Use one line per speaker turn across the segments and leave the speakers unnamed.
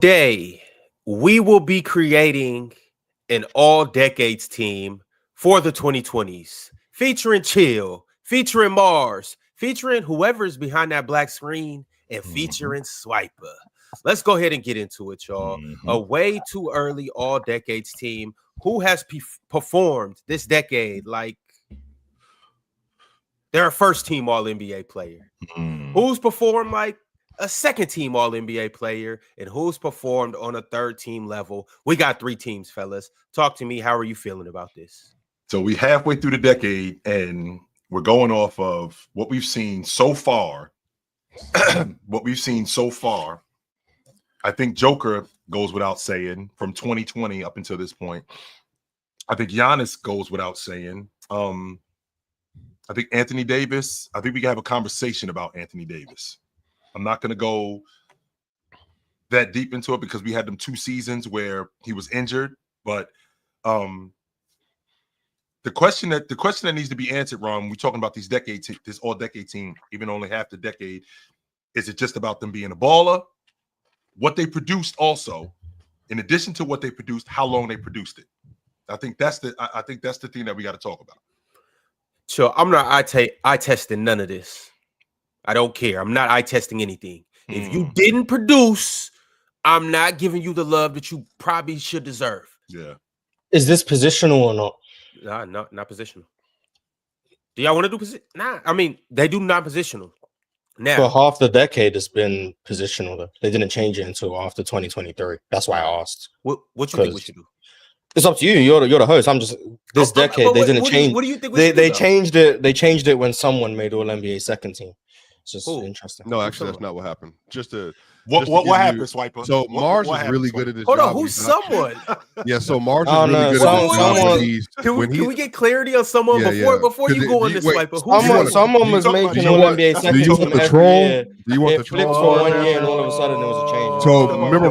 Day, we will be creating an all decades team for the 2020s, featuring Chill, featuring Mars, featuring whoever is behind that black screen, and featuring Swiper. Let's go ahead and get into it, y'all. A way too early all decades team who has performed this decade like they're a first team all NBA player. Who's performed like a second team all NBA player, and who's performed on a third team level. We got 3 teams, fellas. Talk to me. How are you feeling about this?
So we halfway through the decade, and we're going off of what we've seen so far. I think Joker goes without saying from 2020 up until this point. I think Giannis goes without saying. I think Anthony Davis, I think we can have a conversation about Anthony Davis. I'm not going to go that deep into it because we had them 2 seasons where he was injured. But the question that needs to be answered, Ron, we're talking about this all decade team, even only half the decade. Is it just about them being a baller? What they produced also, in addition to what they produced, how long they produced it. I think that's the thing that we got to talk about.
Sure, I'm not eye testing none of this. I don't care. I'm not eye testing anything. If you didn't produce, I'm not giving you the love that you probably should deserve.
Yeah.
Is this positional or not?
Nah, not positional. Do y'all want to do position? Nah, I mean, they do non-positional. Now,
For half the decade, it's been positional. Though. They didn't change it until after 2023. That's why I asked.
What you think we should do?
It's up to you. You're the host. I'm just this decade. They didn't change.
What do you think?
They changed it. They changed it when someone made All NBA second team. It's just interesting.
No, actually, that's not what happened.
What happened, Swiper?
So Mars is really good at his job.
Hold on, who's someone?
Yeah, so Mars is really good at his job.
Can we get clarity on someone before you go on this, Swiper?
Someone was making All NBA second team every year.
Do you want the
troll? For 1 year, and all of a sudden there was a change.
So remember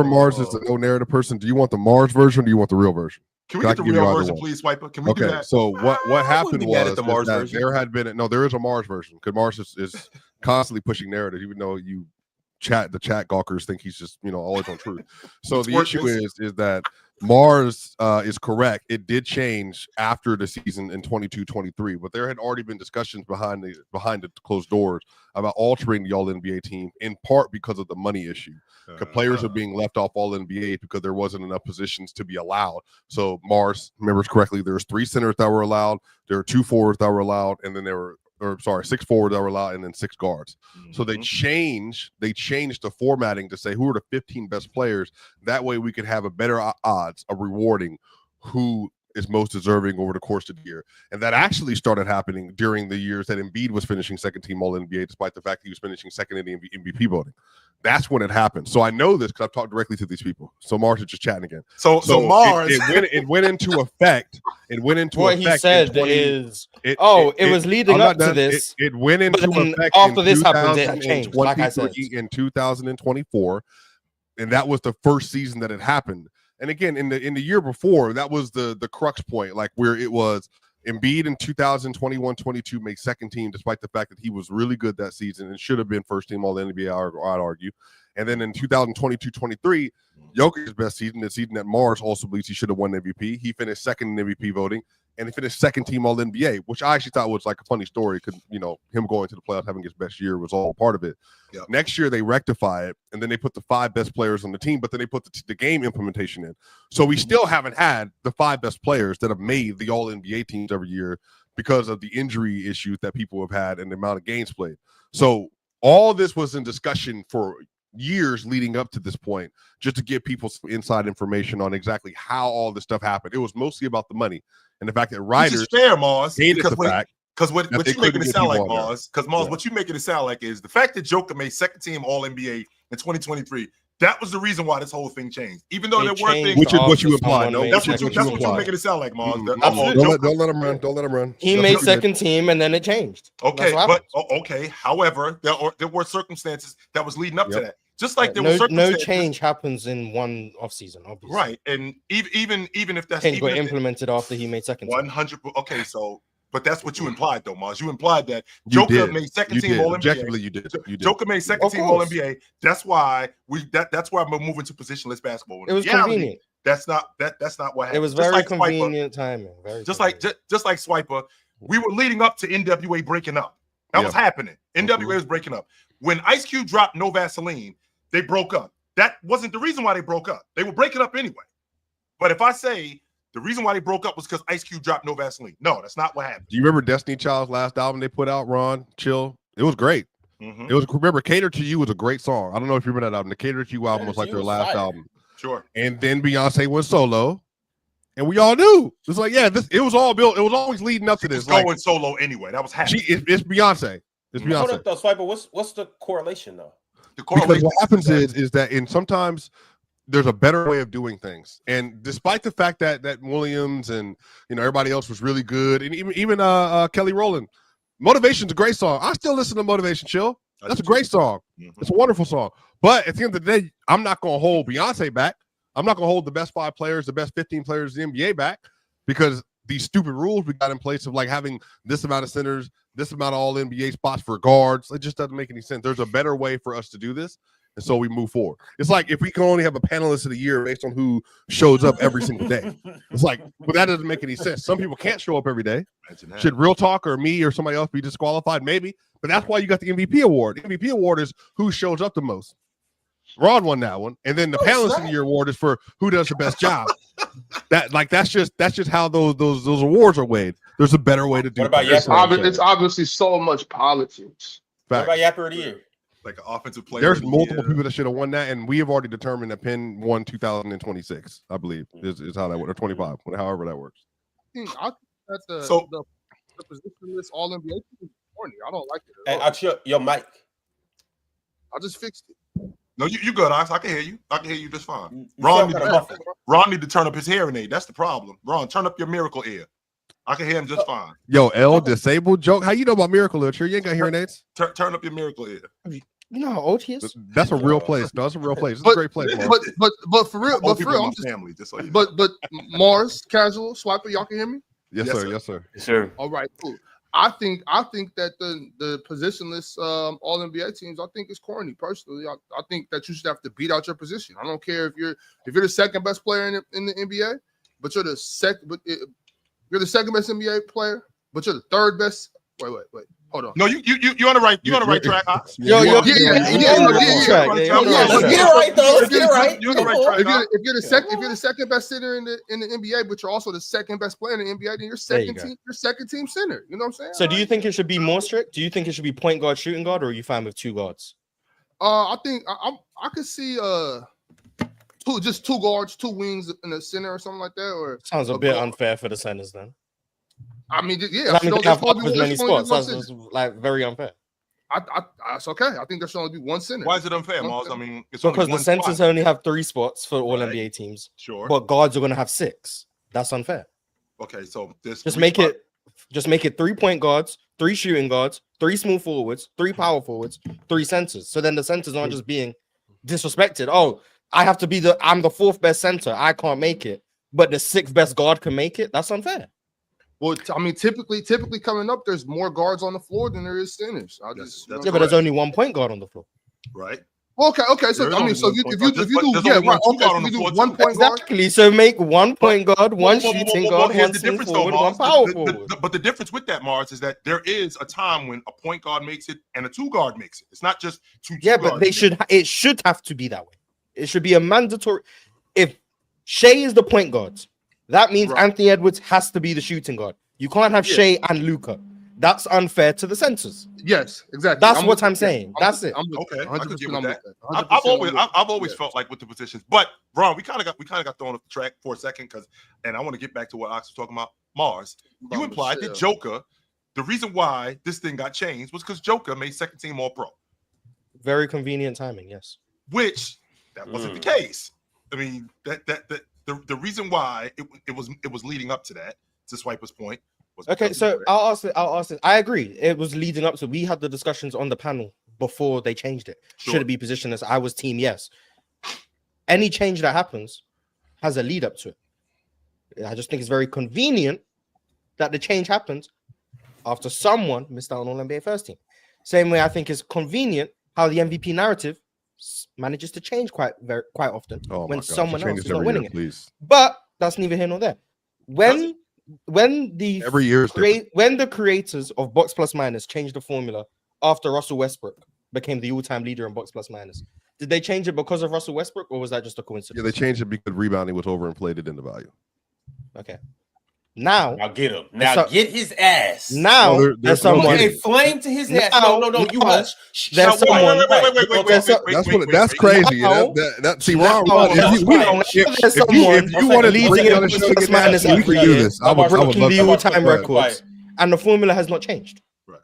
Mars is the no narrative person. Do you want the Mars version or do you want the real version?
Can we get the real version, please, Swiper? Can we do that?
So what happened was that there had been there is a Mars version because Mars is constantly pushing narrative, even though the chat gawkers think he's just always on truth. So the issue is that Mars is correct. It did change after the season in 22-23, but there had already been discussions behind the closed doors about altering the All NBA team, in part because of the money issue. Players are being left off All NBA because there wasn't enough positions to be allowed. So Mars remembers correctly. There's 3 centers that were allowed. There were 2 forwards that were allowed, and then 6 forwards that were allowed, and then 6 guards. So they changed the formatting to say who are the 15 best players. That way we could have a better odds of rewarding who is most deserving over the course of the year. And that actually started happening during the years that Embiid was finishing second team All NBA, despite the fact he was finishing second in the MVP voting. That's when it happened. So I know this because I've talked directly to these people. So Mars is just chatting again.
So Mars,
it went into effect. It went into
what
effect.
He said it was leading up to this.
It went into effect
after this happened. It changed. Like I said,
in 2024, and that was the first season that it happened. And again, in the year before, that was the crux point, like where it was Embiid in 2021-22 made second team, despite the fact that he was really good that season and should have been first team All NBA, I'd argue. And then in 2022-23, Jokic's best season, the season that Mars also believes he should have won MVP. He finished second in MVP voting, and he finished second team All NBA, which I actually thought was like a funny story because him going to the playoffs, having his best year was all part of it. Yep. Next year they rectify it, and then they put the 5 best players on the team, but then they put the game implementation in. So we still haven't had the 5 best players that have made the All NBA teams every year because of the injury issues that people have had and the amount of games played. So all this was in discussion for years leading up to this point, just to give people some inside information on exactly how all this stuff happened. It was mostly about the money and the fact that writers
fair, Mars,
hated the fact.
Because what you making it sound like, Mars? Because Mars, what you making it sound like is the fact that Joker made second team All NBA in 2023. That was the reason why this whole thing changed. Even though there were things,
which is what you implied. No,
that's what you're making it sound like, Mars.
Don't let him run. Don't let him run.
He made second team, and then it changed.
Okay, but however, there were circumstances that was leading up to that. Just like there was
no change happens in one off season, obviously.
Right, and even if that's
change got implemented after he made second.
100. Okay, so But that's what you implied, though, Mars. You implied that Joker made second team All NBA.
Objectively, you did.
Joker made second team All NBA. That's why that's why we're moving to positionless basketball.
It was convenient.
That's not what happened.
It was very convenient timing.
Just like Swiper, we were leading up to NWA breaking up. That was happening. NWA was breaking up. When Ice Cube dropped No Vaseline, they broke up. That wasn't the reason why they broke up. They were breaking up anyway. But if I say the reason why they broke up was because Ice Cube dropped No Vaseline. No, that's not what happened.
Do you remember Destiny Child's last album they put out, Ron? Chill. It was great. It was, remember, Cater to You was a great song. I don't know if you remember that album. The Cater to You album was like their last album.
Sure.
And then Beyonce went solo. And we all knew. It's like, yeah, it was all built. It was always leading up to this.
Going solo anyway. That was happening.
It's Beyonce. It's Beyonce.
Hold up, though, Swiper. What's the correlation, though?
Because what happens is that sometimes there's a better way of doing things, and despite the fact that Williams and everybody else was really good, and even Kelly Rowland, Motivation's a great song. I still listen to Motivation. Chill. That's a great song. It's a wonderful song. But at the end of the day, I'm not going to hold Beyonce back. I'm not going to hold the best 5 players, the best 15 players in the NBA back, because these stupid rules we got in place of like having this amount of centers, this amount of all NBA spots for guards. It just doesn't make any sense. There's a better way for us to do this. And so we move forward. It's like if we can only have a panelist of the year based on who shows up every single day. It's like, but that doesn't make any sense. Some people can't show up every day. Should Real Talk or me or somebody else be disqualified? Maybe. But that's why you got the MVP award. The MVP award is who shows up the most. Ron won that one. And then the panelist of the year award is for who does the best job. That's just how those awards are weighed. There's a better way to do it.
It's obviously so much politics.
What about Yapper of the Year?
Like an offensive player.
There's multiple people that should have won that, and we have already determined that Penn won 2026, I believe, is how that works, or 25, however that works.
I think that the positionless All NBA team is corny. I don't like it at all.
Hey, your mic.
I just fixed it.
No, you good, Ox. I can hear you. I can hear you just fine. Ron need to turn up his hearing aid. That's the problem. Ron, turn up your Miracle Ear. I can hear him just fine.
Yo, L disabled joke. How you know about Miracle Ear? You ain't got hearing aids.
Turn up your Miracle Ear.
OTS.
That's a real place. No, that's a real place. It's a great place.
But for real, I'm just
family. Just so you
but Mars, Casual, Swiper, y'all can hear me?
Yes, sir. Yes, sir.
Yes, sir.
All right, cool. I think that the positionless All NBA teams, I think is corny. Personally, I think that you should have to beat out your position. I don't care if you're the second best player in the NBA, but you're the second best NBA player, but you're the third best. Wait. Hold on.
No, you on the right. You on the right track, Ox.
You're on the right track. If you're the second best center in the NBA, but you're also the second best player in the NBA, then you're second team center. You know what I'm saying?
So do you think it should be more strict? Do you think it should be point guard, shooting guard, or are you fine with 2 guards?
I think I could see just 2 guards, 2 wings in the center or something like that. Or
sounds a bit unfair for the centers then.
I mean, yeah.
I mean, they have as many spots. That's like very unfair.
That's okay. I think there should only be 1 center.
Why is it unfair, Mars? I mean, it's
because the centers only have 3 spots for all NBA teams.
Sure.
But guards are going to have 6. That's unfair.
Okay, so this
just make it 3 point guards, 3 shooting guards, 3 small forwards, 3 power forwards, 3 centers. So then the centers aren't just being disrespected. Oh, I'm the 4th best center. I can't make it, but the 6th best guard can make it. That's unfair.
Well, I mean, typically coming up, there's more guards on the floor than there is centers.
But there's only 1 point guard on the floor,
right?
Okay. So I mean, so if you do 1 point guard,
exactly. So make 1 point guard, 1 shooting guard, 1 small forward, 1 power forward.
But the difference with that, Mars, is that there is a time when a point guard makes it and a 2 guard makes it. It's not just 2.
Yeah, but it should have to be that way. It should be a mandatory. If Shea is the point guard, that means Anthony Edwards has to be the shooting guard. You can't have Shea and Luka. That's unfair to the centers.
Yes, exactly.
That's what I'm saying. That's it.
Okay, I can get with that. I've always felt like with the positions, but Ron, we kind of got thrown off the track for a second and I want to get back to what Ox was talking about. Mars, you implied that Joker. The reason why this thing got changed was because Joker made second team All Pro.
Very convenient timing, yes.
Which that wasn't the case. I mean the reason why it was leading up to that, to Swiper's point.
Okay, so I'll ask it. I agree. It was leading up to. We had the discussions on the panel before they changed it. Sure. Should it be positioned as? I was team yes. Any change that happens has a lead up to it. I just think it's very convenient that the change happens after someone missed out on All-NBA first team. Same way I think it's convenient how the MVP narrative manages to change quite often when someone else is not winning it.
Please.
But that's neither here nor there. When the creators of Box Plus Minus changed the formula after Russell Westbrook became the all-time leader in Box Plus Minus, did they change it because of Russell Westbrook, or was that just a coincidence?
Yeah, they changed it because rebounding was overinflated in the value.
Okay. Now
get him. Now get his ass.
Now there's someone
a flame to his ass. No. You hush.
There's someone.
That's crazy. See, Ron. If you want to lead the show,
Minus
we can do this. I would love
the all-time records, and the formula has not changed.
Right.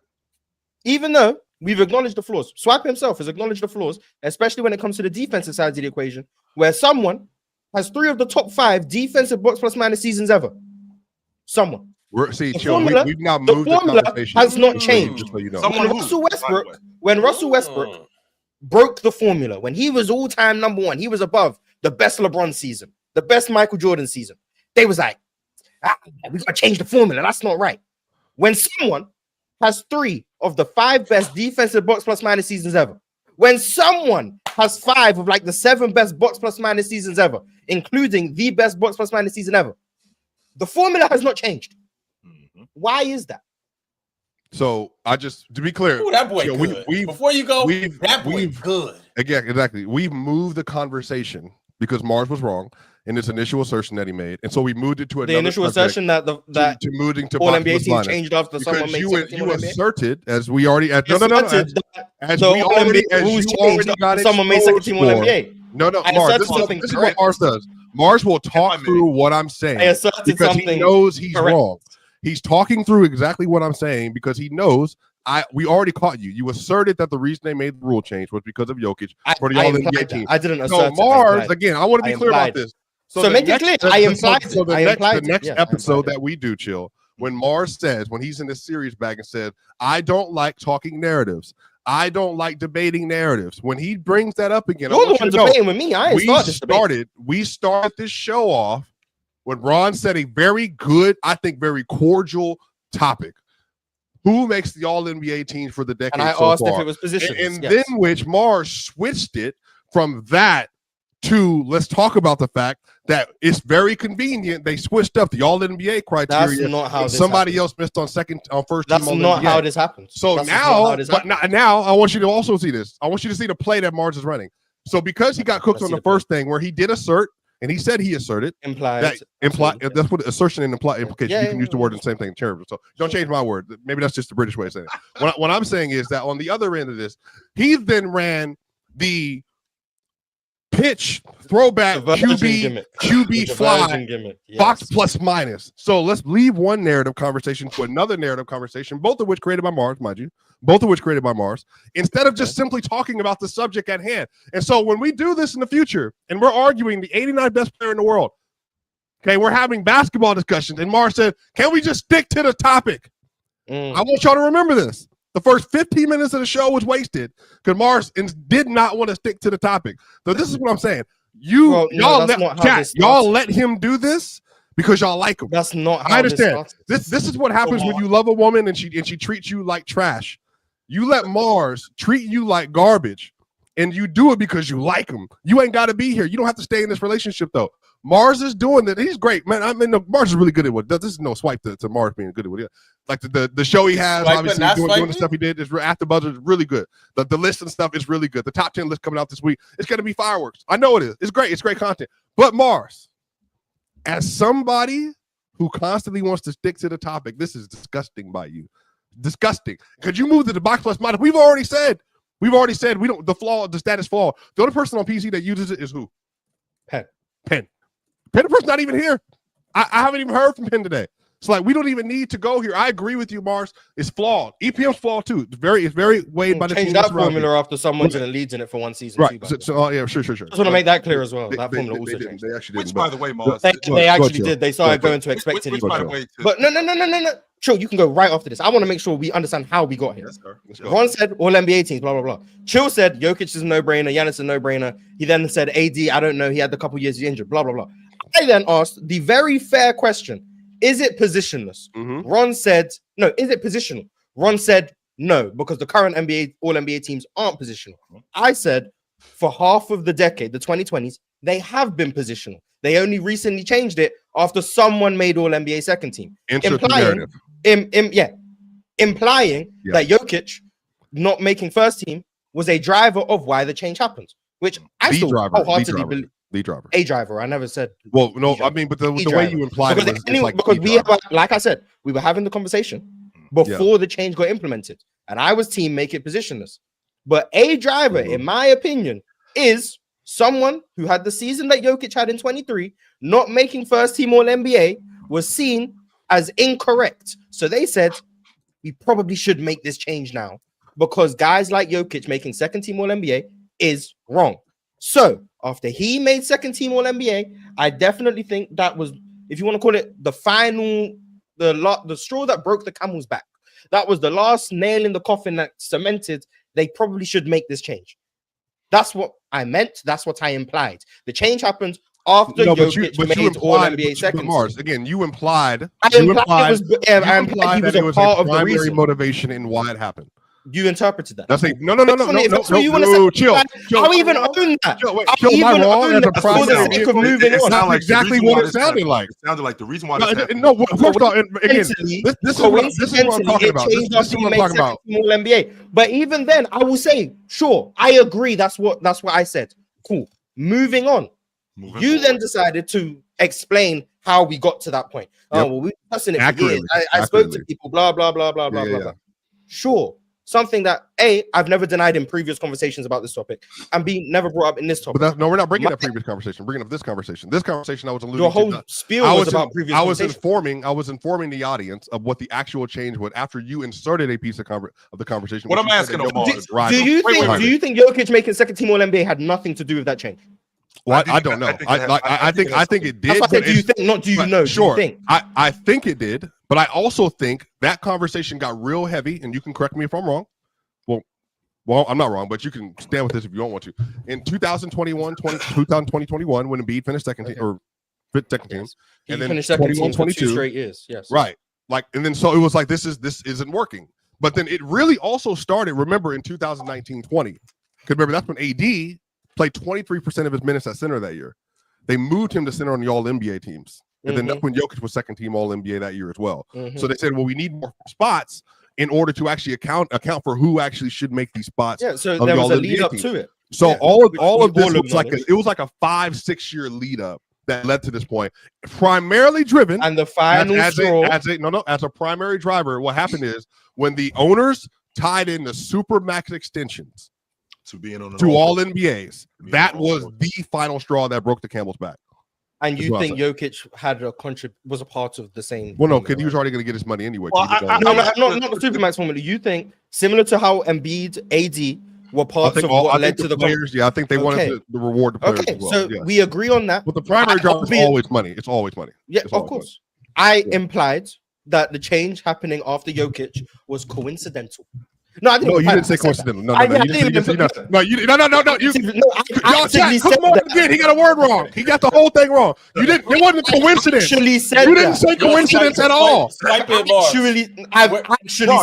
Even though we've acknowledged the flaws, Swipe himself has acknowledged the flaws, especially when it comes to the defensive side of the equation, where someone has 3 of the top 5 defensive Box Plus Minus seasons ever. Someone.
We've now moved the conversation.
Has not changed.
Just so you know.
When Russell Westbrook broke the formula, when he was all-time number 1, he was above the best LeBron season, the best Michael Jordan season. They was like, we gotta change the formula. That's not right. When someone has 3 of the 5 best defensive Box Plus Minus seasons ever, when someone has 5 of like the 7 best Box Plus Minus seasons ever, including the best Box Plus Minus season ever, the formula has not changed. Why is that?
So to be clear,
that boy good. Before you go, that boy good.
Again, exactly. We've moved the conversation because Mars was wrong in this initial assertion that he made, and so we moved it to another.
The initial assertion that
moving to
all NBA team changed after someone made
you asserted, as we already got
someone made second team all NBA.
No, Mars. This is what Mars does. Mars will talk through what I'm saying because he knows he's wrong. He's talking through exactly what I'm saying because he knows we already caught you. You asserted that the reason they made the rule change was because of Jokic for the All-NBA team.
I didn't assert.
So Mars, again, I want to be clear about this.
So make it clear. I implied.
So the next episode that we do, Chill, when Mars says, when he's in this series bag and said, I don't like talking narratives. I don't like debating narratives. When he brings that up again,
you're the one debating with me.
We started this show off when Ron said a very good, I think very cordial topic. Who makes the All-NBA teams for the decade?
And I asked if it was positions.
And then which Mars switched it from that to let's talk about the fact that it's very convenient. They switched up the All-NBA criteria.
That's not how
somebody else missed on first
That's
team.
That's not how this happens.
So now I want you to also see this. I want you to see the play that Mars is running. So because he got cooked on the first thing where he did assert, and he said he asserted. That's what assertion and implication. You can use the word in the same thing in terms. So don't change my word. Maybe that's just the British way of saying it. What I'm saying is that on the other end of this, he then ran the pitch throwback QB fly Box Plus Minus. So let's leave one narrative conversation to another narrative conversation, both of which created by Mars, mind you. Instead of just simply talking about the subject at hand. And so when we do this in the future and we're arguing the 89th best player in the world, okay, we're having basketball discussions, and Mars said, can we just stick to the topic? I want y'all to remember this. The first 15 minutes of the show was wasted because Mars did not want to stick to the topic. So this is what I'm saying. Y'all let him do this because y'all like him.
That's not how
I understand. This is what happens when you love a woman and she treats you like trash. You let Mars treat you like garbage, and you do it because you like him. You ain't got to be here. You don't have to stay in this relationship, though. Mars is doing that. He's great, man. Mars is really good at what this is. No swipe to Mars being good at what he does. Like the show he has, obviously doing the stuff he did is after buzzer is really good. The list and stuff is really good. The top 10 list coming out this week, it's going to be fireworks. I know it is. It's great. It's great content. But Mars, as somebody who constantly wants to stick to the topic, this is disgusting by you. Disgusting. Could you move to the Box Plus Minus? We've already said we don't. The status flaw. The only person on PC that uses it is who? Penn. The person's not even here. I haven't even heard from Penn today. It's like we don't even need to go here. I agree with you, Mars. It's flawed. EPM's flawed too. It's very weighed by the team.
Change that formula after someone's in the leads in it for one season.
Right. Sure.
Just want to make that clear as well. That formula also
changed.
They
actually
did. Which, by the way, Mars,
they actually did. They started going to expected. But no. Chill, you can go right after this. I want to make sure we understand how we got here.
Let's go.
Ron said all NBA teams, blah, blah, blah. Chill said Jokic is a no-brainer. Giannis is a no-brainer. He then said AD, I don't know. He had a couple years injured, blah, blah, blah. I then asked the very fair question, is it positionless? Ron said No, is it positional? Ron said no, because the current NBA, all NBA teams aren't positional. I said for half of the decade, the 2020s, they have been positional. They only recently changed it after someone made all NBA second team. Implying that Jokic not making first team was a driver of why the change happened, which I still wholeheartedly believe.
The driver.
A driver. I never said.
Well, no, I mean, but the way you implied it was
because we have, like I said, we were having the conversation before the change got implemented, and I was team make it positionless. But a driver, in my opinion, is someone who had the season that Jokic had in 23, not making first team All NBA, was seen as incorrect. So they said we probably should make this change now because guys like Jokic making second team All NBA is wrong. So after he made second team All NBA, I definitely think that was, if you want to call it the final, the straw that broke the camel's back. That was the last nail in the coffin that cemented they probably should make this change. That's what I meant. That's what I implied. The change happened after Jokic made All NBA second team.
Again, you implied.
I implied he was a part of the reason.
Motivation in why it happened.
You interpreted that.
That's like no. Chill.
I'll even own that.
It's not like
exactly what it sounded like.
It sounded like the reason why.
No, first of all, again, this is what I'm talking about. This is what I'm talking about.
NBA. But even then, I will say, sure, I agree. That's what I said. Cool. Moving on. You then decided to explain how we got to that point. Oh, well, we've been discussing it for years. I spoke to people, blah, blah, blah, blah, blah, blah. Sure. Something that A, I've never denied in previous conversations about this topic, and B, never brought up in this topic.
But we're not bringing up previous conversation. We're bringing up this conversation. This conversation I was alluding
to. The whole spiel was about previous.
I was informing the audience of what the actual change was after you inserted a piece of the conversation.
What I'm asking
do you think Jokic making second team All NBA had nothing to do with that change?
Well, I don't know. I think it did.
That's what I said, do you think? Not do you know?
Sure.
Do you think?
I think it did, but I also think that conversation got real heavy, and you can correct me if I'm wrong. Well, I'm not wrong, but you can stand with this if you don't want to. In 2021, when Embiid finished second team,
and then finished second team for 2 straight years. Yes.
Right. Like, and then so it was like this isn't working. But then it really also started, remember, in 2019-20. Because remember, that's when AD played 23% of his minutes at center that year. They moved him to center on the All-NBA teams. And then that's when Jokic was second team All-NBA that year as well. So they said, well, we need more spots in order to actually account for who actually should make these spots.
Yeah, so there was a lead up to it.
So all of this was like it was like a 5-6 year lead up that led to this point, primarily driven.
And the final
as a primary driver, what happened is when the owners tied in the Supermax extensions
to being on
all NBAs, that was the final straw that broke the camel's back.
And you think Jokic had was a part of the same?
Well, no, because he was already going to get his money anyway.
Well, not the Supermax formula. You think similar to how Embiid, AD were parts of what led to the
players? Yeah, I think they wanted to reward the players.
Okay,
as well.
so we agree on that.
But the primary job is always money. It's always money.
Yeah, of course. I implied that the change happening after Jokic was coincidental. No, I didn't.
No, you didn't say coincidental. No, you didn't. No, you no. Y'all chat. Come on again. He got a word wrong. He got the whole thing wrong. You didn't. It wasn't a coincidence. You didn't say coincidence at all.
I've actually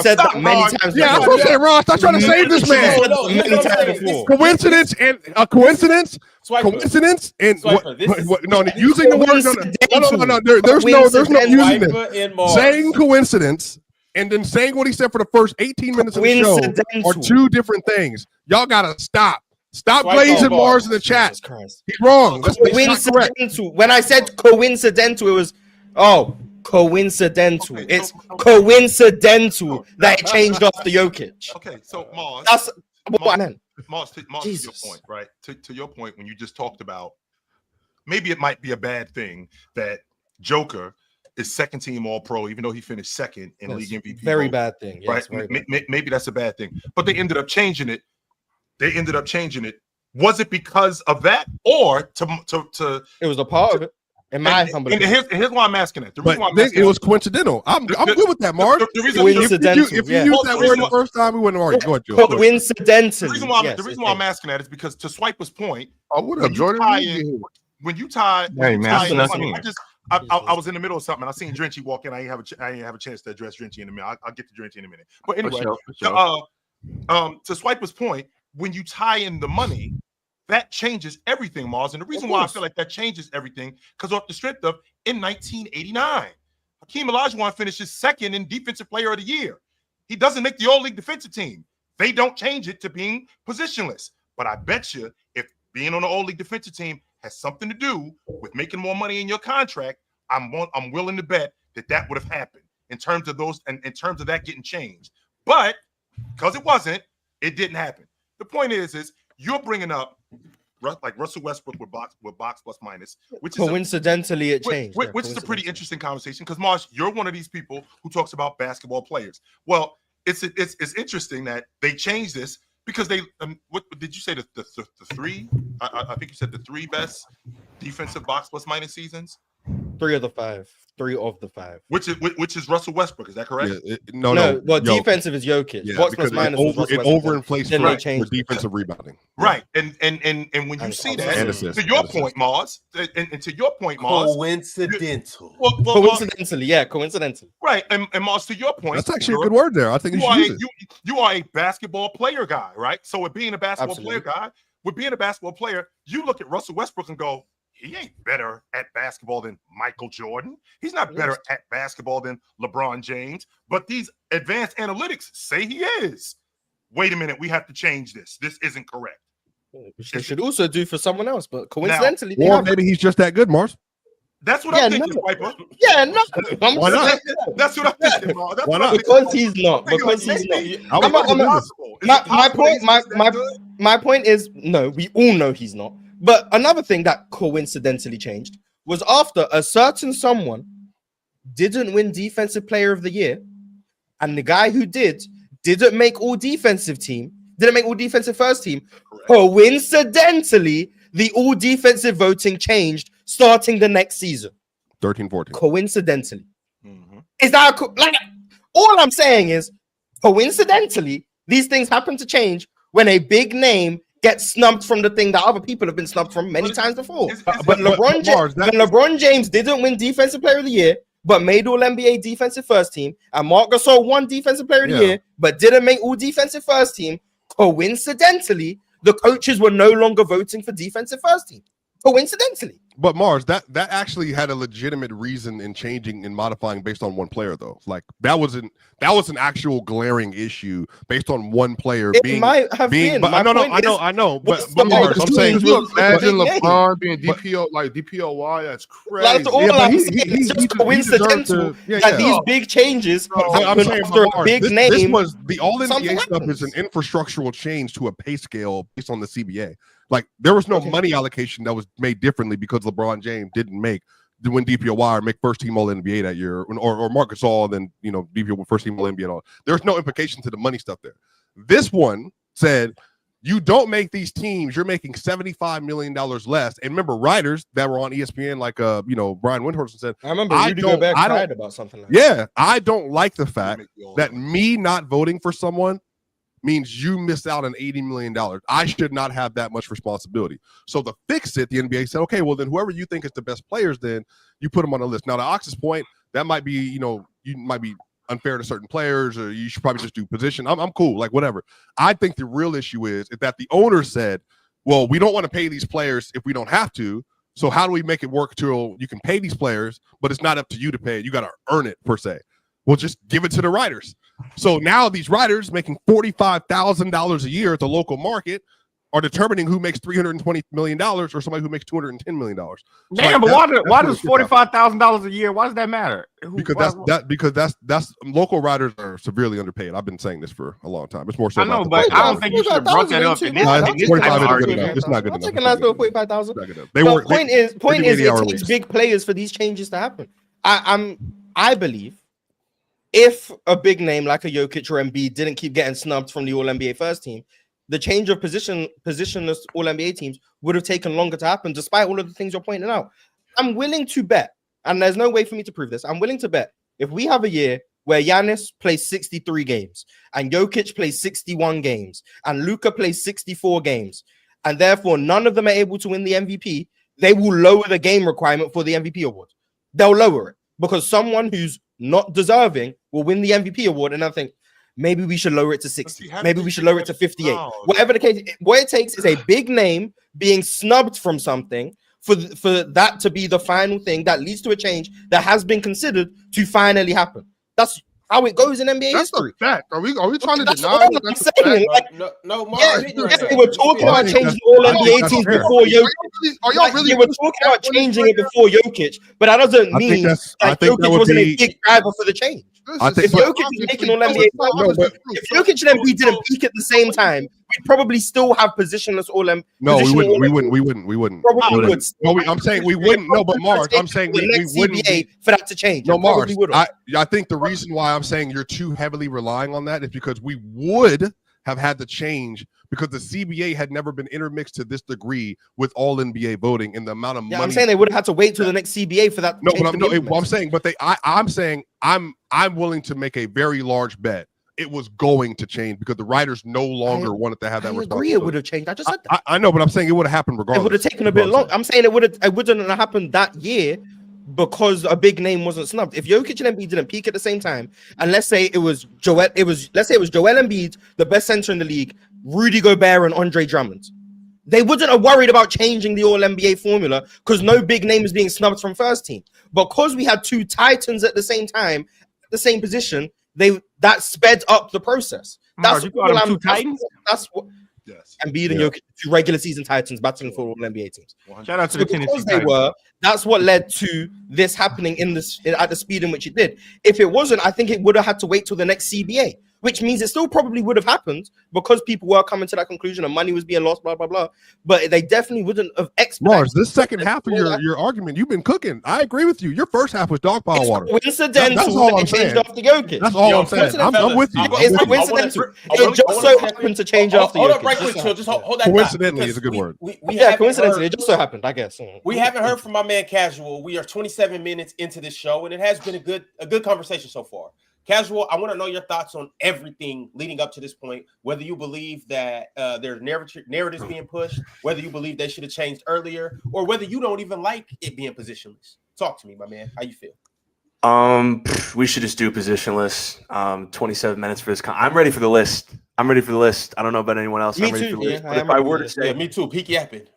said that many times.
Yeah, that's what I'm saying, Ross. I'm trying to save this man.
Many times before.
Coincidence and a coincidence. Coincidence and no, using the word. No. There's no using this. Saying coincidence. And then saying what he said for the first 18 minutes of the show are two different things. Y'all gotta stop. Stop blazing Mars in the chat. He's wrong. That's
coincidental. When I said coincidental, it was coincidental. It's coincidental that it changed after Jokic.
Okay, so Mars.
That's what I meant.
Mars, to your point, right? To your point, when you just talked about maybe it might be a bad thing that Joker is second team All Pro, even though he finished second in league MVP.
Very bad thing,
right? Maybe that's a bad thing, but they ended up changing it. Was it because of that, or to?
It was a part of it. In my humble opinion.
Here's why I'm asking it.
It was coincidental. I'm good with that, Mark.
If
you used that word the first time, we wouldn't argue. Go ahead, Joe.
Coincidental.
The reason why I'm asking that is because to Swiper's point,
I would have Jordan.
When you tie, I was in the middle of something and I seen Drenchy walk in. I didn't have a chance to address Drenchy in a minute. I'll get to Drenchy in a minute. But anyway,
for sure.
To Swiper's point, when you tie in the money, that changes everything, Mars. And the reason why I feel like that changes everything, because off the strength of in 1989, Hakeem Olajuwon finishes second in Defensive Player of the Year. He doesn't make the All-League defensive team. They don't change it to being positionless. But I bet you if being on the All-League defensive team has something to do with making more money in your contract, I'm willing to bet that would have happened in terms of those and in terms of that getting changed. But because it didn't happen. The point is you're bringing up like Russell Westbrook with box plus minus, which is
coincidentally it changed.
Which is a pretty interesting conversation because Marsh, you're one of these people who talks about basketball players. Well, it's interesting that they changed this because they what did you say the three? I think you said the three best defensive box plus minus seasons.
3 of the 5. 3 of the 5.
Which is Russell Westbrook? Is that correct?
Yeah, no.
Well, defensive is Jokic.
Yeah,
Box plus minus
it overinflates for defensive rebounding.
Right, and when you see that, to your point, Mars, and to your point, Mars,
coincidental.
Coincidentally.
Right, and Mars, to your point,
that's actually a good word there. I think
you are a basketball player guy, right? So with being a basketball player guy, you look at Russell Westbrook and go, he ain't better at basketball than Michael Jordan. He's not better at basketball than LeBron James. But these advanced analytics say he is. Wait a minute, we have to change this. This isn't correct.
Which they should also do for someone else, but coincidentally,
or maybe he's just that good, Mars.
That's what I'm thinking, Viper.
Yeah, no.
Why not? That's what I'm thinking, Mars.
Why not?
Because he's not. My point is, no, we all know he's not. But another thing that coincidentally changed was after a certain someone didn't win Defensive Player of the Year, and the guy who didn't make all defensive first team. Coincidentally, the all defensive voting changed starting the next season.
13-14.
Coincidentally. Is that all I'm saying is coincidentally, these things happen to change when a big name gets snubbed from the thing that other people have been snubbed from many times before. But LeBron James didn't win Defensive Player of the Year, but made all NBA defensive first team, and Marc Gasol won Defensive Player of the Year, but didn't make all defensive first team. Coincidentally, the coaches were no longer voting for defensive first team. Coincidentally.
But Mars, that actually had a legitimate reason in changing and modifying based on one player, though. Like that was an actual glaring issue based on one player.
Might have been.
But I know. But Mars, I'm saying,
imagine LeBron being DPOY. That's crazy.
That's all I'm saying. It's just coincidental that these big changes happen after a big name.
This was the All NBA stuff is an infrastructural change to a pay scale based on the CBA. Like there was no money allocation that was made differently because LeBron James didn't win DPOY or make first team All NBA that year, or Marc Gasol, and then DPOY first team All NBA and all. There's no implication to the money stuff there. This one said you don't make these teams, you're making $75 million less. And remember, writers that were on ESPN, like Brian Windhorst said,
I remember Rudy Gobert cried about something like that.
Yeah, I don't like the fact that me not voting for someone means you missed out on $80 million. I should not have that much responsibility. So to fix it, the NBA said, okay, well then whoever you think is the best players, then you put them on the list. Now to Ox's point, that might be, you might be unfair to certain players, or you should probably just do position. I'm cool, like whatever. I think the real issue is that the owner said, well, we don't want to pay these players if we don't have to. So how do we make it work till you can pay these players, but it's not up to you to pay it. You got to earn it per se. Well, just give it to the writers. So now these writers making $45,000 a year at the local market are determining who makes $320 million or somebody who makes $210 million.
Damn, but why does $45,000 a year? Why does that matter?
Because that's local writers are severely underpaid. I've been saying this for a long time. It's more so.
I know, but I don't think you should have brought that up.
It's not good enough.
I'll take a nice little $45,000.
The
point is, it takes big players for these changes to happen. I believe if a big name like a Jokic or Embiid didn't keep getting snubbed from the All NBA first team, the change of positionless All NBA teams would have taken longer to happen, despite all of the things you're pointing out. I'm willing to bet, and there's no way for me to prove this. I'm willing to bet if we have a year where Giannis plays 63 games and Jokic plays 61 games and Luka plays 64 games, and therefore none of them are able to win the MVP, they will lower the game requirement for the MVP award. they'll lower it because someone who's not deserving will win the MVP award. And I think maybe we should lower it to 60. Maybe we should lower it to 58. Whatever the case, what it takes is a big name being snubbed from something for that to be the final thing that leads to a change that has been considered to finally happen. That's how it goes in NBA history.
That's a fact. Are we trying to
That's
deny
all
that?
I'm saying. Like,
No,
they were talking about changing all NBA teams before Jokic.
Are y'all really?
They were talking about changing it before Jokic, but that doesn't mean that Jokic wasn't a big driver for the change. If Jokic is making all NBA, if Jokic and Embiid didn't peak at the same time, we'd probably still have positionless all NBA.
No, we wouldn't.
Probably would.
No, I'm saying we wouldn't. No, but Mars, I'm saying we wouldn't
for that to change.
No, Mars, I think the reason why I'm saying you're too heavily relying on that is because we would have had to change because the CBA had never been intermixed to this degree with all NBA voting and the amount of money.
I'm saying they would have had to wait till the next CBA for that.
No, but I'm saying, I'm saying I'm willing to make a very large bet. It was going to change because the writers no longer wanted to have that responsibility.
I agree, it would have changed. I just said that.
I know, but I'm saying it would have happened regardless.
It would have taken a bit long. I'm saying it wouldn't have happened that year because a big name wasn't snubbed. If Jokic and Embiid didn't peak at the same time, and let's say it was Joel Embiid, the best center in the league, Rudy Gobert and Andre Drummond, they wouldn't have worried about changing the All-NBA formula because no big name is being snubbed from first team. Because we had two titans at the same time, the same position, that sped up the process. That's what
two titans.
That's what.
Yes.
Embiid and Jokic, two regular season titans battling for all NBA teams.
Shout out to the Tennessee
because they were. That's what led to this happening at the speed in which it did. If it wasn't, I think it would have had to wait till the next CBA, which means it still probably would have happened because people were coming to that conclusion and money was being lost, blah, blah, blah. But they definitely wouldn't have expected.
Mars, this second half of your argument, you've been cooking. I agree with you. Your first half was dog pile water.
Coincidental.
That's all I'm saying.
After Jokic.
That's all I'm saying. I'm with you.
It's coincidental. It just so happened to change after Jokic.
Hold up right quick, Chill. Just hold that.
Coincidentally is a good word.
Coincidentally. It just so happened, I guess.
We haven't heard from my man Casual. We are 27 minutes into this show, and it has been a good conversation so far. Casual, I want to know your thoughts on everything leading up to this point, whether you believe that there's narratives being pushed, whether you believe they should have changed earlier, or whether you don't even like it being positionless. Talk to me, my man. How you feel?
We should just do positionless. 27 minutes for this. I'm ready for the list. I don't know about anyone else.
Me
I'm ready
too.
for the list.
Yeah,
But if I were to say,
me too. Peak yapping.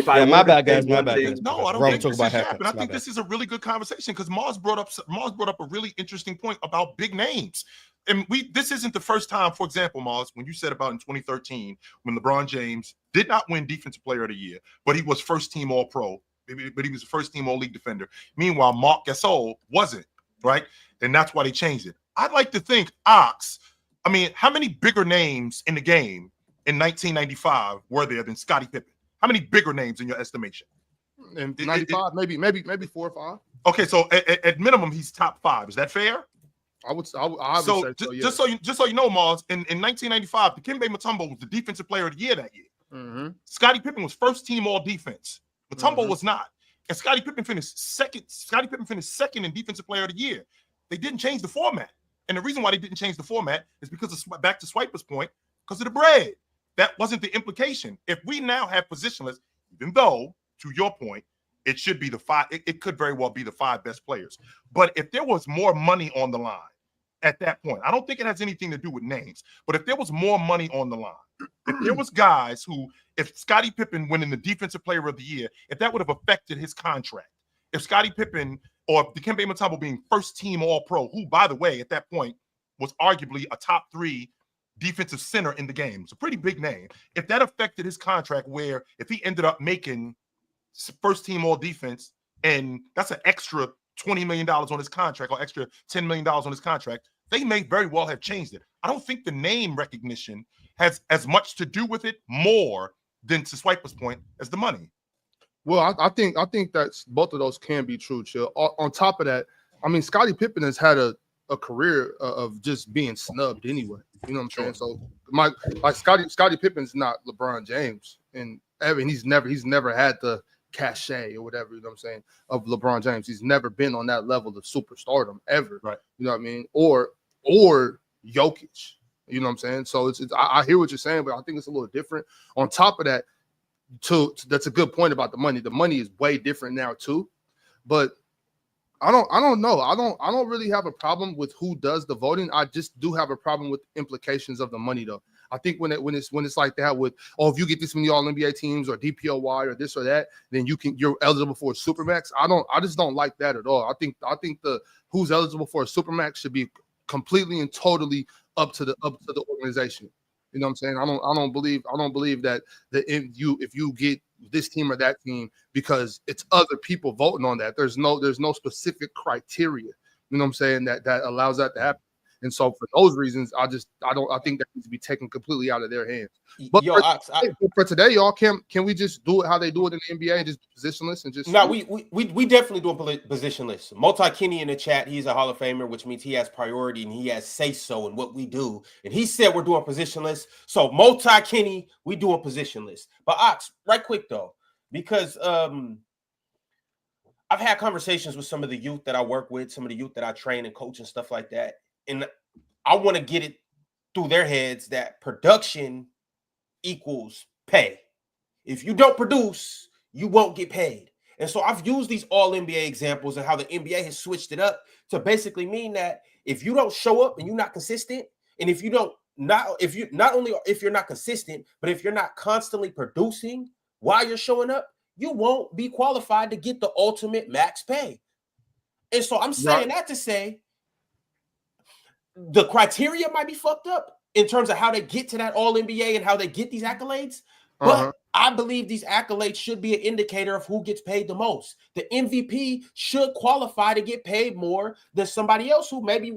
My bad, guys. My bad, guys.
No, I don't
Wrong
think
talk
this
about
is
haircuts.
happening. I think this is a really good conversation because Mars brought up a really interesting point about big names. And this isn't the first time, for example, Mars, when you said about in 2013, when LeBron James did not win Defensive Player of the Year, but he was first team All-Pro, but he was a first team All-League defender. Meanwhile, Marc Gasol wasn't, right? And that's why they changed it. I'd like to think how many bigger names in the game in 1995 were there than Scottie Pippen? How many bigger names in your estimation?
In 95, maybe 4 or 5.
Okay, so at minimum, he's top 5. Is that fair?
I would say so. Yeah.
Just so you know, Mars, in 1995, Dikembe Mutombo was the Defensive Player of the Year that year.
Mm-hmm.
Scottie Pippen was first team All Defense. Mutombo was not, and Scottie Pippen finished second. Scottie Pippen finished second in Defensive Player of the Year. They didn't change the format, and the reason why they didn't change the format is because of back to Swiper's point, because of the bread. That wasn't the implication. If we now have positionless, even though to your point, it should be the 5. It could very well be the 5 best players. But if there was more money on the line at that point, I don't think it has anything to do with names. But if there was more money on the line, if there was guys who, if Scottie Pippen winning the Defensive Player of the Year, if that would have affected his contract, if Scottie Pippen or Dikembe Mutombo being first team All-Pro, who, by the way, at that point was arguably a top 3 defensive center in the game. It's a pretty big name. If that affected his contract, where if he ended up making first team All Defense, and that's an extra $20 million on his contract or extra $10 million on his contract, they may very well have changed it. I don't think the name recognition has as much to do with it more than, to Swiper's point, as the money.
Well, I think that's both of those can be true, Chill. On top of that, I mean, Scottie Pippen has had a career of just being snubbed anyway. You know what I'm saying? So Scottie Pippen's not LeBron James, and he's never had the cachet or whatever, you know what I'm saying, of LeBron James. He's never been on that level of superstardom ever. Right. You know what I mean? Or Jokic. You know what I'm saying? So I hear what you're saying, but I think it's a little different. On top of that, that's a good point about the money. The money is way different now too. But I don't know. I don't really have a problem with who does the voting. I just do have a problem with the implications of the money, though. I think when it's like that with, oh, if you get this many All NBA teams or DPOY or this or that, then you're eligible for a Supermax. I just don't like that at all. I think the who's eligible for a Supermax should be completely and totally up to the organization. You know what I'm saying? I don't believe that if you get this team or that team because it's other people voting on that. There's no specific criteria. You know what I'm saying, that allows that to happen. And so for those reasons, I think that needs to be taken completely out of their hands. But for today, y'all, can we just do it how they do it in the NBA and just positionless and just?
No, we definitely doing positionless. Multi-Kenny in the chat, he's a Hall of Famer, which means he has priority and he has say-so in what we do. And he said we're doing positionless. So Multi-Kenny, we doing positionless. But Ox, right quick though, because I've had conversations with some of the youth that I work with, some of the youth that I train and coach and stuff like that. And I want to get it through their heads that production equals pay. If you don't produce, you won't get paid. And so I've used these all NBA examples and how the NBA has switched it up to basically mean that if you don't show up and you're not consistent, and if you're not consistent, but if you're not constantly producing while you're showing up, you won't be qualified to get the ultimate max pay. And so I'm saying that to say the criteria might be fucked up in terms of how they get to that all NBA and how they get these accolades. But I believe these accolades should be an indicator of who gets paid the most. The MVP should qualify to get paid more than somebody else who maybe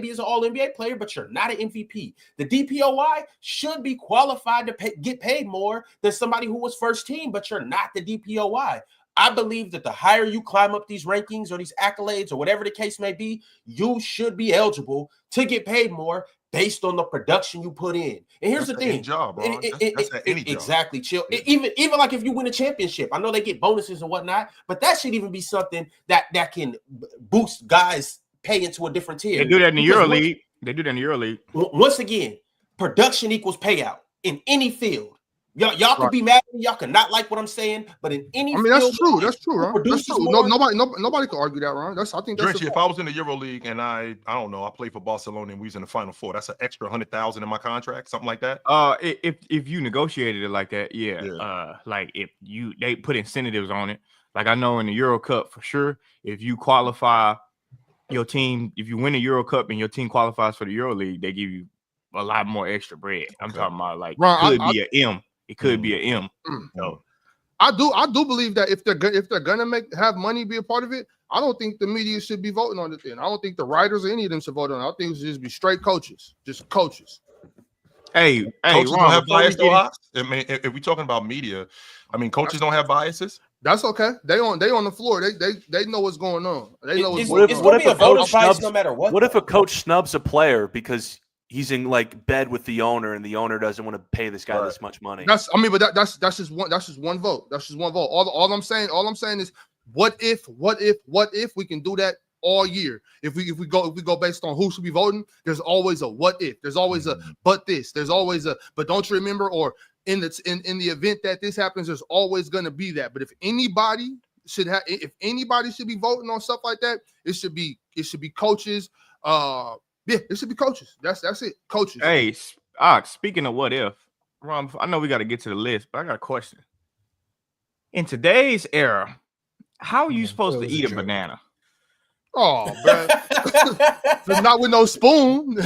is an all NBA player, but you're not an MVP. The DPOY should be qualified to get paid more than somebody who was first team, but you're not the DPOY. I believe that the higher you climb up these rankings or these accolades or whatever the case may be, you should be eligible to get paid more based on the production you put in. And here's the thing.
Job, bro. That's any job.
Exactly, chill. Even like if you win a championship, I know they get bonuses and whatnot, but that should even be something that can boost guys' pay into a different tier.
They do that in the EuroLeague.
Once again, production equals payout in any field. Y'all could be mad at me, y'all could not like what I'm saying, but in any field,
that's true, Ron. That's true. Nobody could argue that, Ron. I think that's
if I was in the EuroLeague and I don't know, I played for Barcelona and we was in the Final Four, that's an extra 100,000 in my contract, something like that.
If you negotiated it like that, like if they put incentives on it. Like I know in the Euro Cup for sure, if you qualify your team, if you win the Euro Cup and your team qualifies for the EuroLeague, they give you a lot more extra bread. I'm talking about like
Ron,
it could be an M.
No. I do believe that if they're gonna have money be a part of it, I don't think the media should be voting on it then. I don't think the writers or any of them should vote on it. I think it should just be straight coaches. Just coaches.
Hey,
coaches
Ron,
don't have bias though. I mean, if we're talking about media, I mean, coaches don't have biases.
That's okay. They on the floor. They know what's going on. They know what's
going on. What if a coach snubs,
no matter what?
What if a coach snubs a player because he's in like bed with the owner, and the owner doesn't want to pay this guy this much money?
That's just one. That's just one vote. That's just one vote. All I'm saying is, what if we can do that all year? If we go based on who should be voting, there's always a what if. There's always a but this. There's always a but don't you remember? Or in the event that this happens, there's always going to be that. But if anybody should be voting on stuff like that, it should be coaches. Yeah, it should be coaches. That's it. Coaches.
Hey, speaking of what if, Ron, I know we got to get to the list, but I got a question. In today's era, how are you supposed to eat a banana?
Oh, man. Not with no spoon.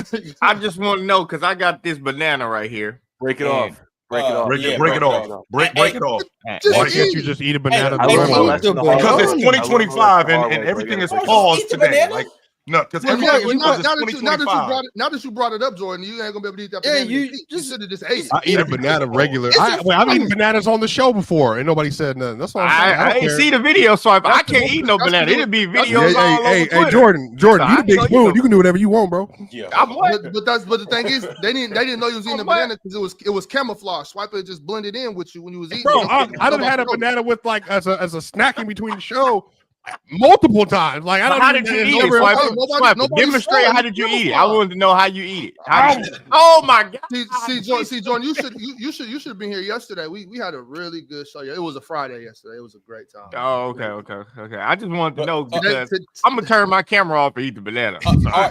I just want to know because I got this banana right here.
Break it off. Break it off.
Break it off. Break it off.
Why can't you just eat a banana?
Because it's 2025 and everything is paused today. Like, no, because now that you brought it up, Jordan, you ain't gonna be able to eat that banana.
You
should have just ate it.
I eat a banana regular. I've eaten bananas on the show before, and nobody said nothing. That's why
I ain't see the video, so I can't eat no banana. It'll be videos all over Twitter.
Hey, Jordan, you the big spoon. You can do whatever you want, bro.
Yeah,
but the thing is, they didn't know you was eating a banana because it was camouflage. Swiper just blended in with you when you was eating.
Bro, I done had a banana with like as a snack in between the show. multiple times. Like I don't.
How did you eat it? Swiper, demonstrate. How did you eat it? I wanted to know how you eat it. Oh my God!
See, Jordan, you should have been here yesterday. We had a really good show. It was a Friday yesterday. It was a great time.
Oh, okay. I just wanted to know because I'm gonna turn my camera off and eat the banana.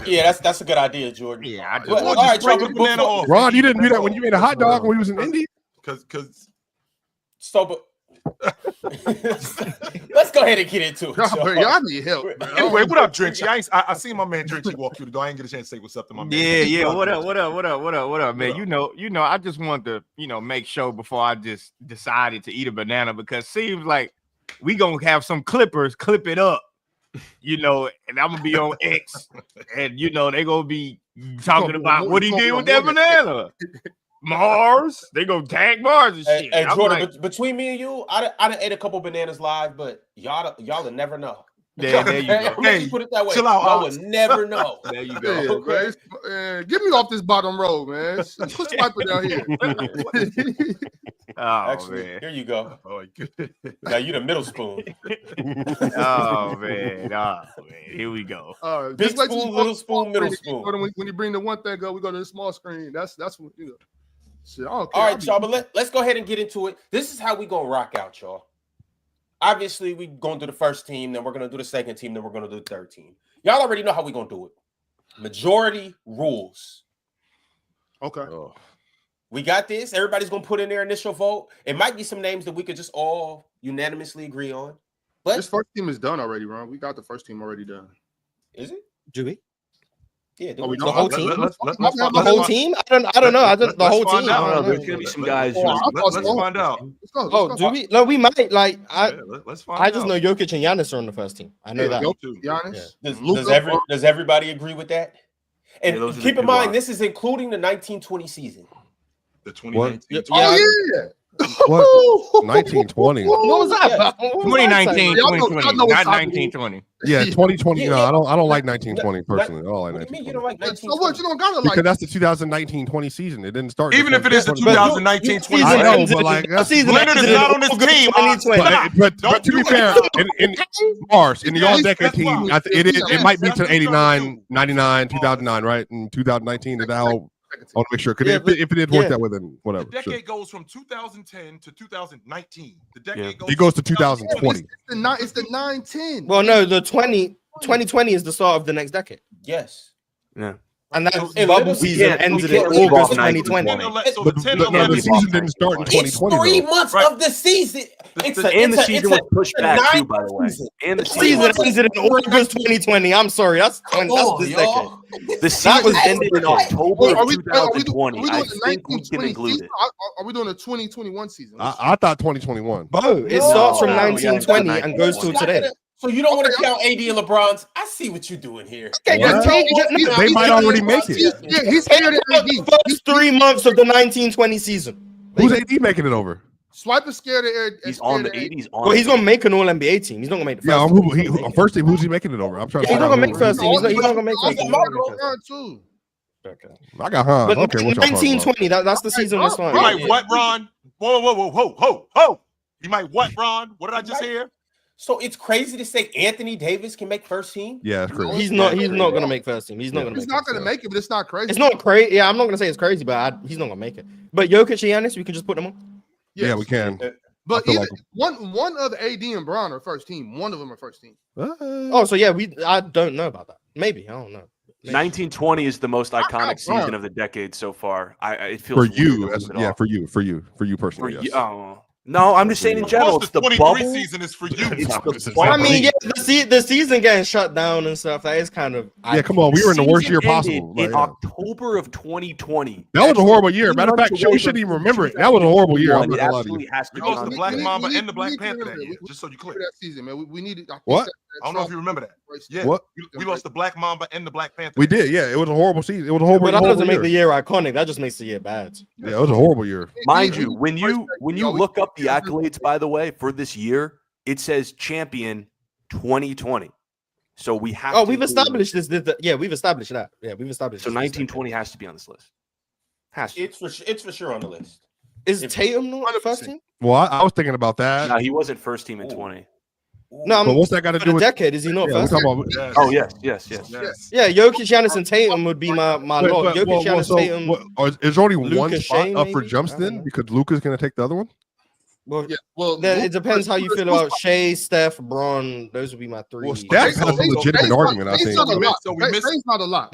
Yeah, that's a good idea, Jordan.
Yeah, I just
all right,
the banana off.
Ron, you didn't do that when you made a hot dog when we was in Indy.
Because
so, but let's go ahead and get into it.
Y'all need help.
anyway, what up, Drenchy? I seen my man Drenchy walk through the door. I didn't get a chance to say what's up to my man.
Yeah. What up, man? You know, I just wanted to, make sure before I just decided to eat a banana because it seems like we gonna have some clippers clip it up, and I'm gonna be on X, and they gonna be talking about what he did with that banana. Mars, they go tag Mars and shit.
Hey Jordan, between me and you, I done ate a couple bananas live, but y'all will never know.
There you go.
Hey, put it that way.
Chill out,
y'all will never know.
There you go.
Get me off this bottom row, man. Put Swiper down here.
Actually,
man.
Here you go.
Oh, good.
Now you the middle spoon.
Oh man. Here we go.
Big spoon, little spoon, middle spoon.
When you bring the one thing up, we go to the small screen. That's what Shit, all
right, y'all, but let's go ahead and get into it. This is how we gonna rock out, y'all. Obviously, we gonna do the first team, then we're gonna do the second team, then we're gonna do the third team. Y'all already know how we gonna do it. Majority rules.
Okay.
We got this. Everybody's gonna put in their initial vote. It might be some names that we could just all unanimously agree on. But
this first team is done already, Ron. We got the first team already done.
Is it?
Do we?
Yeah,
the whole team. The whole team. I don't know. The whole team.
I don't know. There's gonna be some guys.
Let's find out.
Oh, do we? No, we might. Like
let's find
I just know Jokic and Giannis are on the first team. I know that.
Giannis.
Does everybody agree with that? And keep in mind, this is including the 1920 season.
The 2019.
Oh yeah.
What? 1920.
What was that about?
2019, 2020, not 1920.
Yeah, 2020. No, I don't like 1920 personally. I don't like 1920.
You don't like 1920?
So what? You don't gotta like
because that's the 2019-20 season. It didn't start.
Even if it is the 2019-20
I know, but like
Leonard is not on this team.
But to be fair, in Mars in the all-decade team, it might be to 89, 99, 2009, right? In 2019, is that how? I want to make sure because if it did work that way, then whatever.
The decade goes from 2010 to 2019. The decade
it goes to 2020.
It's the 9-10.
Well, no, the 2020 is the start of the next decade.
Yes.
Yeah.
And that bubble season ended in August 2020.
But the season didn't start in 2020.
It's 3 months of the season.
The season was pushed back too, by the way. And the
season ended in August 2020. I'm sorry, that's this decade.
The season ended in October of 2020. I think we can include it.
Are we doing a 2021 season?
I thought 2021.
Oh, it starts from 1920 and goes till today.
So you don't want to count AD and LeBron's? I see what you're doing here.
Okay,
they might already make it.
Yeah, he's scared of AD.
The first 3 months of the 1920 season.
Who's AD making it over?
Swipe is scared of
He's on the 80s.
Well, he's gonna make an All NBA team. He's not gonna make the first team.
First team. Who's he making it over? I'm trying to.
He's not gonna make first team. He's not gonna make first team.
Okay.
I got Hans.
But
okay,
1920. That's the season we're starting.
He might what, Ron? Whoa. He might what, Ron? What did I just hear?
So it's crazy to say Anthony Davis can make first team.
Yeah, it's crazy.
He's not gonna make first team. He's not gonna make it,
but it's not crazy.
It's not crazy. Yeah, I'm not gonna say it's crazy, but he's not gonna make it. But Jokic and Giannis, we can just put them on.
Yes. Yeah, we can.
But either, one of AD and Bron are first team. One of them are first team.
So yeah, I don't know about that. Maybe I don't know.
1920 is the most iconic season of the decade so far. It feels
for you, for you personally.
Yes. No, I'm just saying in general. It's the bubble
season is for you.
I mean, yeah, the season getting shut down and stuff. That is kind of
come on. We were in the worst year possible
in October of 2020.
That was a horrible year. Matter of fact, we shouldn't even remember it. That was a horrible year.
It absolutely has to be.
We lost the Black Mamba and the Black Panther that year. Just so you clear
that season, man. We needed.
What?
I don't know if you remember that. Yeah.
What?
We lost the Black Mamba and the Black Panther.
We did. Yeah, it was a horrible season. It was a horrible.
But that doesn't make the year iconic. That just makes the year bad.
Yeah, it was a horrible year.
Mind you, when you look up the accolades, by the way, for this year, it says champion 2020. So we have.
Oh, we've established this. Yeah, we've established that. Yeah, we've established.
So 1920 has to be on this list.
It's for sure on the list.
Is Tatum not first team?
Well, I was thinking about that.
No, he wasn't first team in 20.
No,
But what's that got to
for
do
the
with
decade? Is he not
Yeah, we're
first?
talking about.
Yes.
Oh yes.
Yeah, Jokic, Giannis, and Tatum would be my lot. Jokic, Giannis, Tatum.
Is there only one
Luka,
spot
Shea,
up for
maybe?
jumps
I don't
then?
know.
Because Luka's going to take the other one?
Well,
Yeah, well,
then it depends how you feel about
Luka-
Shea, Steph, Bron. Those would be my three.
Well,
Steph has a legitimate argument, I think.
Not a lot.
So we missed.
Shay's not a lot.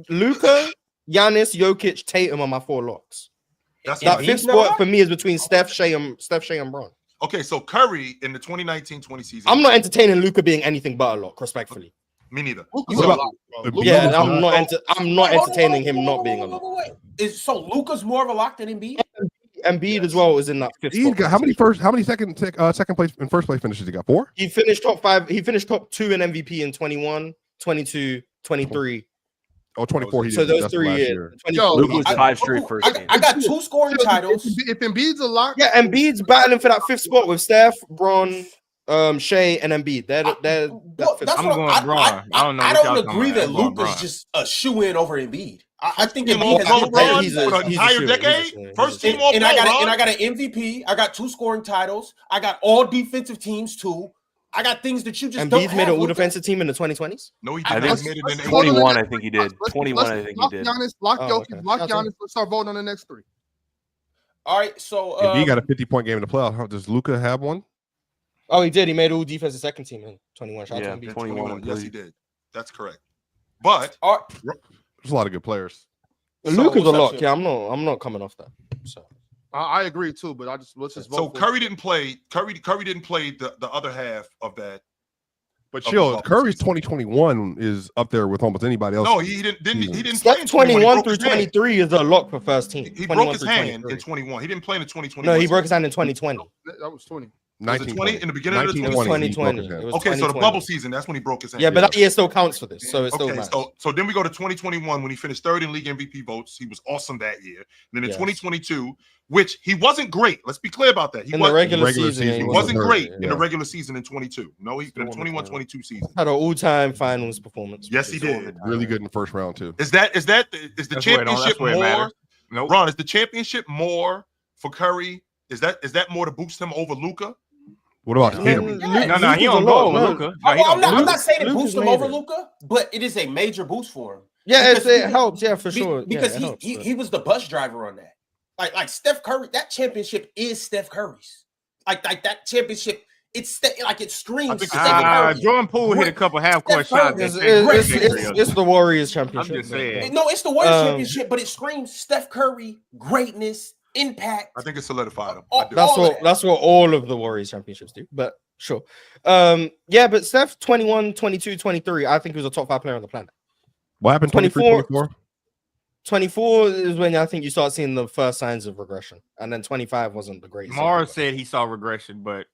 Luka, Giannis, Jokic, Tatum are my 4 locks.
That's
That
fine.
fifth spot for me is between Steph, Shea, and Bron.
Okay, so Curry in the 2019-20 season.
I'm not entertaining Luka being anything but a lock, respectfully.
Me neither.
Luka's
What
a
about-
lot, bro.
Luka-
Yeah,
Luka's
I'm not entertaining him not being a
Wait,
lock.
wait, wait. So Luka's more of a lock than Embiid?
Embiid as well is in that fifth
He's
spot.
got how many second place and first place finishes he got? 4?
He finished top 5. He finished top 2 in MVP in 21, 22, 23.
Oh, 24 he
So
did.
those
That's
3
last
years.
year.
24.
Luka was 5 straight first
I
team.
got 2 scoring titles.
If Embiid's a lock,
Yeah, Embiid's battling for that fifth spot with Steph, Bron, Shea, and Embiid. They're
Well,
that fifth
that's
I'm
spot.
going Bron. I don't know
I
what
don't
y'all
agree
talking
that
about. I'm going
Luka's
Bron.
just a shoe-in over Embiid. I think
Team
Embiid has
All-Pro
been better.
Ron
he's
for
a-
the
he's a
entire
shooter.
decade. First team
And
All-Pro
I
Ron.
got an MVP. I got 2 scoring titles. I got all defensive teams too. I got things that you just don't
Embiid
have.
made an
Luka.
all-defensive team in the 2020s.
No, he
I
did not.
think
He made it in
21, I think he did.
Let's-
21,
let's
I think he
block
did.
Giannis, block
Oh,
Jokic,
okay.
block
Gotcha.
Giannis. Let's start voting on the next 3.
All right, so
If he got a 50-point game in the playoffs, does Luka have one?
Oh, he did. He made all defensive second team in 21. Shout out
Yeah,
to Embiid.
21.
Yes, he did. That's correct. But
all right,
There's a lot of good players.
So
Luka's a
what's up,
lock.
Shug?
Yeah, I'm not coming off that. So
I agree too, but let's just vote.
so
for
Curry didn't play. Curry didn't play the other half of that.
But
Of
chill,
the
Curry's
season.
2021 is up there with almost anybody else.
No, he didn't play
Steph
in
21 through
21. He broke his hand.
23 is a lock for first team.
He
21
broke his
through
hand
23.
in 21. He didn't play in the 2021.
No, he broke his hand in 2020.
That was 20.
Was it 20 in the beginning of the
1920, he broke
2020.
his hand.
It was
Okay, so the
2020.
bubble season, that's when he broke his hand.
Yeah, but that year still counts for this, so it still
Okay,
matters.
so then we go to 2021 when he finished 3rd in league MVP votes. He was awesome that year. And then in
Yes.
2022, which he wasn't great. Let's be clear about that. He
in the regular
regular
season,
season,
he
he
wasn't
wasn't
hurt,
great in
yeah.
the regular season in 22. No, he in the
Still on the
21-22 season.
had an all-time finals performance.
Yes, he did.
Really good in the first round too.
Is the
That's where
championship
it
more?
matters. Nope.
Ron, is the championship more for Curry? Is that more to boost him over Luka?
What about
No,
him?
no,
No, he
Luka's
don't
a
go
lock,
over
no.
Luka. No, he
I'm
don't
not,
go
I'm
over
not saying it
Luka's
boosts him
made
over
it.
Luka, but it is a major boost for him.
Yeah,
Because
it helps. Yeah, for sure.
Because
yeah, it helps,
he
but-
he was the bus driver on that. Like Steph Curry, that championship is Steph Curry's. Like that championship, it screams Steph Curry.
Jordan Poole hit a couple half-court
Steph
shots.
Curry
It's,
that changed the
it's,
victory.
it's the Warriors
I'm
championship.
just saying.
No, it's the Warriors
Um,
championship, but it screams Steph Curry, greatness, impact.
I think it solidified him.
Oh,
I do.
That's what all of the Warriors championships do. But sure. Yeah, but Steph 21, 22, 23, I think he was a top 5 player on the planet.
What happened? 23,
24?
24?
24 is when I think you start seeing the first signs of regression, and then 25 wasn't the greatest.
Mars said he saw regression, but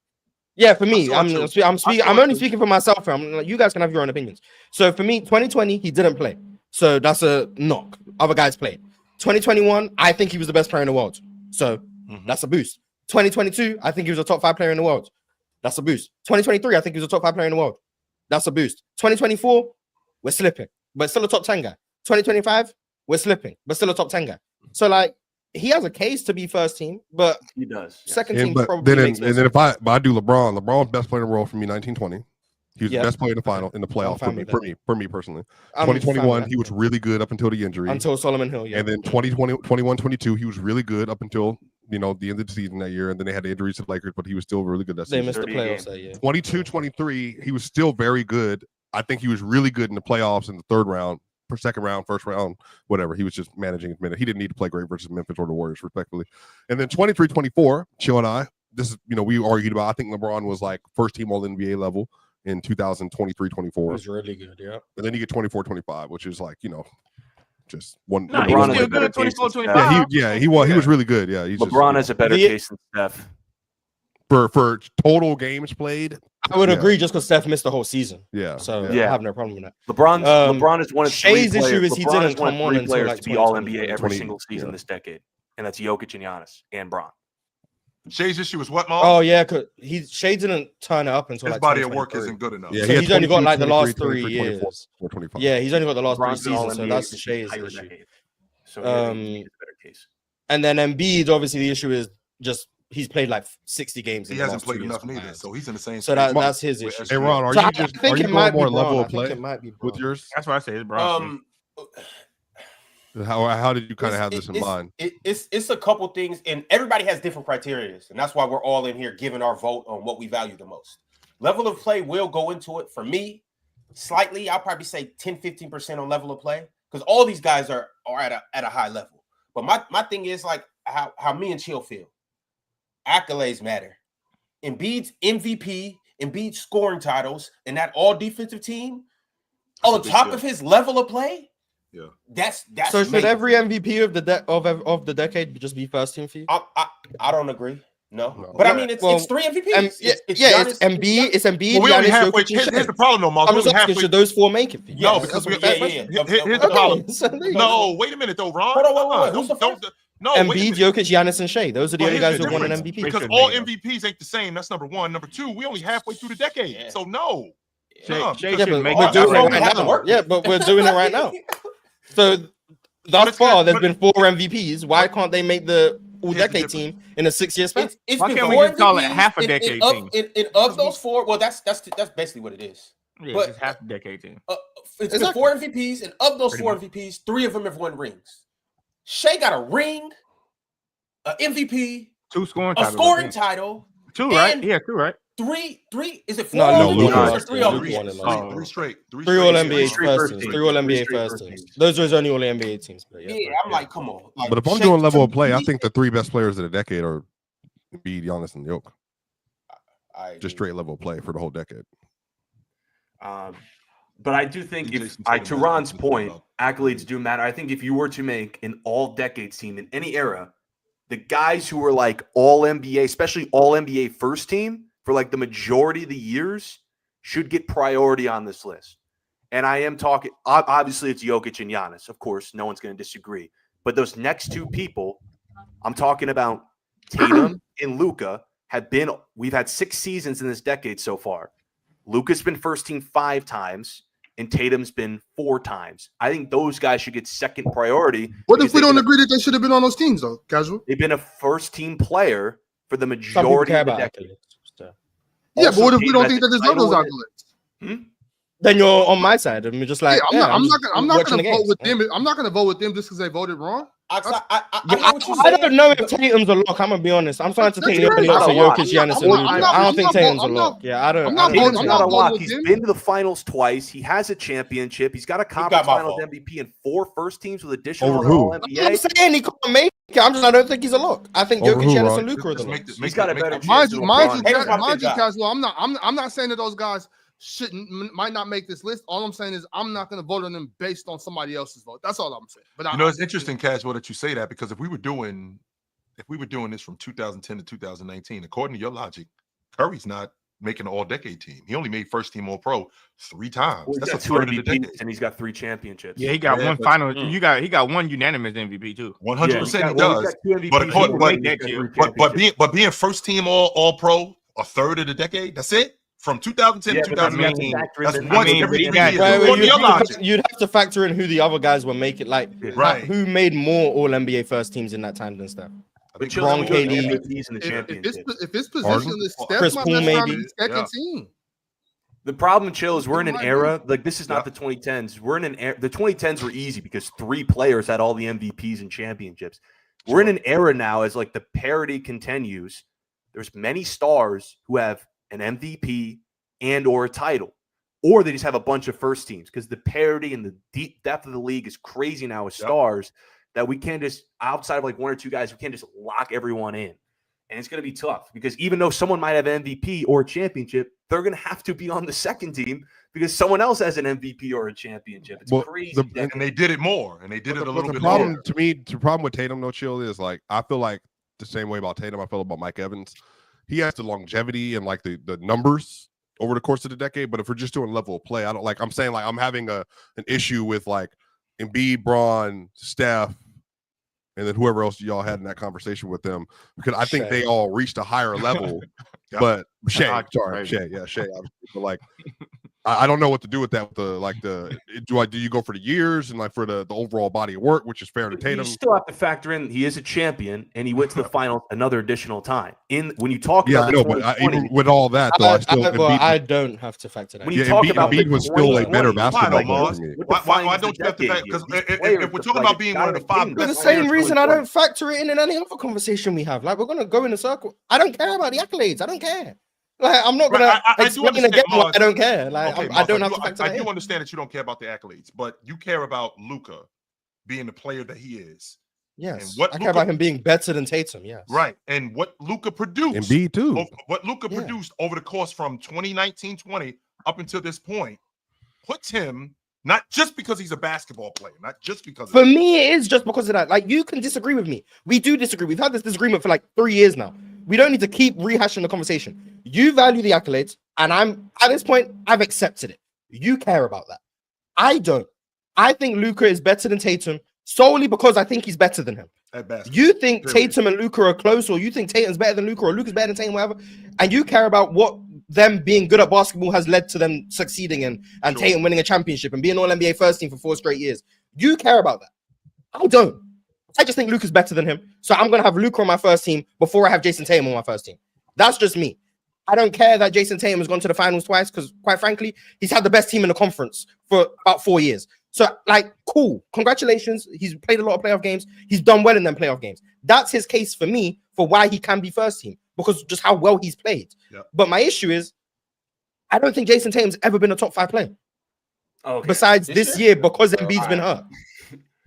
Yeah, for me,
I
I'm
saw it too.
speaking.
I saw
I'm
it
only
too.
speaking for myself. I'm like, you guys can have your own opinions. So for me, 2020 he didn't play, so that's a knock. Other guys played. 2021, I think he was the best player in the world, so that's a boost. 2022, I think he was a top 5 player in the world. That's a boost. 2023, I think he was a top 5 player in the world. That's a boost. 2024, we're slipping, but still a top 10 guy. 2025, we're slipping, but still a top 10 guy. So like he has a case to be first team, but
He does. yeah.
second
And,
team
but
probably
then,
makes more
and then
sense.
if I do LeBron's best player in the world for me 1920. He was
Yeah.
the best player in the final in the playoffs
fine with
for me personally.
I'm fine with
2021
that.
he was really good up until the injury.
Until Solomon Hill, yeah.
And then 2020, 21, 22, he was really good up until the end of the season that year. And then they had the injuries to the Lakers, but he was still really good that
They
season.
missed the
30
playoffs
games.
that year.
22, 23, he was still very good. I think he was really good in the playoffs in the third round, second round, first round, whatever. He was just managing his minute. He didn't need to play great versus Memphis or the Warriors, respectfully. And then 23, 24, Chill and I, this is, we argued about, I think LeBron was like first team all NBA level in 2023, 24.
It was really good, yeah.
And then you get 24, 25, which is like, just one.
no, he
LeBron
was
is
still
a better
good. 24,
case than
25.
He was really good. Yeah, he's
LeBron has a better
The-
case than Steph.
for total games played.
I would
Yeah.
agree just because Steph missed the whole season.
Yeah.
So
Yeah.
I have no problem with that.
LeBron is one of
Shay's
three
issue
players.
is he
LeBron
didn't
is one of
come on
three
until,
players
like,
to be all
2020.
NBA every
20,
single season
yeah.
this decade, and that's Jokic and Giannis and Bron.
Shay's issue is what, Mom?
Oh yeah, cause Shea didn't turn it up until
His
like
body of work
2023.
isn't good enough.
Yeah,
So
he had
he's only got,
22,
like, the last
23,
3
24,
years.
or 25.
Yeah, he's only got the last 3
LeBron's an
seasons, so
all-NBA
that's Shea's
entire
issue.
decade. So yeah, he's a better case.
And then Embiid, obviously, the issue is just he's played like 60 games.
He hasn't played enough neither, so he's in the same.
So that's his issue.
Hey Ron, are
So
you just are you going more level of play with yours?
That's what I say. It's Bron.
How did you kind of have this in mind?
It's a couple things, and everybody has different criteria, and that's why we're all in here giving our vote on what we value the most. Level of play will go into it. For me, slightly, I'll probably say 10-15% on level of play, because all these guys are at a high level. But my thing is like how me and Chill feel. Accolades matter. Embiid's MVP, Embiid's scoring titles, and that all defensive team on top of his level of play.
Yeah,
that's
so. Should every MVP of the decade just be first team for you?
I don't agree. No. But I mean, it's 3 MVPs.
It's Embiid. It's Embiid.
Well, we only halfway. Here's the problem, though, Mark.
I'm just asking, should those 4 make it?
No, because here's the problem. No, wait a minute, though, Ron.
Hold on.
No,
Embiid, Jokic, Giannis, and Shea. Those are the only guys who won an MVP.
Because all MVPs ain't the same. That's number one. Number two, we only halfway through the decade. So no.
But we're doing it right now. Yeah, but we're doing it right now. So thus far, there's been 4 MVPs. Why can't they make the all-decade team in a 6-year span?
Why can't we just call it half a decade team?
Of those 4, well, that's basically what it is.
Yeah, but it's half a decade team.
It's been 4 MVPs, and of those 4 MVPs, 3 of them have won rings. Shea got a ring, an MVP,
2 scoring
titles, a scoring title.
2, right? Yeah, 2, right?
3. Is it 4?
No,
Luka.
3 straight.
3 all NBA first teams. 3 all NBA first teams. Those are his only all NBA teams. But
yeah, I'm like, come on. Like,
but if I'm doing level of play, I think the 3 best players of the decade are Embiid, Giannis, and Jokic. Just straight level of play for the whole decade.
But I do think to Ron's point, accolades do matter. I think if you were to make an all-decades team in any era, the guys who were like all NBA, especially all NBA first team for like the majority of the years, should get priority on this list. And I am talking, obviously it's Jokic and Giannis. Of course, no one's going to disagree. But those next 2 people, I'm talking about Tatum and Luka, we've had 6 seasons in this decade so far. Luka's been first team 5 times, and Tatum's been 4 times. I think those guys should get second priority.
What if we don't agree that they should have been on those teams, though, Casual?
They've been a first team player for the majority of the decade.
Yeah, but what if we don't think that there's those accolades?
Then you're on my side. I'm just like,
I'm not gonna vote with them. I'm not gonna vote with them just because they voted wrong.
I don't know if Tatum's a lock. I'm gonna be honest. I'm starting to think Jokic, Giannis, and Luka. I don't think Tatum's a lock. Yeah, I don't.
Tatum's not a lock. He's been to the finals twice. He has a championship. He's got a conference finals MVP and 4 first teams with additional All-NBA.
I'm saying he can't make it. I don't think he's a lock. I think Jokic, Giannis, and Luka are the locks.
He's got a better chance.
Mind you, Casual. I'm not saying that those guys might not make this list. All I'm saying is I'm not going to vote on them based on somebody else's vote. That's all I'm saying. But
it's interesting, Casual, that you say that, because if we were doing this from 2010 to 2019, according to your logic, Curry's not making an all-decade team. He only made first team All-Pro 3 times.
Well, that's a third of the decade, and he's got 3 championships.
Yeah, he got 1 final. He got 1 unanimous MVP too.
100% he does. But being first team All-Pro a third of the decade, that's it. From 2010 to 2019, that's once every year.
You'd have to factor in who the other guys were making, who made more All NBA first teams in that time than Steph.
Bron, KD,
if it's positionless, Steph might be second team.
The problem, Chill, is we're in an era like this is not the 2010s. We're in an era. The 2010s were easy because 3 players had all the MVPs and championships. We're in an era now as like the parity continues. There's many stars who have an MVP and or a title, or they just have a bunch of first teams, because the parity and the deep depth of the league is crazy now with stars that we can't just, outside of like 1 or 2 guys, we can't just lock everyone in. And it's going to be tough because even though someone might have MVP or a championship, they're going to have to be on the second team because someone else has an MVP or a championship. It's crazy.
And they did it more, and they did it a little bit
more. The problem with Tatum, no Chill, is like, I feel like the same way about Tatum I feel about Mike Evans. He has the longevity and like the numbers over the course of the decade. But if we're just doing level of play, I don't like, I'm saying like I'm having an issue with like Embiid, Bron, Steph, and then whoever else y'all had in that conversation with them, because I think they all reached a higher level. But Shea, Shea. But like I don't know what to do with that. Do you go for the years and like for the overall body of work, which is fair to Tatum?
You still have to factor in he is a champion and he went to the finals another additional time. When you talk about
I know, but even with all that, though,
I don't have to factor that.
When you talk about
Embiid was still a better basketball player for me.
Why don't you have to factor? Because if we're talking about being one of the 5
for
best,
the same reason I don't factor it in any other conversation we have. Like we're gonna go in a circle. I don't care about the accolades. I don't care. Like I'm not gonna explain again why I don't care. Like okay, I don't have to factor that in.
I do understand that you don't care about the accolades, but you care about Luka being the player that he is.
Yes, I care about him being better than Tatum. Yes,
right. And what Luka produced,
Embiid too.
What Luka produced over the course from 2019-20 up until this point puts him not just because he's a basketball player, not just because.
For me, it is just because of that. Like you can disagree with me. We do disagree. We've had this disagreement for like 3 years now. We don't need to keep rehashing the conversation. You value the accolades, and I'm at this point, I've accepted it. You care about that. I don't. I think Luka is better than Tatum solely because I think he's better than him. You think Tatum and Luka are close, or you think Tatum's better than Luka, or Luka's better than Tatum, whatever, and you care about what them being good at basketball has led to them succeeding and Tatum winning a championship and being All-NBA first team for 4 straight years. You care about that. I don't. I just think Luka's better than him. So I'm going to have Luka on my first team before I have Jason Tatum on my first team. That's just me. I don't care that Jason Tatum has gone to the finals twice because, quite frankly, he's had the best team in the conference for about 4 years. So, like, cool. Congratulations. He's played a lot of playoff games. He's done well in them playoff games. That's his case for me for why he can be first team because just how well he's played. Yep. But my issue is I don't think Jason Tatum's ever been a top 5 player. Okay. Besides this year because Embiid's been hurt.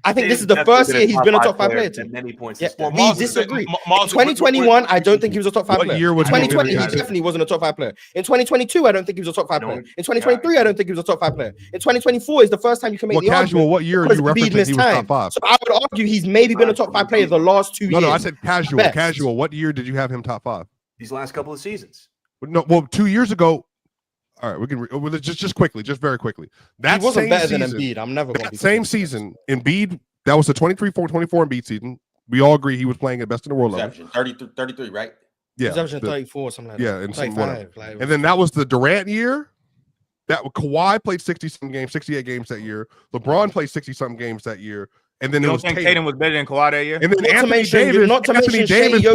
I think this is the first year he's been a top 5 player team.
Many points.
Yeah, we disagree. In 2021, I don't think he was a top 5 player. In 2020, he definitely wasn't a top 5 player. In 2022, I don't think he was a top 5 player. In 2023, I don't think he was a top 5 player. In 2024 is the first time you can make the argument.
What year are you referencing he was top 5?
So I would argue he's maybe been a top 5 player the last 2 years.
No, I said casual. Casual. What year did you have him top 5?
These last couple of seasons.
No, well, 2 years ago. All right, we can just quickly, just very quickly.
That he wasn't better than Embiid. I'm never going to be
same season. Embiid. That was the 23-24 Embiid season. We all agree he was playing at best in the world level.
33, right?
Yeah.
He's averaging 34, something like that.
Yeah, and 35. And then that was the Durant year. That Kawhi played 60-something games, 68 games that year. LeBron played 60-something games that year. And then
you don't think Tatum was better than Kawhi that year?
And then Anthony Davis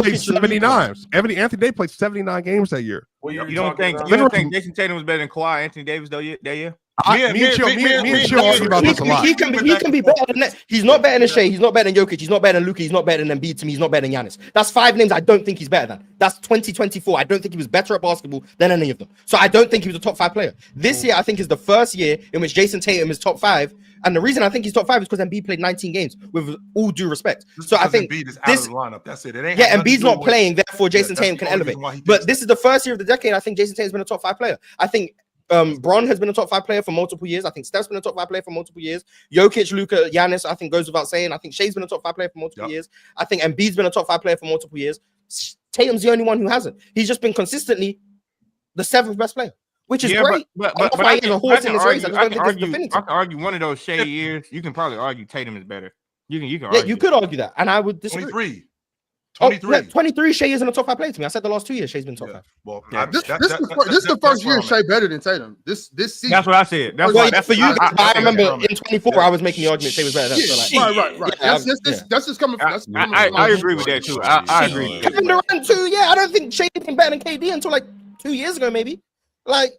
played 79. Anthony Davis played 79 games that year.
Well, you don't think Jason Tatum was better than Kawhi, Anthony Davis that year?
Me and Chill argue about this a lot.
He can be better than that. He's not better than Shea. He's not better than Jokic. He's not better than Luka. He's not better than Embiid. To me, he's not better than Giannis. That's 5 names I don't think he's better than. That's 2024. I don't think he was better at basketball than any of them. So I don't think he was a top 5 player. This year, I think is the first year in which Jason Tatum is top 5. And the reason I think he's top 5 is because Embiid played 19 games, with all due respect. So I think
Embiid is out of the lineup. That's it.
Embiid's not playing, therefore Jason Tatum can elevate. But this is the first year of the decade. I think Jason Tatum's been a top 5 player. I think Bron has been a top 5 player for multiple years. I think Steph's been a top 5 player for multiple years. Jokic, Luka, Giannis, I think goes without saying. I think Shea's been a top 5 player for multiple years. I think Embiid's been a top 5 player for multiple years. Tatum's the only one who hasn't. He's just been consistently the 7th best player, which is great. But I can
argue one of those Shea years. You can probably argue Tatum is better. You can
argue. Yeah, you could argue that, and I would disagree. 23 Shea isn't a top 5 player to me. I said the last 2 years Shea's been top 5.
Well, this is the first year Shea better than Tatum. This season.
That's what I said. That's
for you. I remember in 24 I was making the argument Shea was better than.
Right. That's just coming from.
I agree with that too. I agree.
Kevin Durant too. Yeah, I don't think Shea been better than KD until like 2 years ago, maybe. Like.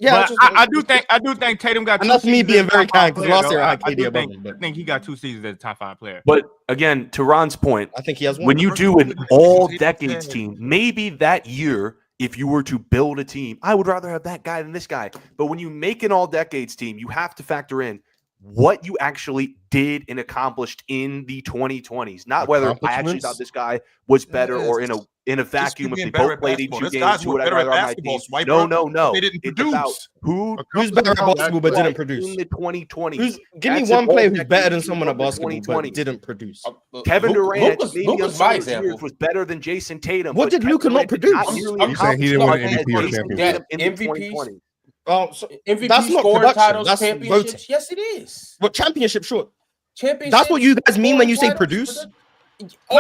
Yeah,
I do think Tatum got.
And that's me being very kind because last year I had KD above him.
I think he got 2 seasons as a top 5 player.
But again, to Ron's point,
I think he has one.
When you do an all decades team, maybe that year, if you were to build a team, I would rather have that guy than this guy. But when you make an all decades team, you have to factor in what you actually did and accomplished in the 2020s, not whether I actually thought this guy was better or in a vacuum if they both played 82 games. Who would I rather on my team? No.
They didn't
produce. About
who's better at basketball but didn't produce
in the 2020s.
Give me one player who's better than someone at basketball but didn't produce.
Kevin Durant, maybe on some years, was better than Jason Tatum.
What did Luka not produce?
I'm saying he didn't win an MVP or championship.
MVP.
MVP that's not production. Titles, that's championships.
Yes, it is.
What championship? Sure.
Championship.
That's what you guys mean when you say produce.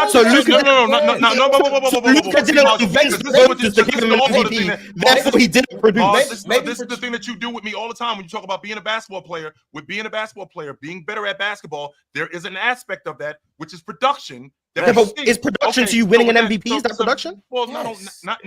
So Luka therefore he didn't produce.
This is the thing that you do with me all the time when you talk about being a basketball player. With being a basketball player, being better at basketball, there is an aspect of that which is production.
Yeah, but is production to you winning an MVP? Is that production?
Well,
Yes.
not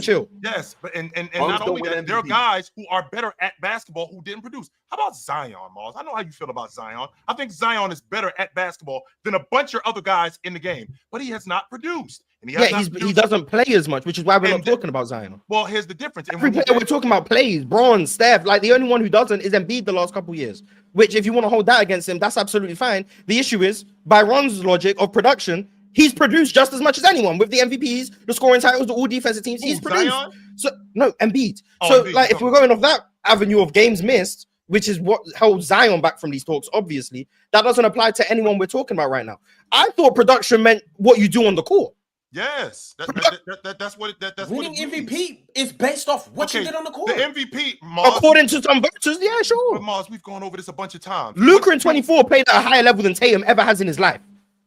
chill.
Yes, but and not only that, there are guys who are better at basketball who didn't produce. How about Zion, Mars? I know how you feel about Zion. I think Zion is better at basketball than a bunch of other guys in the game, but he has not produced. And
he doesn't play as much, which is why we're not talking about Zion.
Well, here's the difference.
Every player we're talking about plays. Bron, Steph, like the only one who doesn't is Embiid the last couple of years. Which, if you want to hold that against him, that's absolutely fine. The issue is, by Ron's logic of production, he's produced just as much as anyone with the MVPs, the scoring titles, the all defensive teams. He's produced.
Zion?
So no, Embiid.
Embiid.
If we're going off that avenue of games missed, which is what held Zion back from these talks, obviously, that doesn't apply to anyone we're talking about right now. I thought production meant what you do on the court.
Yes, that's what
winning MVP is based off what you did on the court.
The MVP, Mars,
according to some voters, yeah, sure.
But Mars, we've gone over this a bunch of times.
Luka in 24 played at a higher level than Tatum ever has in his life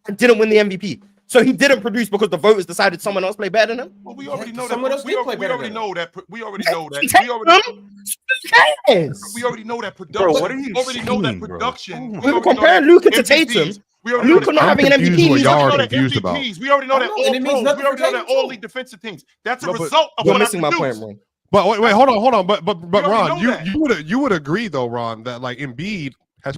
and didn't win the MVP. So he didn't produce because the voters decided someone else played better than him.
Well, we already know that.
Someone else did play better.
We already know that. We already know that. We already know that production.
Bro, what are you
already know that production.
We're comparing Luka to Tatum. Luka not having an MVP.
We already know that all pros. We already know that all league defensive teams. That's a result of
you're missing my point, Ron.
But wait, hold on. But Ron, you would agree though, Ron, that like Embiid has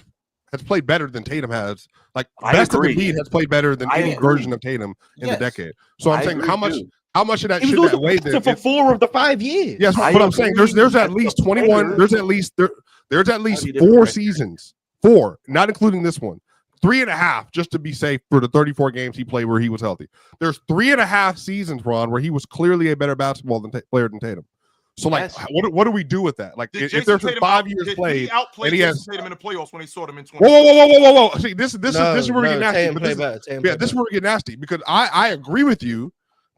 played better than Tatum has. Like best of Embiid has played better than any version of Tatum in the decade. So I'm saying how much of that should that weigh then?
For 4 of the 5 years.
Yes, but I'm saying there's at least 21. There's at least 4 seasons, 4, not including this one. 3.5 just to be safe for the 34 games he played where he was healthy. There's 3.5 seasons, Ron, where he was clearly a better basketball player than Tatum. So, like, what do we do with that? Like, if there's 5 years played, and he has
Tatum in the playoffs when he saw them in 20.
Whoa! See, this is where we get nasty. This is where we get nasty because I agree with you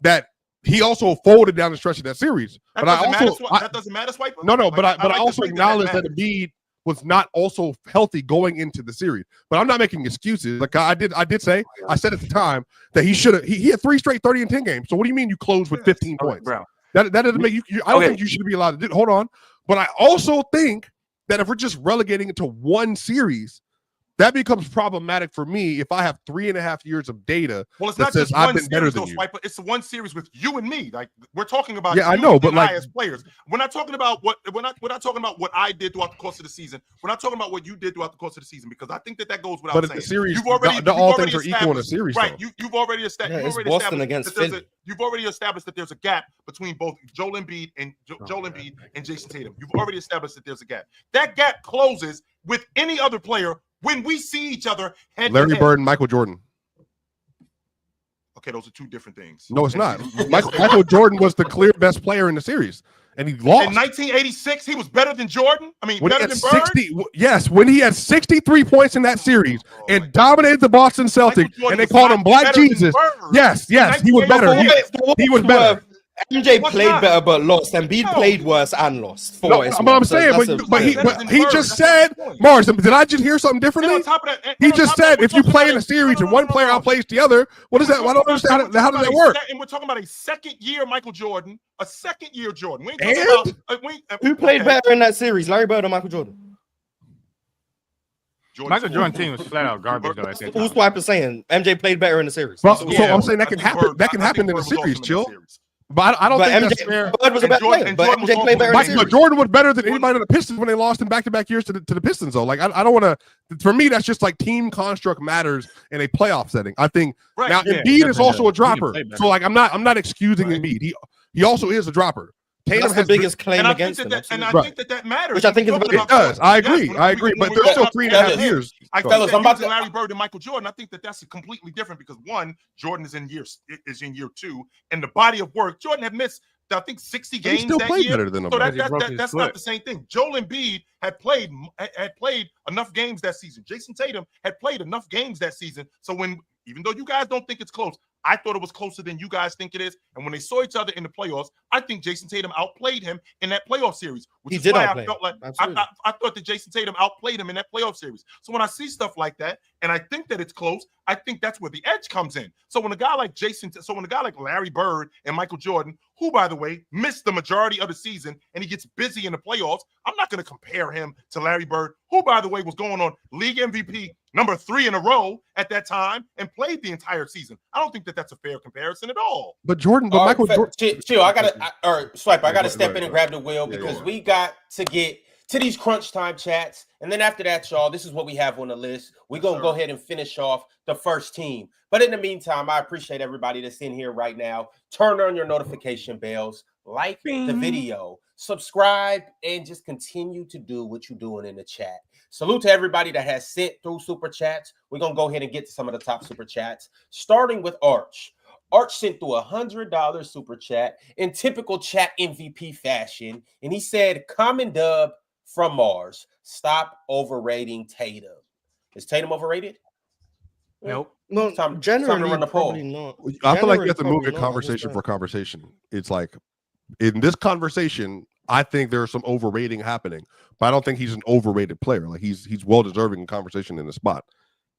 that he also folded down the stretch of that series. But
that doesn't matter, Swiper.
No, but I also acknowledge that Embiid was not also healthy going into the series. But I'm not making excuses. Like I said at the time that he had 3 straight 30 and 10 games. So what do you mean you closed with 15 points? Bro. That doesn't make you I don't think you should be allowed to do. Hold on. But I also think that if we're just relegating it to one series, that becomes problematic for me if I have 3.5 years of data.
Well, it's not just one series, though, Swiper. It's one series with you and me. Like we're talking about.
Yeah, I know, but like
as players, we're not talking about what we're not talking about what I did throughout the course of the season. We're not talking about what you did throughout the course of the season because I think that goes without saying.
But the series, all things are equal in a series,
right? You've already established. You've already established that there's a gap between both Joel Embiid and Jason Tatum. You've already established that there's a gap. That gap closes with any other player when we see each other
Larry Bird and Michael Jordan.
Okay, those are 2 different things.
No, it's not. Michael Jordan was the clear best player in the series, and he lost.
In 1986, he was better than Jordan? I mean,
when
better than Bird?
Yes, when he had 63 points in that series and dominated the Boston Celtics, and they called him Black Jesus. Yes, he was better. He was better.
MJ played better but lost. Embiid played worse and lost.
I'm saying, but he just said, Mars, did I just hear something differently? He just said if you play in a series and one player outplays the other, what is that? I don't understand how does that work?
And we're talking about a second-year Michael Jordan, a second-year Jordan. We ain't talking about
who played better in that series, Larry Bird or Michael Jordan?
Michael Jordan team was flat out garbage though. At that time.
Who's Swiper saying MJ played better in the series?
So I'm saying that can happen. That can happen in a series, chill. But I don't think that's fair.
Bird was a better player, but MJ played better.
But Jordan was better than anybody on the Pistons when they lost in back-to-back years to the Pistons, though. Like I don't want to. For me, that's just like team construct matters in a playoff setting. I think now Embiid is also a dropper, so like I'm not excusing Embiid. He also is a dropper.
Tatum has the biggest claim against him.
And I think that matters.
Which I think
it does. I agree. But there's still 3.5 years.
Fellas, I'm about to Larry Bird and Michael Jordan. I think that's completely different because one, Jordan is in year 2, and the body of work. Jordan had missed, I think, 60 games.
He still played
year.
better than him.
So that's not the same thing. Joel Embiid had played enough games that season. Jason Tatum had played enough games that season. So even though you guys don't think it's close, I thought it was closer than you guys think it is. And when they saw each other in the playoffs, I think Jason Tatum outplayed him in that playoff series, which is why I felt like I thought that Jason Tatum outplayed him in that playoff series. So when I see stuff like that, and I think that it's close. I think that's where the edge comes in. So when a guy like Larry Bird and Michael Jordan, who, by the way, missed the majority of the season and he gets busy in the playoffs, I'm not going to compare him to Larry Bird, who, by the way, was going on league MVP number 3 in a row at that time and played the entire season. I don't think that that's a fair comparison at all.
But Jordan, but Michael Jordan.
Chill, I gotta step in and grab the wheel because we got to get to these crunch time chats. And then after that, y'all, this is what we have on the list. We're going to go ahead and finish off the first team. But in the meantime, I appreciate everybody that's in here right now. Turn on your notification bells, like the video, subscribe, and just continue to do what you're doing in the chat. Salute to everybody that has sent through super chats. We're going to go ahead and get to some of the top super chats, starting with Arch. Arch sent through $100 super chat in typical chat MVP fashion, and he said, "Common dub from Mars. Stop overrating Tatum." Is Tatum overrated?
Nope.
No, generally probably not.
I feel like you have to move your conversation for conversation. It's like in this conversation, I think there's some overrating happening, but I don't think he's an overrated player. Like he's well deserving in conversation in the spot.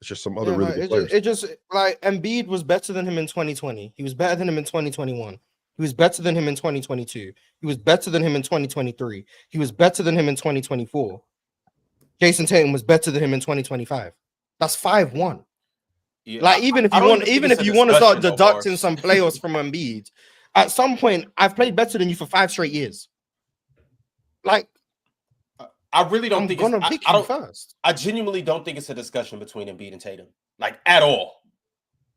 It's just some other really good players.
It just like Embiid was better than him in 2020. He was better than him in 2021. He was better than him in 2022. He was better than him in 2023. He was better than him in 2024. Jason Tatum was better than him in 2025. That's 5-1. Yeah, like even if you want to start deducting some playoffs from Embiid, at some point I've played better than you for 5 straight years. Like
I really don't think
it's pick him first.
I genuinely don't think it's a discussion between Embiid and Tatum, like at all.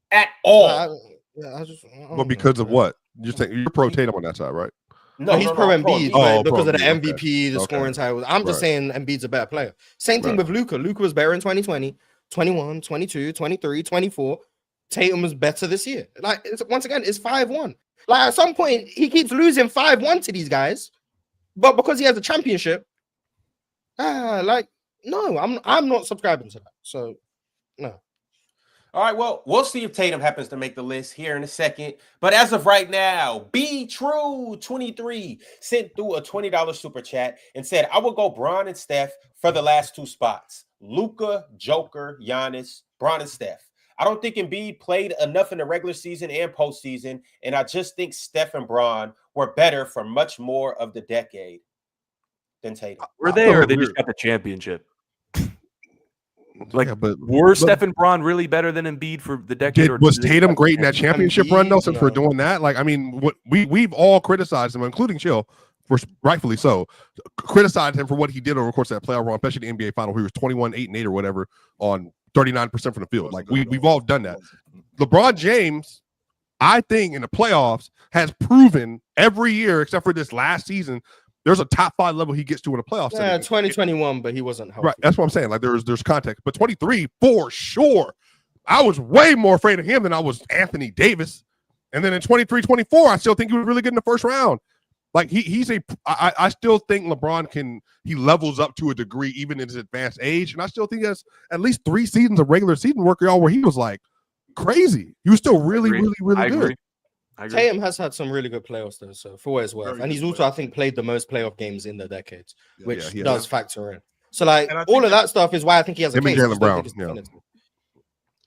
At all.
Well, because of what? You're pro Tatum on that side, right?
No, he's pro Embiid because of the MVP, the scoring title. I'm just saying Embiid's a better player. Same thing with Luka. Luka was better in 2020, 21, 22, 23, 24. Tatum was better this year. Like once again, it's 5-1. Like at some point, he keeps losing 5-1 to these guys, but because he has a championship, no, I'm not subscribing to that. So no.
All right, well, we'll see if Tatum happens to make the list here in a second. But as of right now, BTrue23 sent through a $20 super chat and said, "I will go Bron and Steph for the last 2 spots. Luka, Joker, Giannis, Bron and Steph. I don't think Embiid played enough in the regular season and postseason, and I just think Steph and Bron were better for much more of the decade than Tatum."
Were they, or they just got the championship? Like, were Steph and Bron really better than Embiid for the decade?
Was Tatum great in that championship run, though, since we're doing that? Like, I mean, we've all criticized him, including Chill, for rightfully so, criticized him for what he did over the course of that playoff run, especially the NBA Final. He was 21, 8-8 or whatever on 39% from the field. Like, we've all done that. LeBron James, I think, in the playoffs, has proven every year, except for this last season, there's a top 5 level he gets to in the playoffs.
Yeah, 2021, but he wasn't healthy.
Right, that's what I'm saying. Like there's context, but 23 for sure. I was way more afraid of him than I was Anthony Davis. And then in 23-24, I still think he was really good in the first round. Like I still think LeBron he levels up to a degree even in his advanced age, and I still think that's at least 3 seasons of regular season work, y'all, where he was like crazy. He was still really good.
Tatum has had some really good playoffs though, so for what it's worth. And he's also, I think, played the most playoff games in the decades, which does factor in. So like all of that stuff is why I think he has a case.
Jaylen Brown,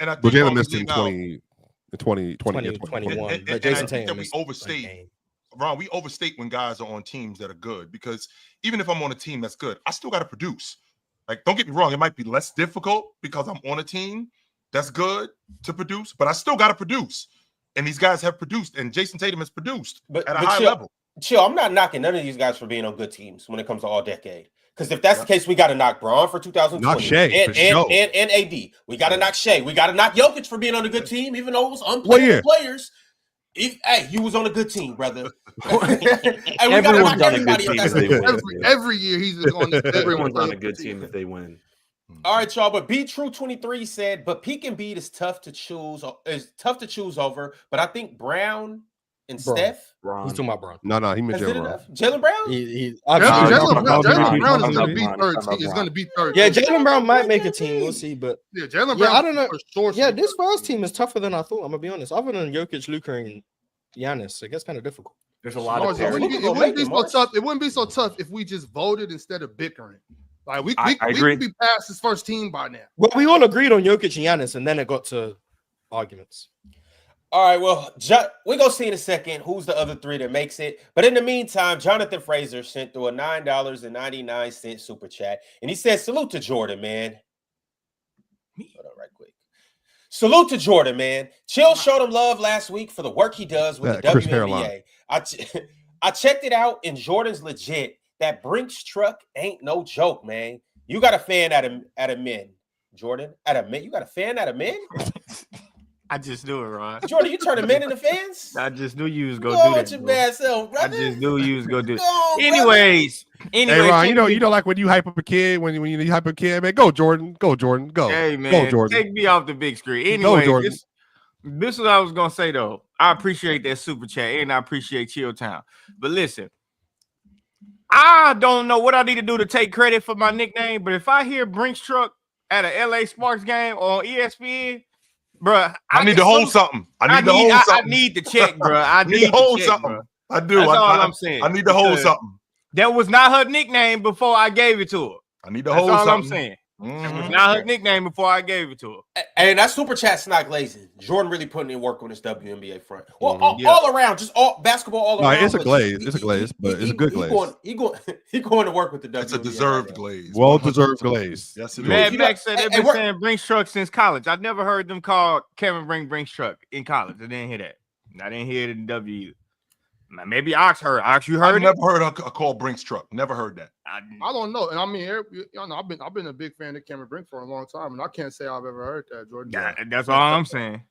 And I think
Jaylen missed in 2021.
But Jason Tatum,
we overstate. Ron, we overstate when guys are on teams that are good, because even if I'm on a team that's good, I still got to produce. Like, don't get me wrong, it might be less difficult because I'm on a team that's good to produce, but I still got to produce. And these guys have produced, and Jason Tatum has produced at a high level.
Chill, I'm not knocking none of these guys for being on good teams when it comes to all decade. Because if that's the case, we got to knock Bron for 2020
knock Shea,
and AD. We got to knock Shea. We got to knock Jokic for being on a good team, even though it was unplayable players. Hey, you was on a good team, brother.
Everyone's on a good team if they win.
Every year he's on.
Everyone's on a good team if they win.
All right, y'all. But BTrue23 said, "But peak Embiid is tough to choose. Over. But I think Brown and Steph."
He's talking about Brown.
No, he meant Jaylen Brown.
Jaylen Brown.
Jaylen Brown is going to be third. He's going to be third.
Yeah, Jaylen Brown might make a team. We'll see. But
Jaylen Brown.
I don't know. Yeah, this first team is tougher than I thought. I'm gonna be honest. Other than Jokic, Luka, and Giannis, it gets kind of difficult.
There's a lot of
it wouldn't be so tough. It wouldn't be so tough if we just voted instead of bickering. Like we
agree.
could be past his first team by now.
Well, we all agreed on Jokic and Giannis, and then it got to arguments.
All right, well, we're going to see in a second who's the other three that makes it. But in the meantime, Jonathan Fraser sent through a $9.99 super chat. And he says, salute to Jordan, man. Hold on right quick. Salute to Jordan, man. Chill showed him love last week for the work he does with the
Chris
WNBA. I checked it out, and Jordan's legit. That Brinks truck ain't no joke, man. You got a fan at a men, Jordan. At a men, you got a fan at a men?
I just knew it, Ron.
Jordan, you turning men into fans?
I just knew you was gonna do that.
Your bad self, brother.
I just knew you was gonna do that.
On,
Anyways,
hey Ron, you know, like when you hype up a kid, when you hype up a kid, man, go Jordan, go.
Hey man,
go Jordan.
Take me off the big screen. Anyway,
Jordan.
This is what I was gonna say though. I appreciate that super chat and I appreciate Chill Town. But listen, I don't know what I need to do to take credit for my nickname, but if I hear Brinks truck at a LA Sparks game or on ESPN, bro,
I need to hold something. I
need to check, bro. I need to
hold
check,
something.
Bro.
I do.
That's all I'm saying.
I need to hold something.
That was not her nickname before I gave it to her.
I need to hold something.
That's all I'm saying. It was not her nickname before I gave it to her.
And that super chat's not glazing. Jordan really putting in work on this WNBA front. Well, all around, just all basketball all around.
It's a glaze. It's a glaze, but it's a good glaze.
He going to work with the WNBA.
It's a deserved glaze.
Well deserved glaze.
Yes, it is.
Mad Max said they've been saying Brinks truck since college. I never heard them call Kevin Brinks truck in college. I didn't hear that. I didn't hear it in W either. Maybe Ox heard. Ox, you heard?
I've never heard a call Brinks truck. Never heard that.
I don't know. And I mean, I've been a big fan of Cameron Brink for a long time, and I can't say I've ever heard that, Jordan.
That's all I'm saying.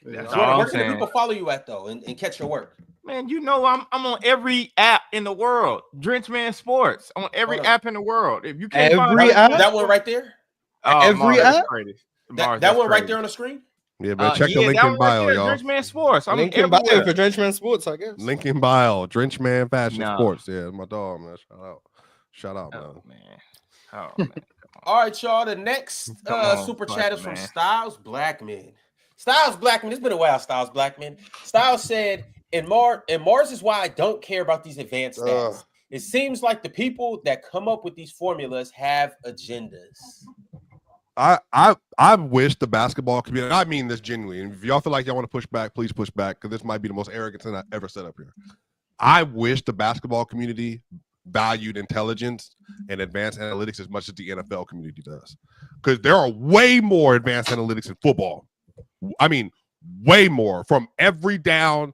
That's all I'm saying. Where can people follow you at though, and catch your work?
Man, you know I'm on every app in the world. Drenchman Sports on every app in the world. If you can't find
that one right there,
every app,
that one right there on the screen.
Yeah, but check the link in bio, y'all.
Drenchman Sports. I'm
link in bio for Drenchman Sports, I guess.
Link in bio, Drenchman Fashion Sports. Yeah, my dog, man. Shout out, man.
Oh man.
All right, y'all. The next super chat is from Styles Blackman. Styles Blackman. It's been a while, Styles Blackman. Styles said, and Mars is why I don't care about these advanced stats. It seems like the people that come up with these formulas have agendas.
I wish the basketball community, I mean this genuinely, and if y'all feel like y'all want to push back, please push back, because this might be the most arrogant thing I've ever said up here. I wish the basketball community valued intelligence and advanced analytics as much as the NFL community does, because there are way more advanced analytics in football. I mean, way more, from every down,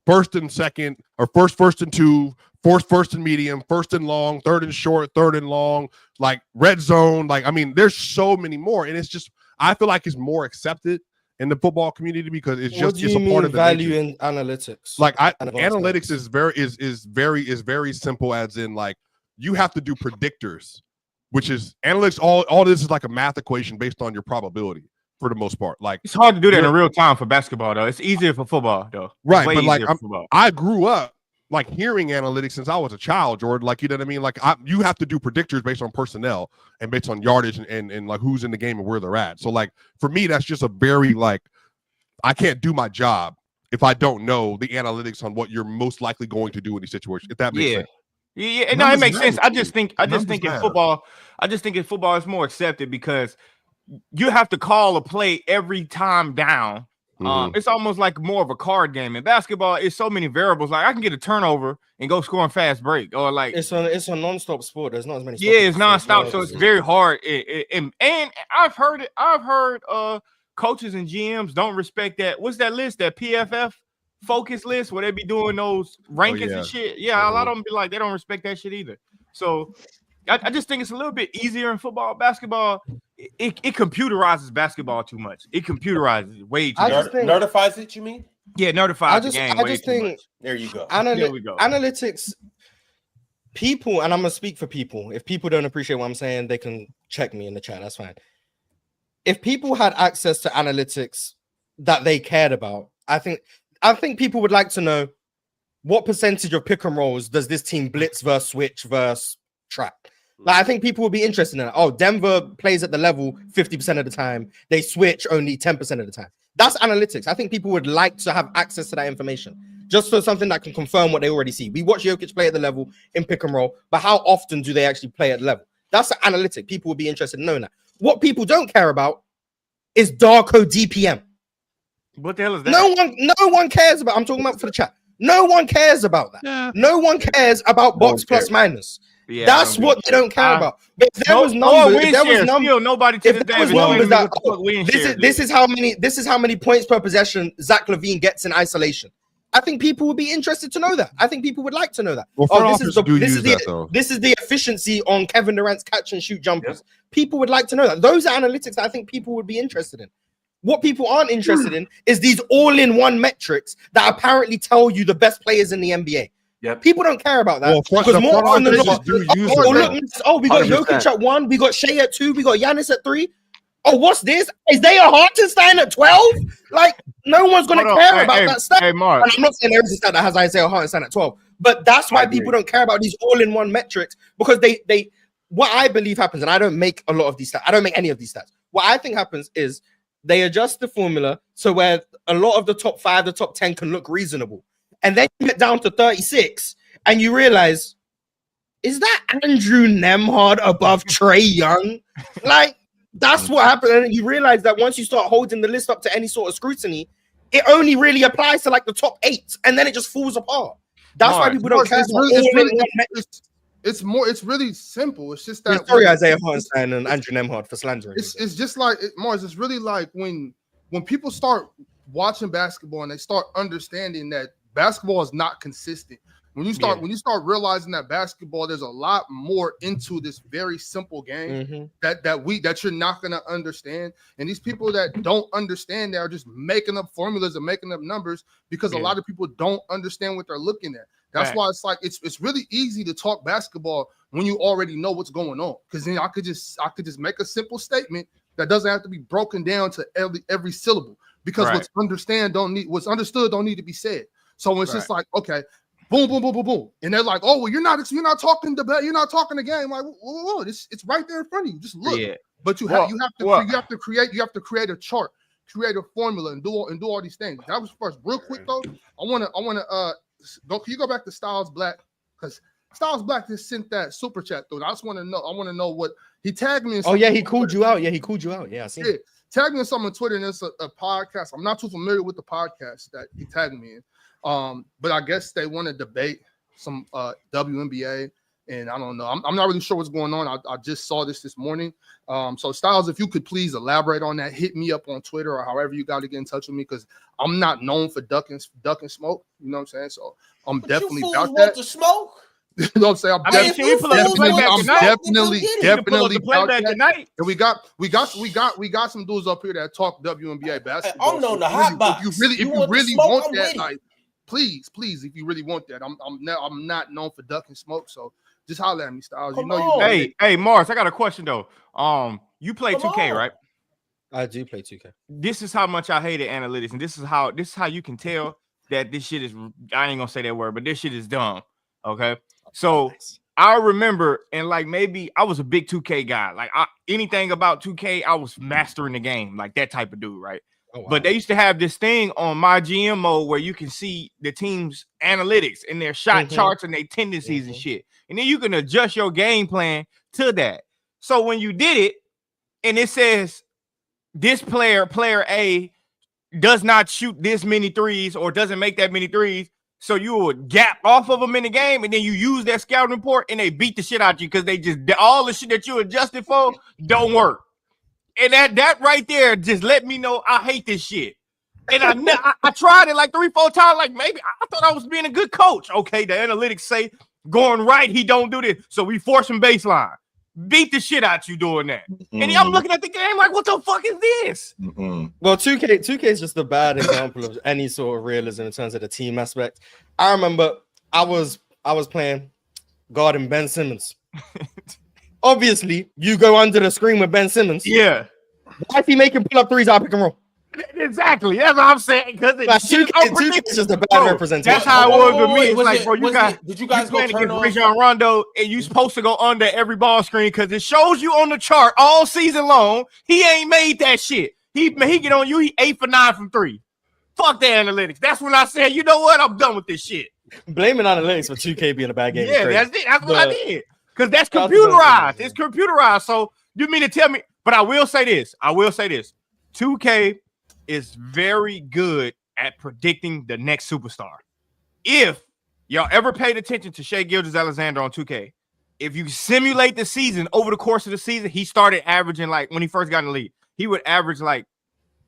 first and second, or first and two, first and medium, first and long, third and short, third and long, like red zone. Like, I mean, there's so many more. And it's just, I feel like it's more accepted in the football community because it's just, it's a part of the
value in analytics.
Like analytics is very simple, as in like you have to do predictors, which is analytics. All this is like a math equation based on your probability for the most part. Like
it's hard to do that in real time for basketball though. It's easier for football though.
Right. But like I grew up like hearing analytics since I was a child, Jordan. Like, you know what I mean? Like you have to do predictors based on personnel and based on yardage and like who's in the game and where they're at. So like for me, that's just a very like I can't do my job if I don't know the analytics on what you're most likely going to do in these situations. If that makes sense.
Yeah, no, it makes sense. I just think in football, it's more accepted because you have to call a play every time down. It's almost like more of a card game. In basketball, it's so many variables. Like I can get a turnover and go score on fast break, or like
it's a non-stop sport. There's not as many.
Yeah, it's non-stop, so it's very hard. And I've heard coaches and GMs don't respect that. What's that list? That PFF focus list where they be doing those rankings and shit. Yeah, a lot of them be like they don't respect that shit either. So I just think it's a little bit easier in football. Basketball, it computerizes basketball too much. It computerizes it way too much.
Nerdifies it, you mean?
Yeah, nerdifies the game way too much.
There you go.
There we go.
Analytics, people, and I'm going to speak for people. If people don't appreciate what I'm saying, they can check me in the chat. That's fine. If people had access to analytics that they cared about, I think people would like to know what percentage of pick and rolls does this team blitz versus switch versus trap. Like I think people would be interested in that. Oh, Denver plays at the level 50% of the time. They switch only 10% of the time. That's analytics. I think people would like to have access to that information, just so something that can confirm what they already see. We watch Jokic play at the level in pick and roll, but how often do they actually play at the level? That's an analytic. People would be interested in knowing that. What people don't care about is Darko DPM.
What the hell is that?
No one cares about. I'm talking about for the chat. No one cares about that.
Yeah.
No one cares about box plus minus.
Yeah,
That's what they don't care about. But if there was numbers, if there was numbers,
still nobody to
if there was numbers that this is how many points per possession Zach LaVine gets in isolation. I think people would be interested to know that. I think people would like to know that.
Well,
this is the efficiency on Kevin Durant's catch and shoot jumpers. Yeah. People would like to know that. Those are analytics that I think people would be interested in. What people aren't interested in is these all-in-one metrics that apparently tell you the best players in the NBA.
Yep.
People don't care about that.
Because more often than not,
we got 100%. Jokic at 1, we got Shea at 2, we got Giannis at 3. Oh, what's this? Is they a Hartenstein at 12? Like, no one's gonna care about that stuff.
Hey, Mark.
And I'm not saying there is a stat that has Isaiah Hartenstein at 12, but that's why people don't care about these all-in-one metrics, because they what I believe happens, and I don't make a lot of these stats. I don't make any of these stats. What I think happens is they adjust the formula so where a lot of the top 5, the top 10 can look reasonable. And then you get down to 36 and you realize, is that Andrew Nembhard above Trae Young? Like, that's what happened. And you realize that once you start holding the list up to any sort of scrutiny, it only really applies to like the top 8, and then it just falls apart. That's why people don't care.
It's really simple. It's just that.
Sorry, Isaiah Hartenstein and Andrew Nembhard for slandering.
It's just like Mars. It's really like when people start watching basketball and they start understanding that basketball is not consistent. When you start realizing that basketball, there's a lot more into this very simple game that you're not gonna understand. And these people that don't understand that are just making up formulas and making up numbers because a lot of people don't understand what they're looking at. That's why it's like it's really easy to talk basketball when you already know what's going on. Because then I could just make a simple statement that doesn't have to be broken down to every syllable. Because what's understood don't need to be said. So it's just like, okay, boom, boom, boom, boom, boom, and they're like, oh, well, you're not talking the game. Like, whoa, it's right there in front of you. Just look. Yeah. But you have to create a chart, create a formula, and do all these things. That was first. Real quick though, I wanna can you go back to Styles Black, because Styles Black just sent that super chat through. I want to know what he tagged me.
He called you out. Yeah, he called you out. Yeah, I see.
Yeah, tagged me in something on Twitter, and it's a podcast. I'm not too familiar with the podcast that he tagged me in. But I guess they want to debate some WNBA, and I don't know. I'm not really sure what's going on. I just saw this morning. So Styles, if you could please elaborate on that, hit me up on Twitter or however you got to get in touch with me, because I'm not known for ducking smoke. You know what I'm saying? So I'm definitely about that.
To smoke?
You know what I'm saying? I'm definitely about that.
Tonight.
And we got some dudes up here that talk WNBA basketball.
I'm on the hot box.
If you really want that, like, please, if you really want that, I'm not known for ducking smoke, so just holler at me, Styles.
Hey, Mars, I got a question though. You play 2K, right?
I do play 2K.
This is how much I hated analytics, and this is how you can tell that this shit is. I ain't gonna say that word, but this shit is dumb. Okay, so I remember, and like maybe I was a big 2K guy. Like anything about 2K, I was mastering the game, like that type of dude, right? Oh, wow. But they used to have this thing on my GM mode where you can see the team's analytics and their shot charts and their tendencies and shit. And then you can adjust your game plan to that. So when you did it and it says this player A, does not shoot this many threes or doesn't make that many threes, so you would gap off of them in the game, and then you use that scouting report and they beat the shit out of you because they just all the shit that you adjusted for don't work. And that right there just let me know I hate this shit. And I tried it like 3-4 times. Like maybe I thought I was being a good coach. Okay, the analytics say going right, he don't do this, so we force him baseline. Beat the shit out you doing that. And I'm looking at the game like, what the fuck is this?
Well, 2K is just a bad example of any sort of realism in terms of the team aspect. I remember I was playing guarding Ben Simmons. Obviously, you go under the screen with Ben Simmons.
Yeah.
Why is he making pull-up threes out pick and roll?
Exactly. That's what I'm saying. Because
it's just a bad representation.
That's how it was with me. It's like, bro,
did you guys go turn on
Rajon Rondo, and you supposed to go under every ball screen because it shows you on the chart all season long. He ain't made that shit. He get on you. He 8 for 9 from 3. Fuck the analytics. That's when I said, you know what? I'm done with this shit.
Blaming analytics for 2K being a bad game.
Yeah, that's it. That's what I did. because that's computerized. It's computerized. So you mean to tell me? But I will say this. 2K is very good at predicting the next superstar. If y'all ever paid attention to Shai Gilgeous-Alexander on 2K, if you simulate the season over the course of the season, he started averaging like when he first got in the league, he would average like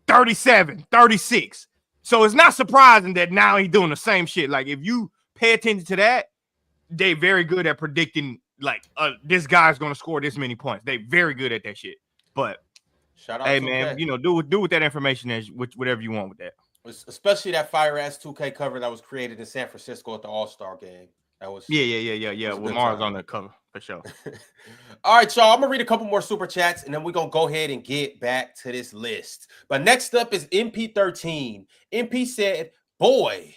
37, 36. So it's not surprising that now he's doing the same shit. Like if you pay attention to that, they very good at predicting like this guy's gonna score this many points. They very good at that shit. But
shout out
hey
2K.
man, you know, do with that information as whatever you want with that.
Especially that fire ass 2K cover that was created in San Francisco at the All-Star game. That was
Yeah. With Mars on the cover for sure.
All right, y'all. I'm gonna read a couple more super chats and then we're gonna go ahead and get back to this list. But next up is MP13. MP said, boy,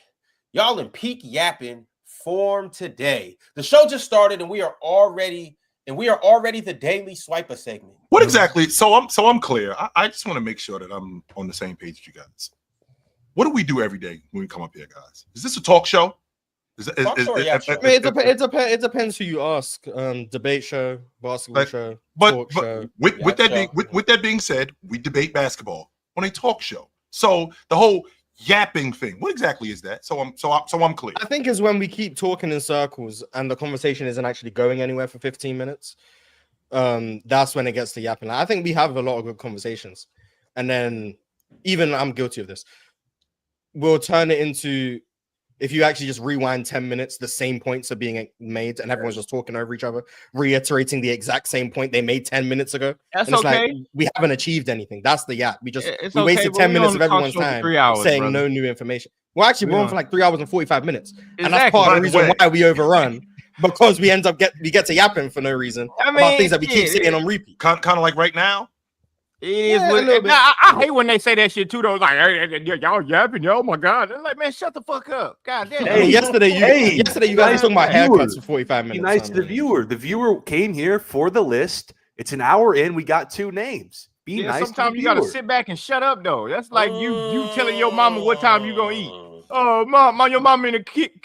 y'all in peak yapping form today. The show just started and we are already the daily swiper segment.
What exactly? So I'm clear. I just want to make sure that I'm on the same page as you guys. What do we do every day when we come up here, guys? Is this a talk show?
It depends who you ask. Debate show, basketball show, talk show.
With that being said, we debate basketball on a talk show. So the whole yapping thing, what exactly is that? So I'm clear.
I think is when we keep talking in circles and the conversation isn't actually going anywhere for 15 minutes. That's when it gets to yapping. I think we have a lot of good conversations, and then even I'm guilty of this. We'll turn it into, if you actually just rewind 10 minutes, the same points are being made and everyone's just talking over each other, reiterating the exact same point they made 10 minutes ago.
That's
and it's
okay.
like, we haven't achieved anything. That's the yap. We wasted 10
10
minutes of everyone's time saying no new information. Well, actually, we're on for like 3 hours and 45 minutes. Exactly. And that's part of the reason why we overrun, because we end up get to yapping for no reason about things that we keep saying on repeat.
Kind of like right now.
It is. I hate when they say that shit too. Though, like, hey, y'all yapping, oh my god! They're like, man, shut the fuck up. God damn.
Hey, yesterday you guys were talking about haircuts for 45 minutes.
Be nice to the viewer. The viewer came here for the list. It's an hour in. We got 2 names. Be nice.
Sometimes you gotta sit back and shut up, though. That's like you telling your mama what time you gonna eat. Oh, mom, your mama in the kitchen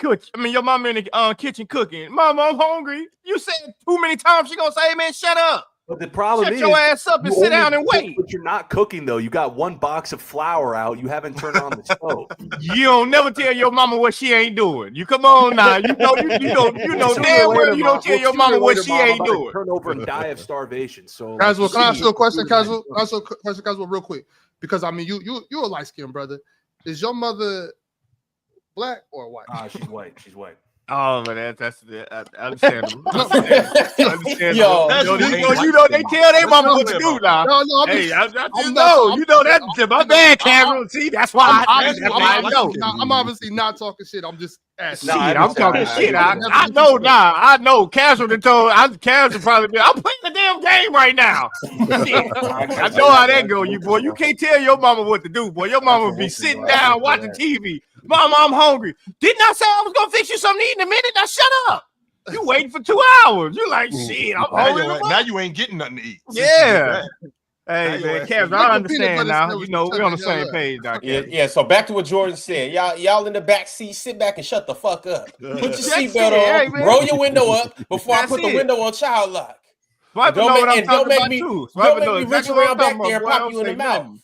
cooking. Mama, I'm hungry. You said too many times. She gonna say, hey, man, shut up.
But the problem is,
shut your ass up and sit down and wait.
But you're not cooking though. You got 1 box of flour out. You haven't turned on the stove.
You don't never tell your mama what she ain't doing. You come on now. You know damn well you don't tell your mama what she ain't doing.
Turn over and die of starvation. So,
Casual, can I ask you a question? Casual, real quick, because I mean, you're a light skinned brother. Is your mother black or white?
She's white. She's white.
Oh, but that's understandable.
Yo,
you know they tell their mama what to do now.
No,
hey, I just know. You know that's my bad, Cameron. See, that's why I know.
I'm obviously not talking shit. I'm just asking.
I'm talking shit. I know now. I know. Casual probably be. I'm playing the damn game right now. I know how that go, you boy. You can't tell your mama what to do, boy. Your mama be sitting down watching TV. Mama, I'm hungry. Didn't I say I was gonna fix you something to eat in a minute? Now shut up. You waiting for 2 hours. You like shit. I'm hungry.
Now you ain't getting nothing to eat.
Yeah. Hey man, Cavs, I understand now. You know we're on the same page now.
Yeah. So back to what Jordan said. Y'all in the back seat, sit back and shut the fuck up. Put your seatbelt on. Roll your window up before I put the window on child lock. Don't make me reach around back there and pop you in the mouth.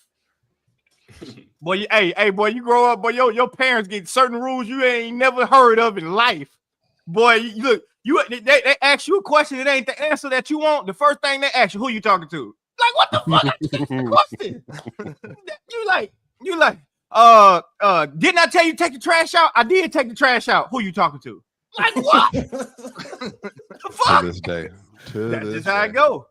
Boy, boy, you grow up, boy, your parents get certain rules you ain't never heard of in life. Boy, they ask you a question, it ain't the answer that you want. The first thing they ask you, who you talking to? Like, what the fuck? Question. You like, didn't I tell you to take the trash out? I did take the trash out. Who you talking to? Like, what? The fuck?
To this day.
That's just how it go.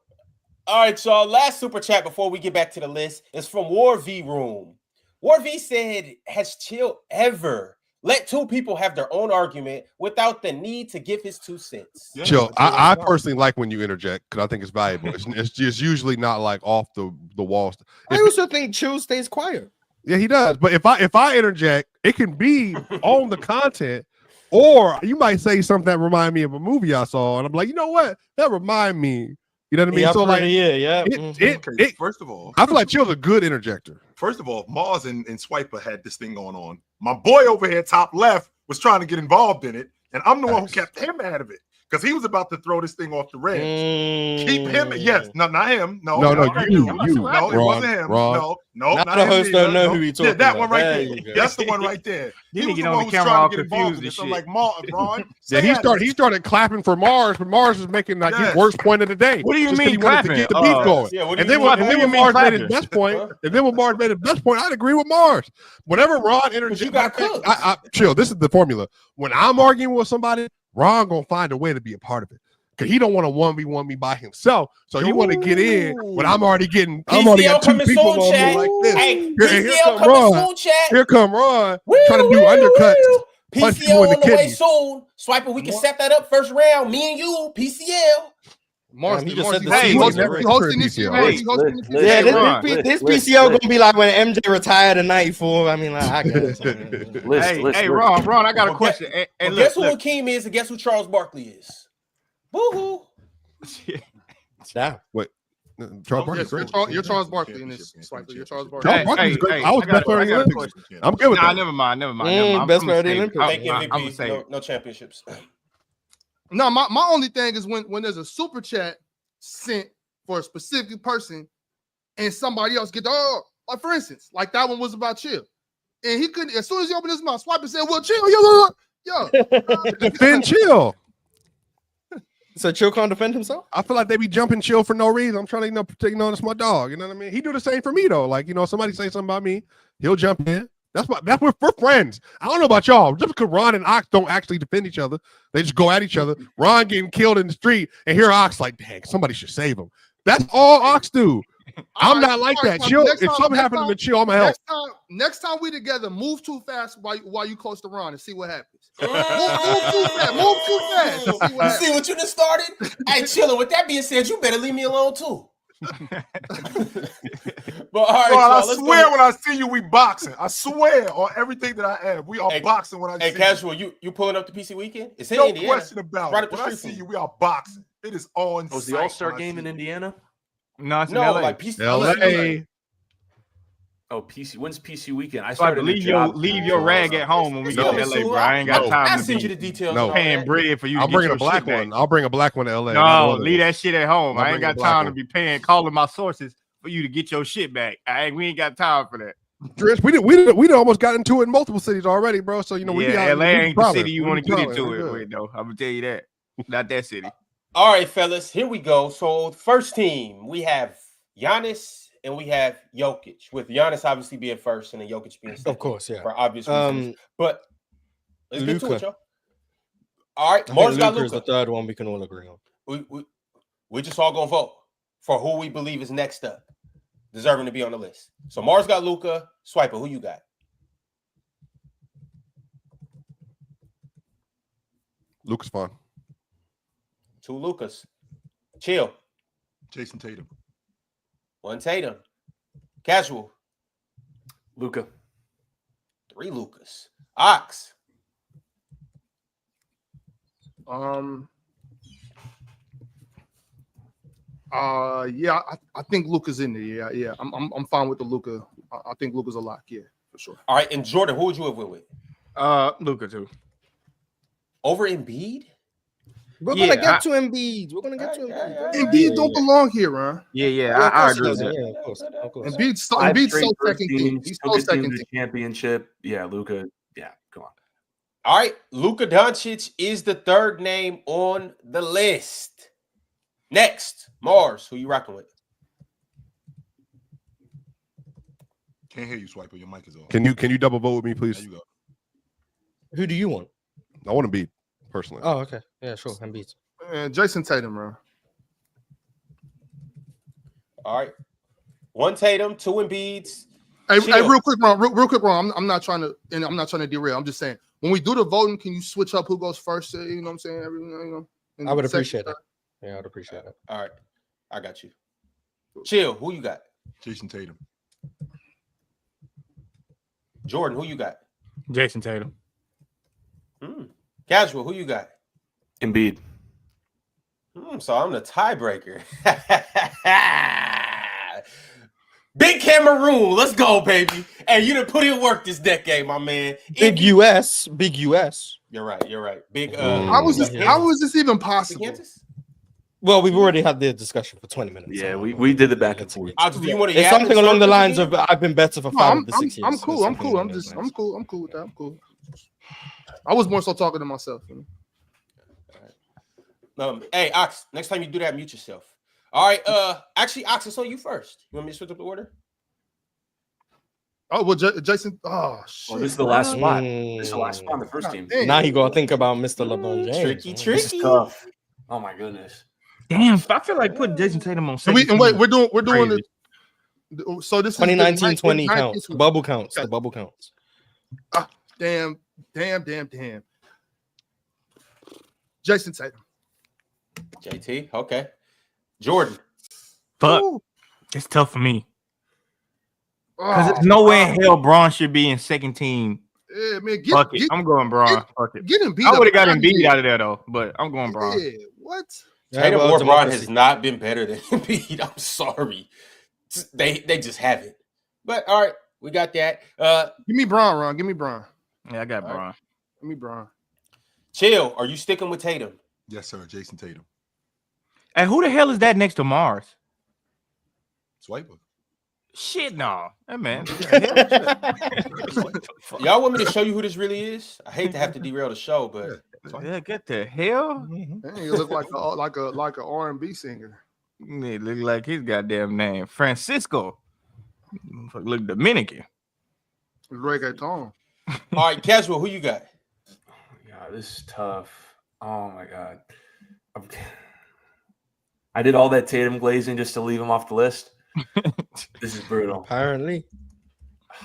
All right, y'all. Last super chat before we get back to the list is from War V Room. War V said, has Chill ever let 2 people have their own argument without the need to give his 2 cents?
Yeah, Chill, I personally like when you interject because I think it's valuable. It's just usually not like off the walls.
I also think Chill stays quiet.
Yeah, he does. But if I interject, it can be on the content, or you might say something that remind me of a movie I saw, and I'm like, you know what? That remind me. You know what I mean?
Yeah,
so like,
first of all,
I feel like Chill's a good interjector.
First of all, Mars and Swiper had this thing going on. My boy over here, top left, was trying to get involved in it, and I'm the one who kept him out of it because he was about to throw this thing off the rails. Keep him. Yes. No, not him. No,
No,
you.
Ron,
No, it wasn't him.
Ron.
No,
Now
not
the
him
host
either.
don't know
No.
who he talking
that
about.
one right
There
there.
you go.
That's the one right there.
Then
He
he
was
get
the
on
one
the
who's
camera
trying
all
to get involved in
confused
this.
and
I'm
shit.
like, Ron.
Yeah, he started clapping for Mars, but Mars was making like his
Yes.
worst point of the day.
What do you
just 'cause
mean
he wanted to
clapping?
get the beef going.
Yeah, what do
And
you
then
mean?
when
you mean
Mars made his
clapping?
best point, and then when Mars made his best point, I'd agree with Mars. Whenever Ron interjects,
you got cooked.
I chill. This is the formula. When I'm arguing with somebody, Ron gonna find a way to be a part of it. Cause he don't want to 1v1 me by himself, so he want to get in. But I'm already got
PCL
two
coming
people
soon,
on me
chat.
like this.
Hey,
Here
PCL
come
coming
Ron.
soon, chat.
Here come Ron
Woo,
trying to do
woo,
undercuts.
woo.
punch
PCL
people in the
on the way
kidneys.
soon. Swiper, we can set that up first round. Me and you, PCL.
Mars, he just said the
Hey,
season.
hosting
this year.
Hey,
Yeah,
Ron.
this PCL gonna be like when MJ retired in '94. I mean, like, I guess.
Hey, Ron, I got a question.
Well, guess who Hakeem is and guess who Charles Barkley is? Woo-hoo.
Damn.
Wait, Charles Barkley's great.
You're Charles Barkley in this. Swiper, you're Charles Barkley.
Charles Barkley's great. I was best player in the Olympics. I'm good with that.
Never mind.
Best player in the Olympics.
Fake MVP, no championships.
No, my only thing is when there's a super chat sent for a specific person and somebody else get like for instance, like that one was about Chill. And he couldn't, as soon as he opened his mouth, Swipe and said, well, Chill, yo.
Defend Chill.
So Chill can't defend himself?
I feel like they be jumping Chill for no reason. I'm trying to, protect, it's my dog. You know what I mean? He do the same for me though. Like, somebody say something about me, he'll jump in. That's we're friends. I don't know about y'all. Just because Ron and Ox don't actually defend each other, they just go at each other. Ron getting killed in the street, and here Ox like, dang, somebody should save him. That's all Ox do. I'm not like that. Chill. If something happens to Chill, I'ma help.
Next time we together, move too fast while you close to Ron and see what happens. Move too fast.
See what you just started? Hey, Chilla, with that being said, you better leave me alone too. But all right,
I swear when I see you, we boxing. I swear on everything that I am, we are boxing when I see you.
Hey, Casual, you pulling up the PC weekend? It's in
no
Indiana.
question about
right
it. When I see you, we are boxing. It is on.
Was the All-Star game in Indiana?
No, it's in LA.
Like PC,
LA.
Oh, PC. When's PC weekend? I
So I
started
leave your rag at home when we get to LA, bro. I ain't got time
I'll
to
send you
be
the details.
No.
paying bread for you.
I'll
to
bring
get
a black
your shit
one.
back.
I'll bring a black one to LA.
No, leave that shit at home.
I'll
I ain't
bring a
got
black
time
one.
to be calling my sources for you to get your shit back. We ain't got time for that.
Drish, we almost got into it in multiple cities already, bro. So we be out.
LA ain't the city you want to get
into
into it with, though. I'm gonna tell you that. Not that city.
All right, fellas, here we go. So first team, we have Giannis and we have Jokic, with Giannis obviously being first and then Jokic being second.
Of course, yeah.
For obvious reasons. But let's get to it,
Luka.
y'all. All right,
I
Mars
think
got
Luka is
Luka.
the third one we can all agree on.
We just all gonna vote for who we believe is next up, deserving to be on the list. So Mars got Luka. Swiper, who you got?
Luka's fine.
2 Lukas. Chill.
Jason Tatum.
1 Tatum. Casual.
Luka.
3 Lukas. Ox.
Yeah, I think Luka's in there. Yeah. I'm fine with the Luka. I think Luka's a lock. Yeah, for sure.
All right, and Jordan, who would you have went with?
Luka too.
Over Embiid?
We're gonna get to Embiid. We're gonna get to Embiid.
Embiid don't belong here, man.
I agree with that.
Yeah, of course.
Embiid's so second team. He's so second team.
Championship. Yeah, Luka. Yeah, come on.
All right, Luka Doncic is the third name on the list. Next, Mars, who you rocking with?
Can't hear you, Swiper. Your mic is off.
Can you double vote with me,
There
please?
you go.
Who do you want?
I want to beat personally.
Oh, okay. Yeah, sure. Embiid.
And Jason Tatum, bro.
All right. 1 Tatum, 2 Embiids.
Hey,
Chill.
real quick, Ron. I'm not trying to derail. I'm just saying, when we do the voting, can you switch up who goes first? You know what I'm saying?
I would appreciate that. Yeah, I'd appreciate that.
All right. I got you. Chill, who you got?
Jason Tatum.
Jordan, who you got?
Jason Tatum.
Casual, who you got?
Embiid.
So I'm the tiebreaker. Big Cameroon, let's go, baby. Hey, you done put in work this decade, my man.
Big US.
You're right. You're right. Big.
How was this even possible?
Well, we've already had the discussion for 20 minutes.
Yeah, we did the back and forth.
Do you want to
It's something along the lines of I've been better for 5 of the 6 years.
I'm cool. I'm cool. I'm cool. I'm cool with that. I'm cool. I was more so talking to myself. You
know? Hey, Ox, next time you do that, mute yourself. All right. Actually, Ox, it's on you first. You want me to switch up the order?
Oh, well, Jason. Oh, shit.
This is the last spot. This is the last spot on the first team.
Now you got to think about Mr. LeBron James.
Tricky.
This is tough. Oh, my goodness.
Damn, I feel like putting Jason Tatum on.
We're doing it. So this
2019-20 counts. Bubble counts. Okay. The bubble counts.
Damn. Jason Tatum.
JT. Okay. Jordan.
Fuck. It's tough for me. Because there's no way in hell Braun should be in second team.
Yeah, man.
I'm going Braun. Fuck it.
Get him beat.
I would have got him beat out of there though, but I'm going Braun.
Yeah, what?
Tatum or Braun has not been better than Embiid. I'm sorry. They just haven't. But all right, we got that.
Give me Braun, Ron. Give me Braun.
Yeah, I got Braun.
Right. Give me Braun.
Chill. Are you sticking with Tatum?
Yes, sir. Jason Tatum.
And who the hell is that next to Mars?
Swiper.
Shit, no. That man.
Y'all want me to show you who this really is? I hate to have to derail the show, but
yeah, get the hell.
Dang, he look like a R&B singer.
He look like his goddamn name, Francisco. Look Dominican.
Reggaeton.
All right, Casual, who you got?
Oh my God, this is tough. Oh my God. I did all that Tatum glazing just to leave him off the list. This is brutal.
Apparently.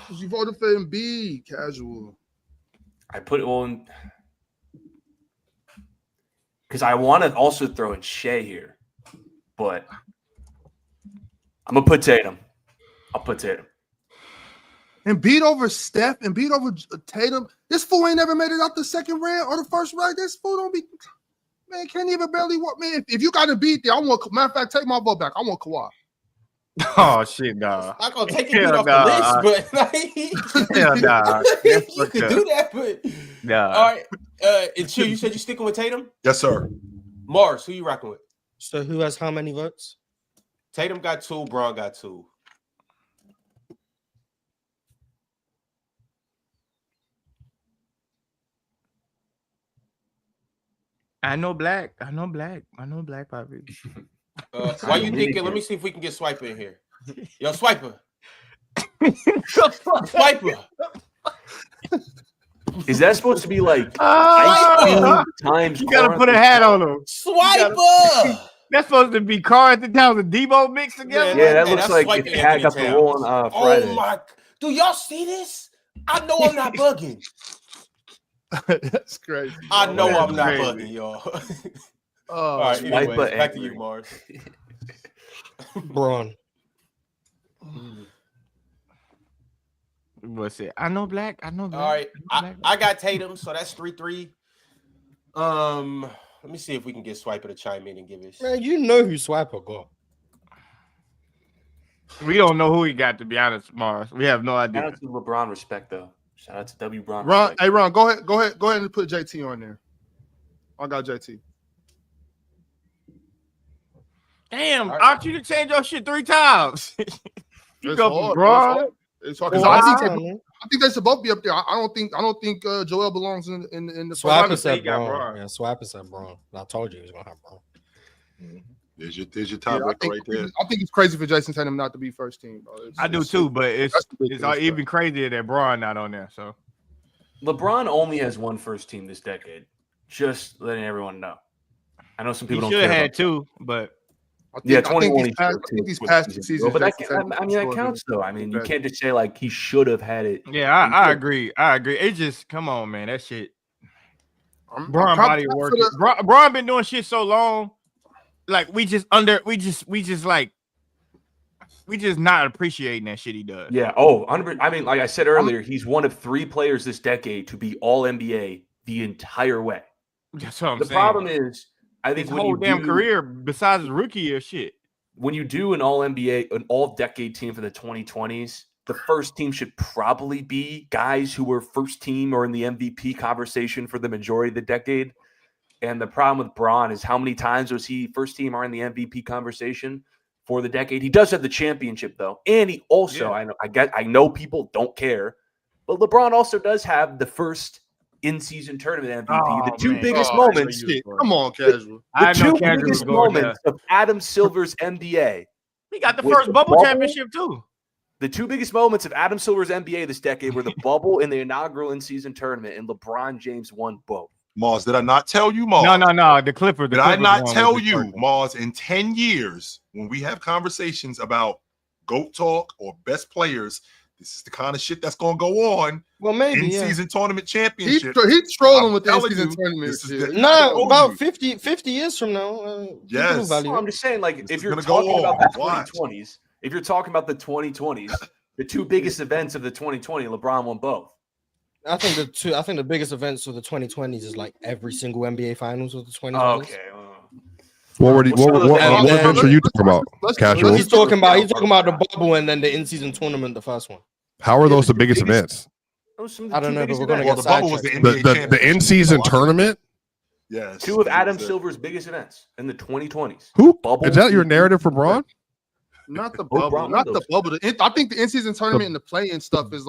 You voted for Embiid, Casual.
I put it on because I want to also throw in Shea here, but I'm going to put Tatum. I'll put Tatum.
Embiid over Steph, Embiid over Tatum. This fool ain't never made it out the second round or the first round. This fool don't be, man, can't even barely walk. Man, if you got Embiid there, matter of fact, take my vote back. I want Kawhi.
Oh shit, nah.
I'm gonna take it off the list, but
hell nah.
You could do that, but
nah.
All right. And Chill, you said you sticking with Tatum?
Yes, sir.
Mars, who you rocking with?
So who has how many votes?
Tatum got 2, Braun got 2.
I know black, Poppy.
Why you thinking? Let me see if we can get Swiper in here. Yo, Swiper. Swiper.
Is that supposed to be like times?
You gotta put a hat on him.
Swiper.
That's supposed to be Carl the Towns and Debo mixed together.
Yeah, that looks like if Pat got the roll on Friday.
Oh my! Do y'all see this? I know I'm not bugging.
That's crazy.
I know I'm not bugging, y'all. All right, anyways, back to you, Mars.
Braun.
What's it? I know black. All
right, I got Tatum, so that's 3-3. Let me see if we can get Swiper to chime in and give us.
Man, you know who Swiper got.
We don't know who he got, to be honest, Mars. We have no idea.
Shout out to LeBron respect, though. Shout out to W. Bron.
Ron, hey Ron, go ahead and put JT on there. I got JT.
Damn, right. You can change your shit 3 times. You
it's
go Braun.
It's hard. I think they should both be up there. I don't think Joel belongs in the
Swiper said Braun. Yeah, Swiper said Braun. I told you he was gonna have Braun.
Mm-hmm. There's your tiebreaker right there.
I think it's crazy for Jason Tatum not to be first team, bro.
I do too, but it's even crazier that Braun not on there. So
LeBron only has 1 first team this decade. Just letting everyone know. I know some people
should have had 2, but.
I think
he's past the season.
But that counts, though. I mean, you can't just say like he should have had it.
Yeah, I agree. It just come on, man. That shit. Braun body working. Braun been doing shit so long. Like we just not appreciating that shit he does.
Yeah. Oh, I mean, like I said earlier, he's one of 3 players this decade to be All NBA the entire way.
That's what I'm saying.
The problem is, I think
his whole damn career, besides his rookie year shit.
When you do an All NBA, an All Decade team for the 2020s, the first team should probably be guys who were first team or in the MVP conversation for the majority of the decade. And the problem with Bron is how many times was he first team or in the MVP conversation for the decade? He does have the championship though, and he also I know people don't care, but LeBron also does have the first in-season tournament MVP. The two biggest moments.
Come on, Casual.
The two biggest moments of Adam Silver's NBA.
He got the first bubble championship too.
The two biggest moments of Adam Silver's NBA this decade were the bubble and the inaugural in-season tournament, and LeBron James won both.
Mars, did I not tell you, Mars?
No. The Clippers.
Did I not tell you, Mars, in 10 years, when we have conversations about GOAT talk or best players, this is the kind of shit that's going to go on.
Well, maybe
in-season tournament championship.
He's trolling with the in-season tournament.
No, about 50 years from now.
Yes.
I'm just saying, like, if you're talking about the 2020s, if you're talking about the 2020s, the two biggest events of the 2020, LeBron won both.
I think the biggest events of the 2020s is like every single NBA Finals of the 2020s.
Okay.
What events are you talking about? Casual.
He's talking about the bubble and then the in-season tournament, the first one.
How are those the biggest events?
I don't know, but we're gonna get
the bubble was
the in-season tournament.
Yes.
Two of Adam Silver's biggest events in the 2020s.
Who?
Bubble
Is that your narrative for Bron?
Not the bubble. Not the bubble. I think the in-season tournament and the play-in stuff is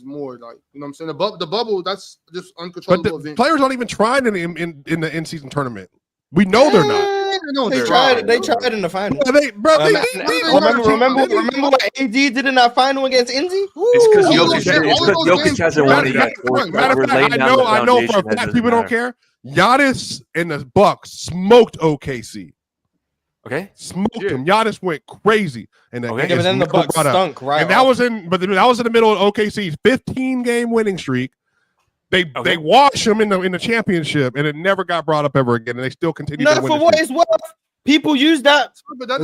more like, you know what I'm saying? The bubble, that's just uncontrollable.
But the players aren't even trying in the in-season tournament. We know they're not.
They tried in the final.
Yeah,
remember what AD did in that final against Indy?
It's because Jokic hasn't won it yet.
Matter of fact, I know for a fact people don't care. Giannis and the Bucks smoked OKC.
Okay,
smoked him. Giannis went crazy, and
but then the Bucks stunk, right?
And that was in the middle of OKC's 15-game winning streak. They washed him in the championship, and it never got brought up ever again. And they still continue.
No, for what it's worth, people use that. But that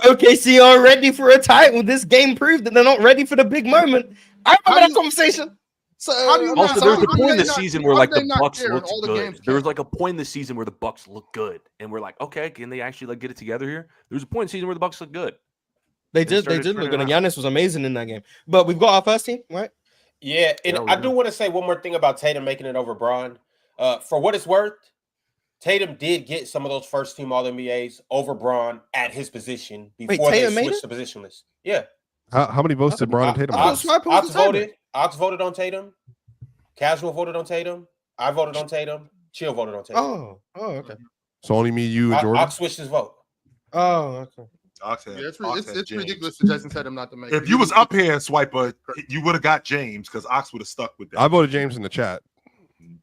OKC are ready for a title. This game proved that they're not ready for the big moment. I remember that conversation. So
also, there was a point in the season where like the Bucks looked good. There was like a point in the season where the Bucks looked good, and we're like, okay, can they actually like get it together here? There was a point in the season where the Bucks looked good.
They did look good, and Giannis was amazing in that game. But we've got our first team, right?
Yeah, and I do want to say one more thing about Tatum making it over Bron. For what it's worth, Tatum did get some of those first team All-NBAs over Bron at his position before they switched to positionless. Yeah.
How many votes did Bron and Tatum have?
Ox voted on Tatum. Casual voted on Tatum. I voted on Tatum. Chill voted on Tatum.
Oh, okay.
So only me, you, and Jordan?
Ox switched his vote.
Oh, okay.
It's ridiculous for Jason Tatum not to make it.
If you was up here, Swiper, you would have got James because Ox would have stuck with that.
I voted James in the chat.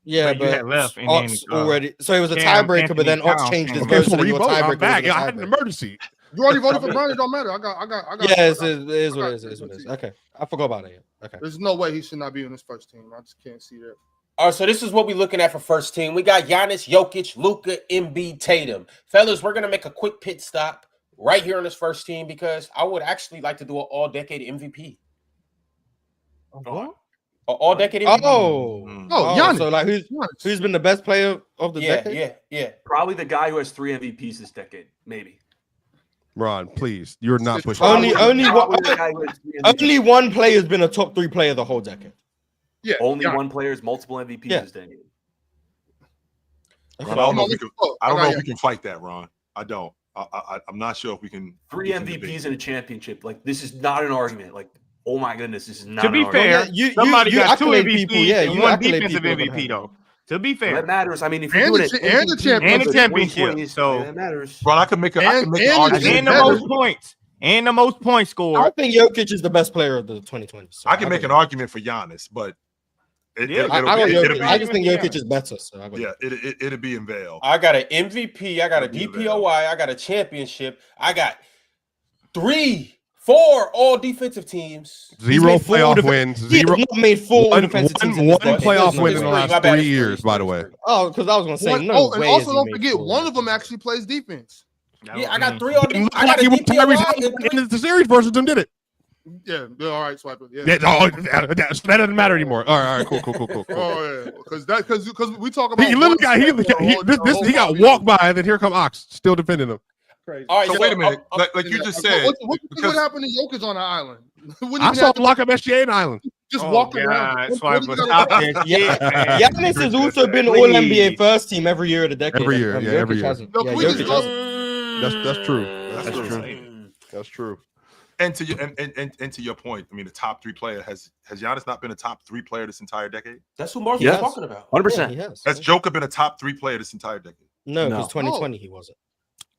Yeah, but you had left Ox already. So it was a tiebreaker, but then Ox changed his vote. So you were tiebreaker.
I had an emergency.
You already voted for Bron. It don't matter. I got.
Yeah, it is what it is. Okay, I forgot about it. Okay.
There's no way he should not be on his first team. I just can't see that.
All right, so this is what we're looking at for first team. We got Giannis, Jokic, Luka, Embiid, Tatum. Fellas, we're gonna make a quick pit stop right here on this first team because I would actually like to do an all-decade MVP.
What?
All-decade MVP.
Giannis. So like, who's been the best player of the decade?
Yeah.
Probably the guy who has 3 MVPs this decade, maybe.
Ron, please, you're not pushing.
Only one player has been a top 3 player the whole decade.
Yeah, only one player has multiple MVPs this decade.
I don't know if we can fight that, Ron. I don't. I'm not sure if we can.
3 MVPs in a championship. Like, this is not an argument. Like, oh my goodness, this is not.
To be fair, somebody got 2 MVPs and 1 defensive MVP though. To be fair,
that matters. I mean, if you're doing it
and the
championship, so
that matters.
Ron, I can make an argument.
And the most points. And the most points scored.
I think Jokic is the best player of the 2020s. So
I can make an argument for Giannis, but
I just think Jokic is better. So
it'll be in Vail.
I got an MVP. I got a DPOY. I got a championship. I got 4 all defensive teams.
0 playoff wins. 0
made 4 defensive teams.
One playoff win in the last 3 years, by the way.
Oh, because I was going to say
and also don't forget, one of them actually plays defense.
Yeah, I got 3 all defense. I got a
DPOY in the series versus them, did it?
Yeah, all right, Swiper. Yeah,
that doesn't matter anymore. All right, cool.
Oh yeah, because we talk about
he literally got walked by, and then here come Ox still defending him.
Crazy.
All right,
so wait a minute, like you just said,
what happened to Jokic on the island?
I saw him lock up SGA in Ireland.
Just walking around.
Giannis has also been All NBA first team every year of the decade.
Every year, every year.
Hasn't.
No,
Yeah,
Jokic
Jokic hasn't.
That's true.
That's true.
That's true.
And to your point, I mean, the top 3 player has Giannis not been a top 3 player this entire decade?
That's who Mark was talking about.
100%.
Yeah, has.
Has Joker been a top 3 player this entire decade?
No, because 2020 he wasn't.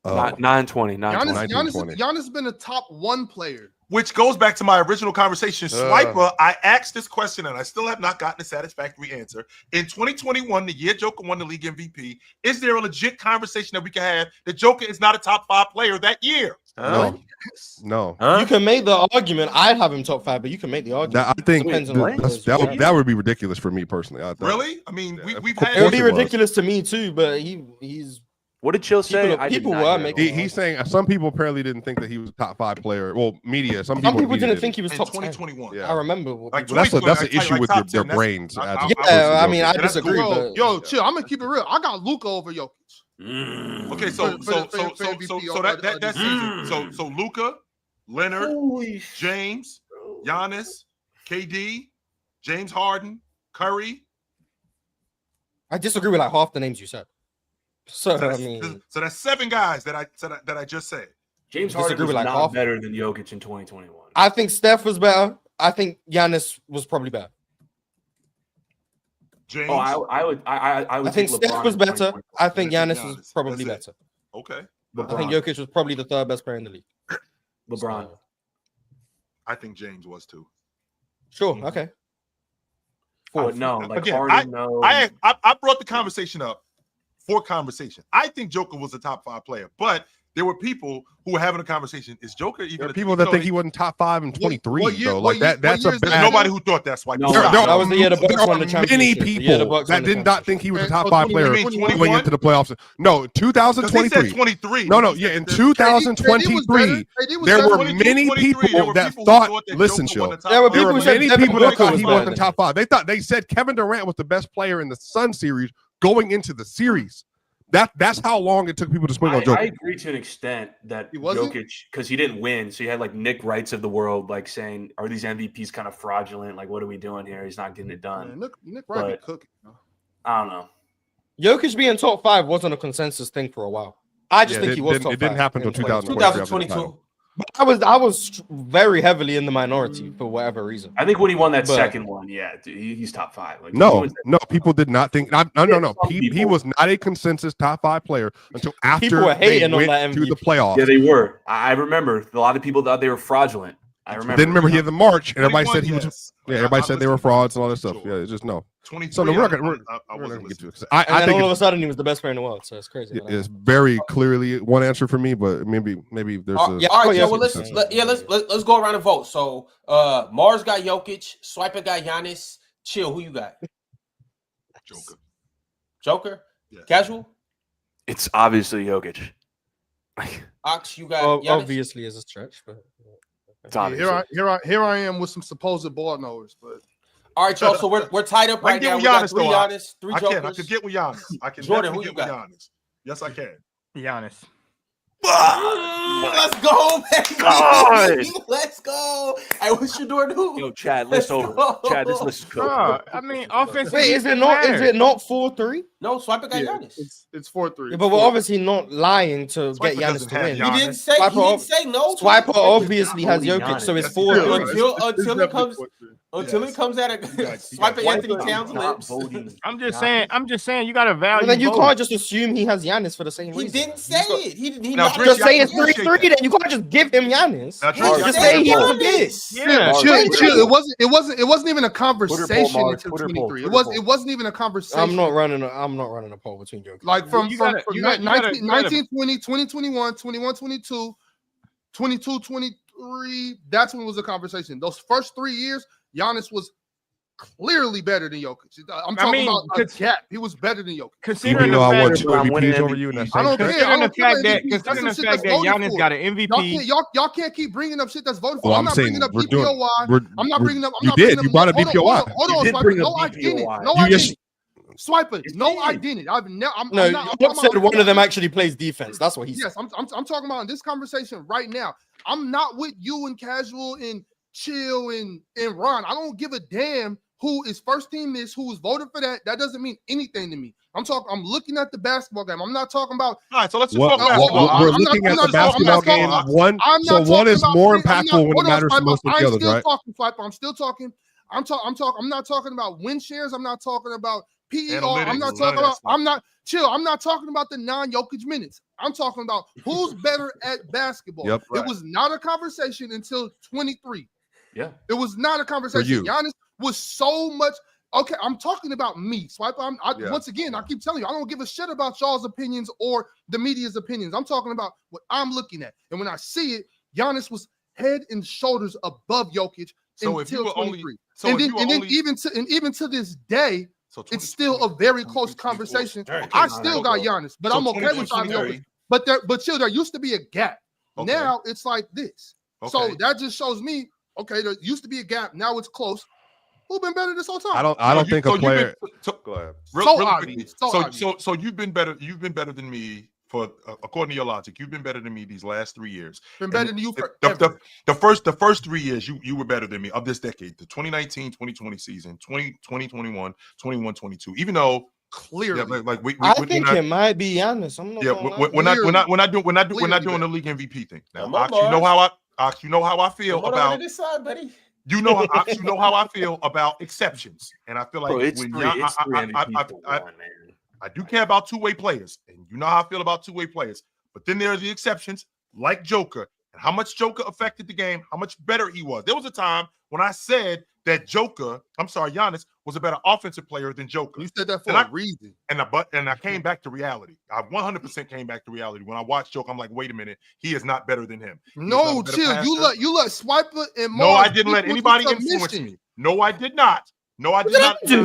920.
Giannis been a top 1 player.
Which goes back to my original conversation. Swiper, I asked this question and I still have not gotten a satisfactory answer. In 2021, the year Joker won the league MVP, is there a legit conversation that we can have that Joker is not a top 5 player that year?
No.
You can make the argument. I'd have him top 5, but you can make the argument.
I think that would be ridiculous for me personally.
Really? I mean, we've had.
It would be ridiculous to me too, but he's.
What did Chill say?
People were making.
He's saying some people apparently didn't think that he was a top 5 player. Well, media. Some
people didn't think he was
in
top
2021.
Yeah.
I remember.
That's an issue with your brains.
I mean, I disagree.
Yo, chill. I'm gonna keep it real. I got Luka over Jokic.
Okay, so that season. So Luka, Leonard, James, Giannis, KD, James Harden, Curry.
I disagree with like half the names you said. So I mean,
so that's 7 guys that I just said.
James Harden was not better than Jokic in 2021.
I think Steph was better. I think Giannis was probably better.
James.
I would think Steph was better. I think Giannis was probably better.
Okay.
I think Jokic was probably the 3rd best player in the league.
LeBron.
I think James was too.
Sure. Okay.
No, like
again,
Harden. No.
I brought the conversation up for conversation. I think Joker was a top 5 player, but there were people who were having a conversation. Is Joker even?
There are people that think he wasn't top 5 in 23. Though, like that. That's a bad.
Nobody who thought that's why.
No, that was the year the Bucks won the championship.
Many people that did not think he was a top 5 player going into the playoffs. No, 2023.
23.
No. Yeah, in 2023, there were many people that thought. Listen, Chill.
There were many people that
thought he wasn't top 5. They said Kevin Durant was the best player in the Sun series going into the series. That's how long it took people to swing on Jokic.
I agree to an extent that Jokic, because he didn't win, so you had like Nick Wrights of the world like saying, "Are these MVPs kind of fraudulent? Like, what are we doing here? He's not getting it done."
Man, Nick Wright be cooking.
I don't know.
Jokic being top 5 wasn't a consensus thing for a while. I just think he was top 5.
It didn't happen until
2022.
But I was very heavily in the minority for whatever reason.
I think when he won that second one, he's top 5. Like,
no, people did not think. No. He was not a consensus top 5 player until after
people were hating
they
on that
went to the playoffs.
Yeah, they were. I remember a lot of people thought they were fraudulent. I remember.
Didn't remember he had the March, and everybody said he was. Yeah, everybody said they were frauds and all that stuff. Yeah, it's just no. So we're not going to get to it. I think
all of a sudden he was the best player in the world. So it's crazy.
It's very clearly one answer for me, but maybe there's
all right. So let's go around and vote. So Mars got Jokic, Swiper got Giannis. Chill, who you got? Joker. Yeah. Casual.
It's obviously Jokic.
Ox, you got Giannis?
Obviously as a stretch, but
here I am with some supposed ball knowers, but
all right, y'all. So we're tied up right now. We got 3 Giannis, 3 Jokers.
I can get with Giannis.
Jordan, who you got?
Giannis. Yes, I can.
Giannis.
Let's go, man. Let's go. Hey, what's your door do?
Yo, Chad, list over. Chad, this list is cool.
I mean, offense.
Wait, is it not 4-3?
No, Swiper got Giannis.
It's 4-3.
Yeah, but we're obviously not lying to get Giannis to win.
He didn't say no.
Swiper obviously has Jokic, so it's 4-3.
Until it comes out of Swiper Anthony Towns' lips.
I'm just saying you got to value.
Then you can't just assume he has Giannis for the same reason.
He didn't say it. He
not just say it's 3-3. Then you can't just give him Giannis. Just say he has this.
Yeah, chill. It wasn't even a conversation in 2023. It wasn't even a conversation.
I'm not running a poll between Jokic.
Like from 1920, 2021, 21-22, 22-23. That's when it was a conversation. Those first 3 years, Giannis was clearly better than Jokic. I'm talking about a gap. He was better than Jokic.
Considering
the fact
I
don't care.
Considering the fact that Giannis got an MVP.
Y'all can't keep bringing up shit that's voted for. I'm not bringing up DPOY. I'm not bringing up.
You did. You brought up DPOY.
Hold on, Swiper. No, I didn't. No, I didn't. Swiper. No, I didn't.
You said one of them actually plays defense. That's what he said.
Yes, I'm talking about in this conversation right now. I'm not with you and Casual and Chill and Ron. I don't give a damn who is first team this, who is voted for that. That doesn't mean anything to me. I'm looking at the basketball game. I'm not talking about.
All right, so let's just talk basketball.
We're looking at the basketball game. One is more impactful when it matters the most than the others, right?
I'm still talking. I'm not talking about win shares. I'm not talking about PER. I'm not talking about. I'm not talking about the non-Jokic minutes. I'm talking about who's better at basketball.
Yep,
It was not a conversation until 23.
Yeah,
it was not a conversation. Giannis was so much. Okay, I'm talking about me, Swipe. Once again, I keep telling you, I don't give a shit about y'all's opinions or the media's opinions. I'm talking about what I'm looking at, and when I see it, Giannis was head and shoulders above Jokic until 23. Even to this day, it's still a very close conversation. I still got Giannis, but I'm okay with Jokic. But chill, there used to be a gap. Okay. Now it's like this. Okay. So that just shows me, okay, there used to be a gap. Now it's close. Who been better this whole time?
I don't think a player.
Go ahead. So you've been better. You've been better than me for according to your logic. You've been better than me these last 3 years.
Been better than you for
the first 3 years. You were better than me of this decade. The 2019-2020 season, 2020-21, 21-22. Even though clearly,
I think it might be Giannis.
We're not doing the league MVP thing. Now, Ox, you know how I feel about
this side, buddy.
You know how I feel about exceptions, and I feel like I do care about two-way players, and you know how I feel about two-way players. But then there are the exceptions, like Joker, and how much Joker affected the game, how much better he was. There was a time when I said that Giannis was a better offensive player than Joker.
You said that for a reason.
And I came back to reality. I 100% came back to reality. When I watched Joker, I'm like, wait a minute, he is not better than him.
No, chill. You let Swiper and
No, I didn't let anybody influence me. No, I did not. No, I did not.
You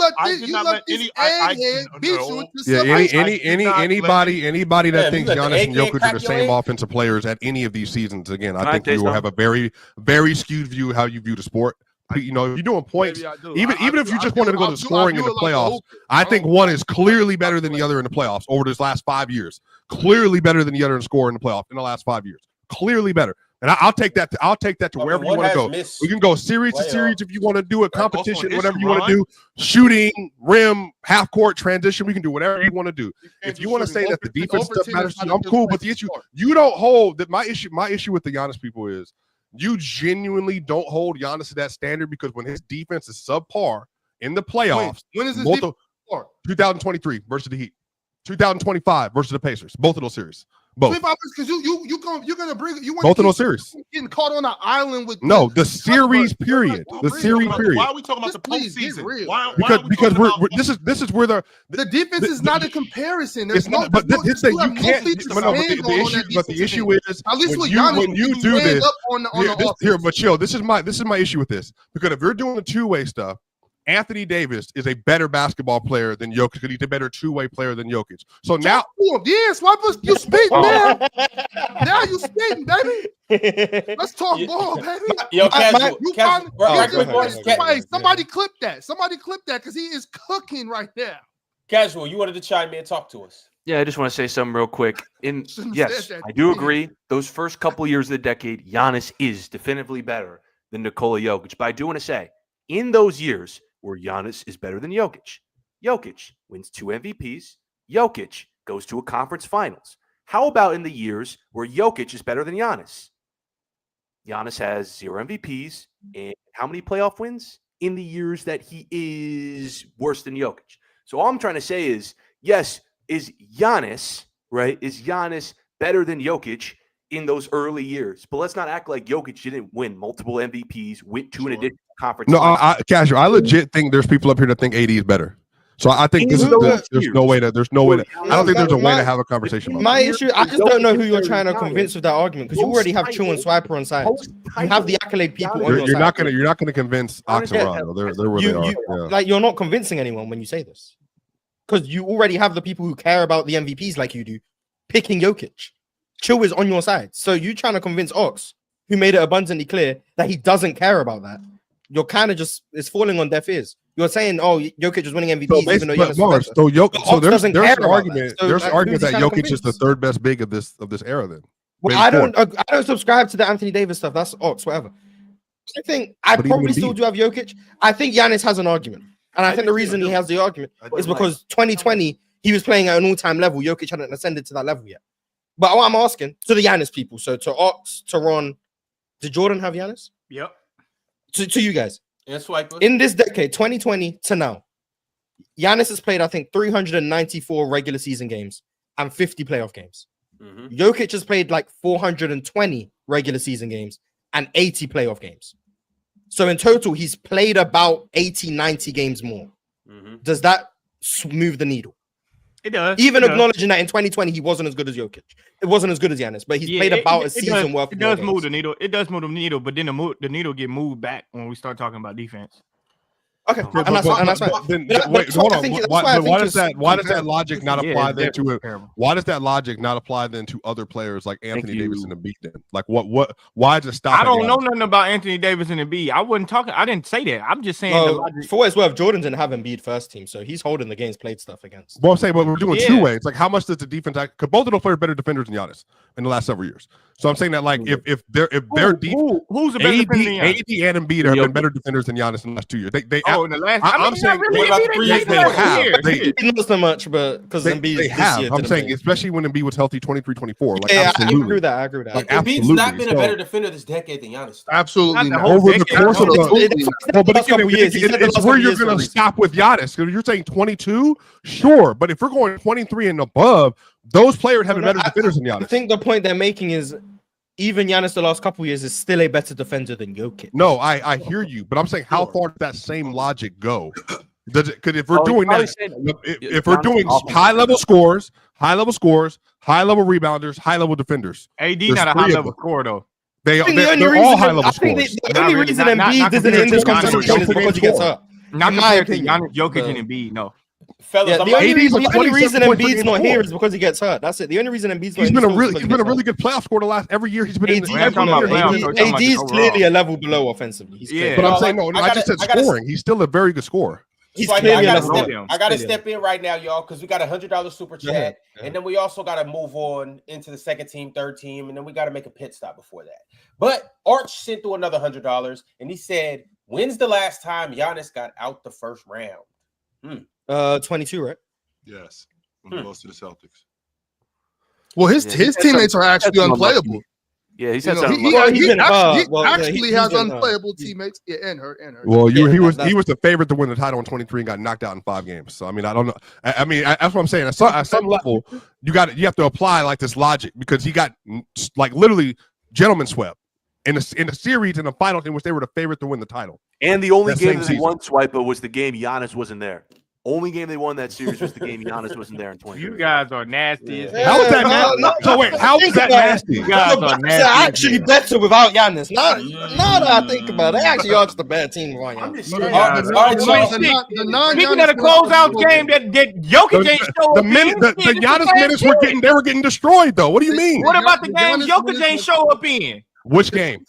let these eggheads beat you.
Anybody that thinks Giannis and Jokic are the same offensive players at any of these seasons, again, I think you will have a very, very skewed view how you view the sport. You know, if you're doing points, even if you just wanted to go to scoring in the playoffs, I think one is clearly better than the other in the playoffs over this last 5 years. Clearly better than the other in scoring in the playoffs in the last 5 years. Clearly better. And I'll take that to wherever you want to go. We can go series to series if you want to do a competition, whatever you want to do. Shooting, rim, half court, transition. We can do whatever you want to do. If you want to say that the defense stuff matters, I'm cool. But the issue you don't hold that my issue with the Giannis people is you genuinely don't hold Giannis to that standard because when his defense is subpar in the playoffs,
when is his defense?
2023 versus the Heat, 2025 versus the Pacers. Both of those series. Both.
Because you're gonna bring you want
both of those series
getting caught on an island with
the series period. The series period.
Why are we talking about the postseason?
Because this is where the
defense is not a comparison.
There's no, but you can't. But the issue is
at least
when you do this here. But chill. This is my issue with this because if you're doing the two-way stuff. Anthony Davis is a better basketball player than Jokic because he's a better two-way player than Jokic. So now,
you speak now. Now you speaking, baby. Let's talk ball, baby. Somebody clip that. Somebody clip that because he is cooking right now.
Casual, you wanted to chime in, talk to us.
Yeah, I just want to say something real quick. Yes, I do agree. Those first couple years of the decade, Giannis is definitively better than Nikola Jokic. But I do want to say, in those years, where Giannis is better than Jokic. Jokic wins 2 MVPs. Jokic goes to a conference finals. How about in the years where Jokic is better than Giannis? Giannis has 0 MVPs and how many playoff wins? In the years that he is worse than Jokic. So all I'm trying to say is, yes, is Giannis better than Jokic in those early years? But let's not act like Jokic didn't win multiple MVPs, went to an additional conference.
No, Casual. I legit think there's people up here that think AD is better. So I think there's no way to. I don't think there's a way to have a conversation about
my issue. I just don't know who you're trying to convince with that argument because you already have Chill and Swiper on side. You have the accolade people on your side.
You're not gonna convince Ox and Ron. They're where they are.
Like you're not convincing anyone when you say this because you already have the people who care about the MVPs like you do picking Jokic. Chill is on your side, so you trying to convince Ox, who made it abundantly clear that he doesn't care about that. You're kind of just it's falling on deaf ears. You're saying, "Oh, Jokic is winning MVP."
There's an argument. There's an argument that Jokic is the third best big of this era. Then
Well, I don't subscribe to the Anthony Davis stuff. That's Ox, whatever. I think I probably still do have Jokic. I think Giannis has an argument. And I think the reason he has the argument is because 2020, he was playing at an all-time level. Jokic hadn't ascended to that level yet. But what I'm asking to the Giannis people, so to Ox, to Ron, did Jordan have Giannis?
Yep.
To you guys.
And Swiper.
In this decade, 2020 to now, Giannis has played, I think, 394 regular season games and 50 playoff games.
Mm-hmm.
Jokic has played like 420 regular season games and 80 playoff games. So in total, he's played about 80, 90 games more.
Mm-hmm.
Does that move the needle?
It does.
Even acknowledging that in 2020, he wasn't as good as Jokic. It wasn't as good as Giannis, but he's played about a season worth.
It does move the needle. It does move the needle, but then the needle get moved back when we start talking about defense.
Okay, and that's fine.
Wait, hold on. Why does that logic not apply then to why does that logic not apply then to other players like Anthony Davis and Embiid? Then, like why does it stop?
I don't know nothing about Anthony Davis and Embiid. I didn't say that. I'm just saying.
For what it's worth, Jordan didn't have Embiid first team, so he's holding the games played stuff against.
Well, I'm saying, but we're doing two ways. Like, how much does the defense? Because both of those players are better defenders than Giannis in the last several years. So I'm saying that like if they're deep,
who's a better defender than Giannis?
AD and Embiid have been better defenders than Giannis in the last 2 years.
In the last.
I'm saying
not so much, but because Embiid
they have. I'm saying especially when Embiid was healthy, 23-24. Like,
yeah, I agree with that.
Like,
Embiid's not been a better defender this decade than Giannis.
Absolutely not.
Over the course of it's where you're going to stop with Giannis. You're saying 22, sure, but if we're going 23 and above, those players have been better defenders than Giannis.
I think the point they're making is even Giannis the last couple of years is still a better defender than Jokic.
No, I hear you, but I'm saying how far does that same logic go? Does it? Because if we're doing that, if we're doing high level scores, high level rebounders, high level defenders.
AD not a high level scorer though.
They're all high level scores.
The only reason Embiid isn't in this conversation is because he gets hurt.
Not compared to Giannis, Jokic, and Embiid. No.
Fellas,
the only reason Embiid's not here is because he gets hurt. That's it. The only reason Embiid's not
he's been a really good playoff scorer every year he's been in.
AD's clearly a level below offensively.
Yeah,
but I'm saying I just said scoring. He's still a very good scorer.
I gotta step in right now, y'all, because we got $100 super chat, and then we also got to move on into the second team, third team, and then we got to make a pit stop before that. But Arch sent through another $100, and he said, "When's the last time Giannis got out the first round?"
22, right?
Yes, when he lost to the Celtics.
Well, his teammates are actually unplayable.
Yeah, he actually
has unplayable teammates. Yeah, and hurt.
Well, he was the favorite to win the title in 23 and got knocked out in 5 games. So I mean, I don't know. I mean, that's what I'm saying. At some level, you have to apply like this logic because he got like literally gentleman swept in a series in the finals in which they were the favorite to win the title.
And the only game that they won, Swiper, was the game Giannis wasn't there. Only game they won that series was the game Giannis wasn't there in 20.
You guys are nasty.
How is that nasty? So wait, how is that nasty?
You guys are nasty. Actually better without Giannis. Now that I think about it, they actually are just a bad team without Giannis.
Speaking of the closeout game that Jokic ain't show up.
The Giannis minutes were getting destroyed though. What do you mean?
What about the game Jokic ain't show up in?
Which game?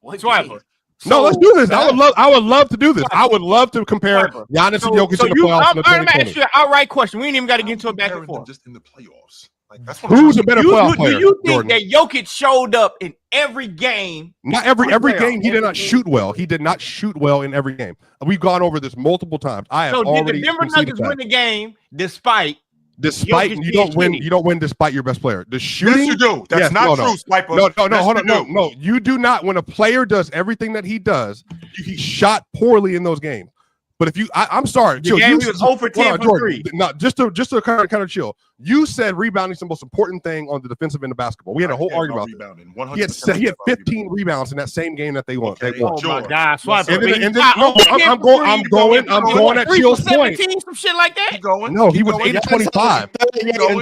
Swiper.
No, let's do this. I would love to do this. I would love to compare Giannis and Jokic in the playoffs.
I'm gonna ask you an outright question. We ain't even got to get into a back and forth.
Just in the playoffs. Like,
that's who's a better playoff player?
Do you think that Jokic showed up in every game?
Not every game. He did not shoot well. He did not shoot well in every game. We've gone over this multiple times.
So did the Denver Nuggets win the game despite
you don't win despite your best player. The shooting,
yes, you do. That's not true, Swiper.
No, hold on. No, you do not. When a player does everything that he does, he shot poorly in those games. But if I'm sorry,
the game was 0 for 10 from 3.
No, just to kind of chill. You said rebounding is the most important thing on the defensive end of basketball. We had a whole argument about that. He had 15 rebounds in that same game that they won.
Okay,
oh my God, Swiper.
I'm going at Chill's point.
Some shit like that.
No, he was 8 of 25.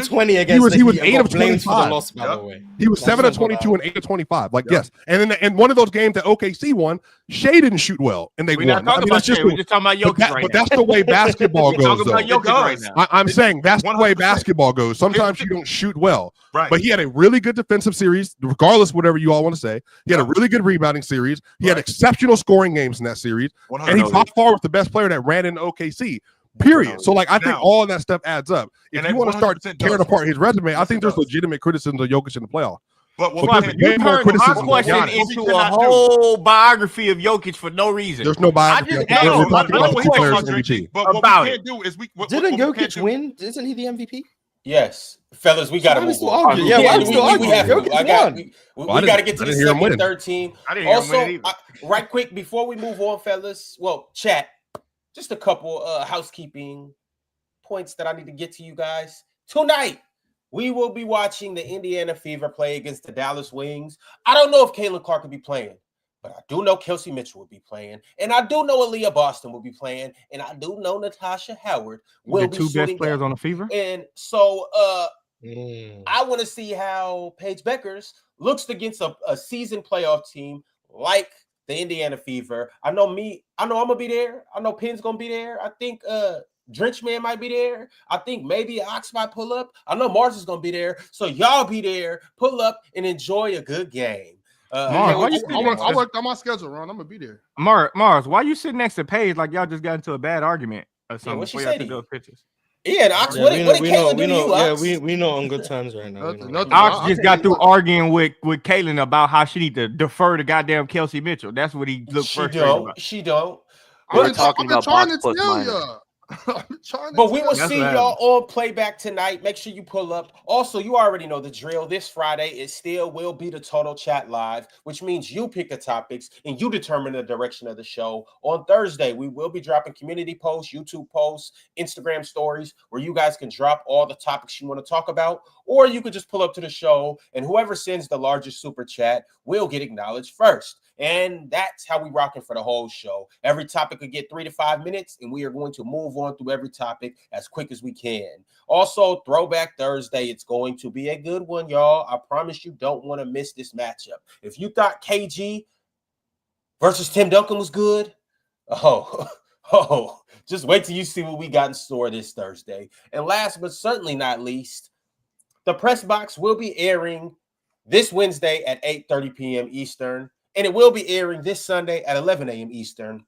20 against
he was 8 of 25.
By the way.
He was 7 of 22 and 8 of 25. Like yes, and then one of those games that OKC won, Shea didn't shoot well, and they won.
We're just talking about Jokic right now.
But that's the way basketball goes. I'm saying that's the way basketball goes. Sometimes you don't shoot well,
right?
But he had a really good defensive series, regardless of whatever you all want to say. He had a really good rebounding series. He had exceptional scoring games in that series, and he top far with the best player that ran into OKC. Period. So, like, I think all of that stuff adds up. If you want to start tearing apart his resume, I think there's legitimate criticism of Jokic in the playoff.
But
You turned my question into a whole biography of Jokic for no reason.
There's no biography.
We're talking about the players
MVP. But what we can't do is
didn't Jokic win? Isn't he the MVP?
Yes, fellas, we got to move on.
Yeah, why we still arguing?
We got to get to the second, third team.
I didn't hear him win either.
Right quick before we move on, fellas. Well, chat. Just a couple housekeeping points that I need to get to you guys tonight. We will be watching the Indiana Fever play against the Dallas Wings. I don't know if Caitlin Clark will be playing, but I do know Kelsey Mitchell will be playing, and I do know Aaliyah Boston will be playing, and I do know Natasha Howard will be
the two best players on the Fever.
And so I want to see how Paige Beckers looks against a seasoned playoff team like the Indiana Fever. I know I'm gonna be there. I know Penn's gonna be there. I think Drenchman might be there. I think maybe Ox might pull up. I know Mars is gonna be there. So y'all be there, pull up, and enjoy a good game.
I worked on my schedule, Ron. I'm gonna be there.
Mars, why you sitting next to Paige like y'all just got into a bad argument or something?
Yeah, what she say to
those pictures?
Yeah, and Ox, what did Caitlin do to you, Ox?
Yeah, we know on good terms right now.
Ox just got through arguing with Caitlin about how she need to defer to goddamn Kelsey Mitchell. That's what he looked frustrated about.
She don't.
We're talking about box plus minus.
But we will see y'all on Playback tonight. Make sure you pull up. Also, you already know the drill. This Friday, it still will be the Total Chat Live, which means you pick the topics and you determine the direction of the show. On Thursday, we will be dropping community posts, YouTube posts, Instagram stories, where you guys can drop all the topics you want to talk about, or you could just pull up to the show, and whoever sends the largest super chat will get acknowledged first. And that's how we rocking for the whole show. Every topic could get 3 to 5 minutes, and we are going to move on through every topic as quick as we can. Also, Throwback Thursday, it's going to be a good one, y'all. I promise you don't want to miss this matchup. If you thought KG versus Tim Duncan was good, just wait till you see what we got in store this Thursday. And last but certainly not least, the Press Box will be airing this Wednesday at 8:30 p.m. Eastern. And it will be airing this Sunday at 11 a.m. Eastern.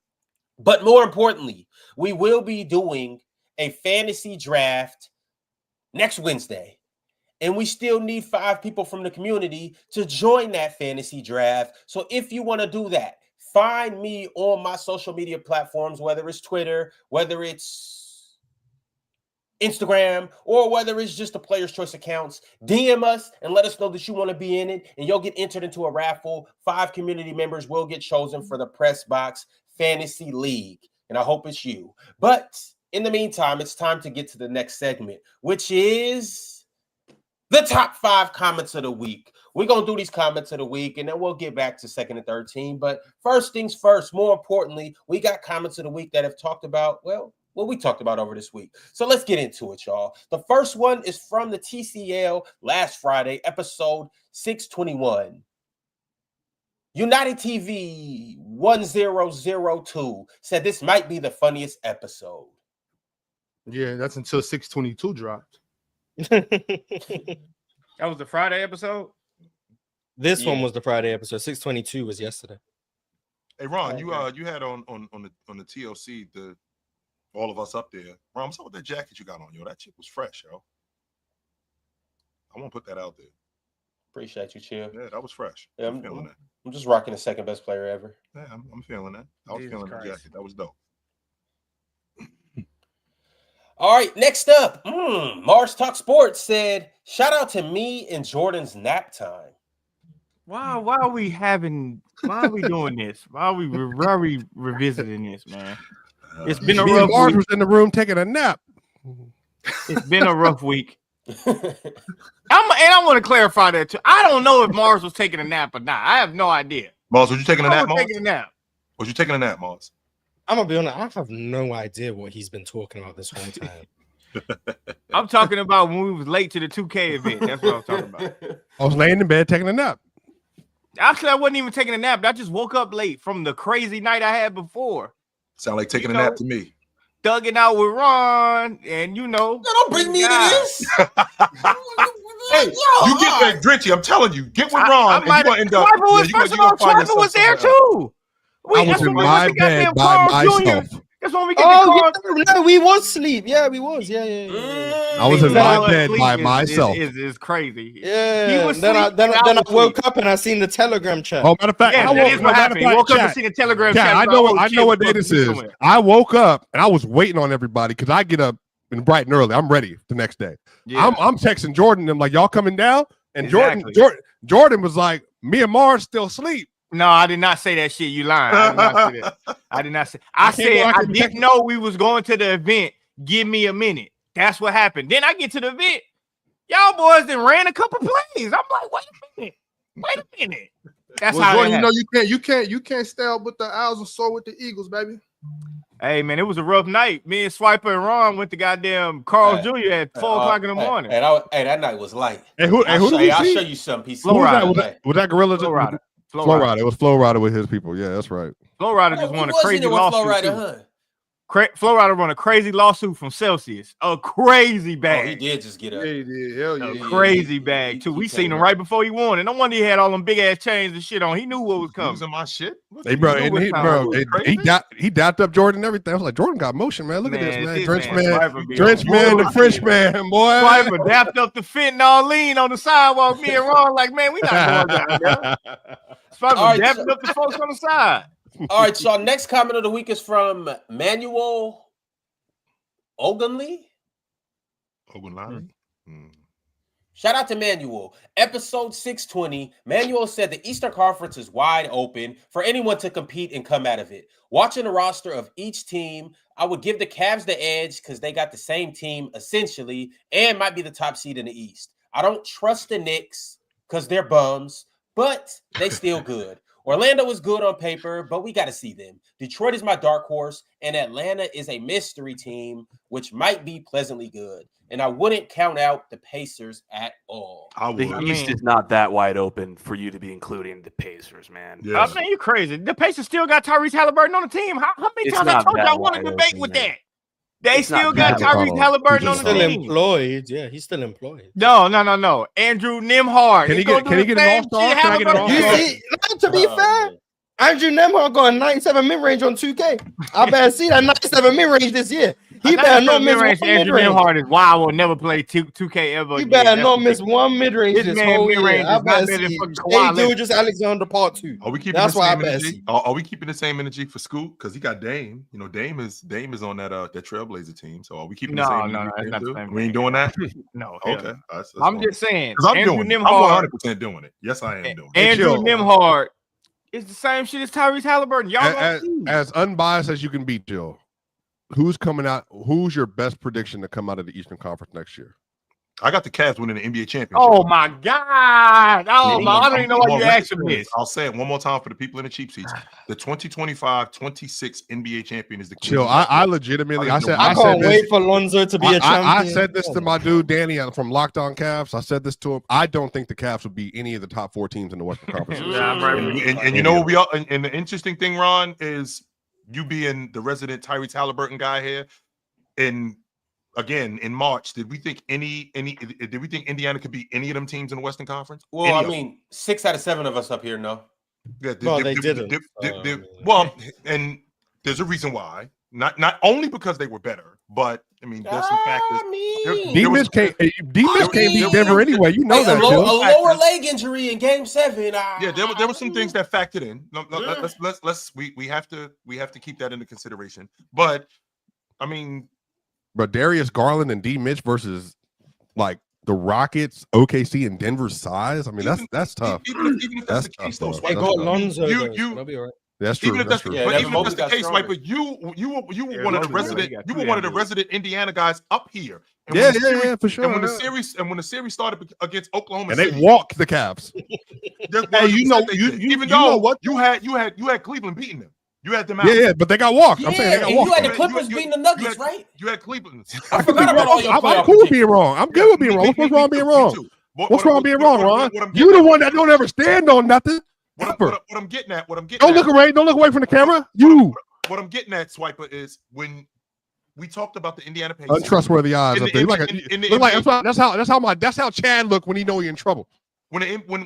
But more importantly, we will be doing a fantasy draft next Wednesday. And we still need 5 people from the community to join that fantasy draft. So if you want to do that, find me on my social media platforms, whether it's Twitter, whether it's Instagram, or whether it's just the Players' Choice accounts. DM us and let us know that you want to be in it, and you'll get entered into a raffle. 5 community members will get chosen for the Press Box Fantasy League, and I hope it's you. But in the meantime, it's time to get to the next segment, which is the top 5 comments of the week. We're going to do these comments of the week, and then we'll get back to second and third team. But first things first, more importantly, we got comments of the week that have talked about, what we talked about over this week. So let's get into it, y'all. The first one is from the TCL last Friday, episode 621. United TV 1002 said this might be the funniest episode.
Yeah, that's until 622 dropped.
That was the Friday episode?
This one was the Friday episode. 622 was yesterday.
Hey Ron, you had on the TLC all of us up there. Ron, what's up with that jacket you got on, yo? That shit was fresh, yo. I won't put that out there.
Appreciate you, Chill.
Yeah, that was fresh.
Yeah,
I'm feeling that.
I'm just rocking the second best player ever.
Yeah, I'm feeling that. I was feeling that jacket. That was dope.
All right, next up, Mars Talk Sports said, shout out to me and Jordan's nap time.
Why are we doing this? Why are we revisiting this, man? It's been a rough
Mars
week.
was in the room taking a nap.
It's been a rough week. I want to clarify that too. I don't know if Mars was taking a nap or not. I have no idea.
Mars, was you taking a nap, Mars?
Taking a nap.
Was you taking a nap, Mars?
I'm gonna be honest, I have no idea what he's been talking about this whole time.
I'm talking about when we was late to the 2K event. That's what I'm talking about.
I was laying in bed taking a nap.
Actually, I wasn't even taking a nap. I just woke up late from the crazy night I had before.
Sound like taking a nap to me.
Thugging out with Ron, and
don't bring me into this.
Hey, you get that Grinchy. I'm telling you, get with Ron.
First of all, Trevor was there too.
I was in my bed by myself.
That's when we get the call.
No, we was sleep. Yeah, we was. Yeah.
I was in my bed by myself.
Is crazy.
Yeah. Then I woke up and I seen the Telegram chat.
Oh, matter of fact,
that is what happened. You woke up and seen the Telegram chat.
I know what day this is. I woke up and I was waiting on everybody because I get up and bright and early. I'm ready the next day. Yeah. I'm texting Jordan. I'm like, y'all coming down? And Jordan was like, me and Mars still asleep.
No, I did not say that shit. You lying. I did not say that. I did not say. I said I didn't know we was going to the event. Give me a minute. That's what happened. Then I get to the event. Y'all boys then ran a couple plays. I'm like, wait a minute. That's how.
Jordan, you can't stay out with the Owls and soar with the Eagles, baby.
Hey man, it was a rough night. Me and Swiper and Ron went to goddamn Carl Jr. at 4 o'clock in the morning.
That night was light.
I'll
show you some pieces.
Was that Gorilla?
Flow Rider.
It was Flow Rider with his people. Yeah, that's right.
Flow Rider just won a crazy lawsuit. Flow Rider won a crazy lawsuit from Celsius. A crazy bag.
Oh, he did just get up.
Yeah, he did. Hell yeah.
A crazy bag too. We seen him right before he won, and no wonder he had all them big ass chains and shit on. He knew what was coming.
Using my shit.
Hey, bro, he dapped up Jordan and everything. I was like, Jordan got motion, man. Look at this, man. Drenchman, the Frenchman, boy.
Swiper dapped up the fentanyl lean on the sidewalk. Me and Ron like, man, we not going down there. Swiper dapped up the folks on the side.
All right, y'all. Next comment of the week is from Manuel Ogunli. Shout out to Manuel. Episode 620. Manuel said the Eastern Conference is wide open for anyone to compete and come out of it. Watching the roster of each team, I would give the Cavs the edge because they got the same team essentially and might be the top seed in the East. I don't trust the Knicks because they're bums, but they still good. Orlando is good on paper, but we got to see them. Detroit is my dark horse, and Atlanta is a mystery team, which might be pleasantly good. And I wouldn't count out the Pacers at all.
The East is not that wide open for you to be including the Pacers, man.
Yeah. I mean, you're crazy. The Pacers still got Tyrese Halliburton on the team. How many times I told you I want to debate with that? They still got Tyrese Halliburton on the team.
He's still employed. Yeah, he's still employed.
No. Andrew Nembhard.
Can he get an all-star?
To be fair, Andrew Nembhard got a 97 mid-range on 2K. I better see that 97 mid-range this year. He better not miss one mid-range.
Andrew Nembhard is wild. Will never play 2K ever.
He better not miss one mid-range this whole year. I better see gilgeous-alexander part 2.
Are we keeping That's why I better see. Are we keeping the same energy for Scoot? Because he got Dame. You know, Dame is on that Trailblazer team. So are we keeping the same energy? No, we ain't doing that.
No.
Okay.
I'm just saying.
I'm 100% doing it. Yes, I am doing it.
Andrew Nembhard is the same shit as Tyrese Halliburton. Y'all
as unbiased as you can be, Jill. Who's coming out? Who's your best prediction to come out of the Eastern Conference next year?
I got the Cavs winning the NBA championship.
Oh my God! I don't even know why you asking me.
I'll say it one more time for the people in the cheap seats. The 2025-26 NBA champion is the
Chill. I legitimately. I
can't wait for Lonzo to be a champion.
I said this to my dude Danny from Locked On Cavs. I said this to him. I don't think the Cavs will be any of the top 4 teams in the Western Conference.
And you know what we are? And the interesting thing, Ron, is you being the resident Tyrese Halliburton guy here, and again in March, did we think Indiana could beat any of them teams in the Western Conference?
Well, I mean, 6 out of 7 of us up here know.
Yeah,
they didn't.
Well, and there's a reason why. Not only because they were better, but I mean, there's some factors.
D-Mitch can't beat Denver anyway. You know that.
A lower leg injury in Game 7.
Yeah, there were some things that factored in. We have to keep that into consideration. But I mean,
but Darius Garland and D-Mitch versus like the Rockets, OKC, and Denver's size. I mean, that's tough.
Even if that's the case, though,
they got Lonzo. That'll be all right.
That's true.
Even if that's the case, Mike, but you were one of the resident Indiana guys up here.
Yeah, for sure.
And when the series started against Oklahoma
City,
they
walked the Cavs.
Even though you had Cleveland beating them. You had them out.
Yeah, but they got walked. I'm saying they got walked.
You had the Clippers beating the Nuggets, right?
You had Cleveland.
I forgot about all your
I'm cool with being wrong. I'm good with being wrong. What's wrong being wrong? What's wrong being wrong, Ron? You the one that don't ever stand on nothing.
What I'm getting at.
Don't look away from the camera.
What I'm getting at, Swiper, is when we talked about the Indiana Pacers.
Untrustworthy eyes up there. That's how Chad look when he know he's in trouble.
When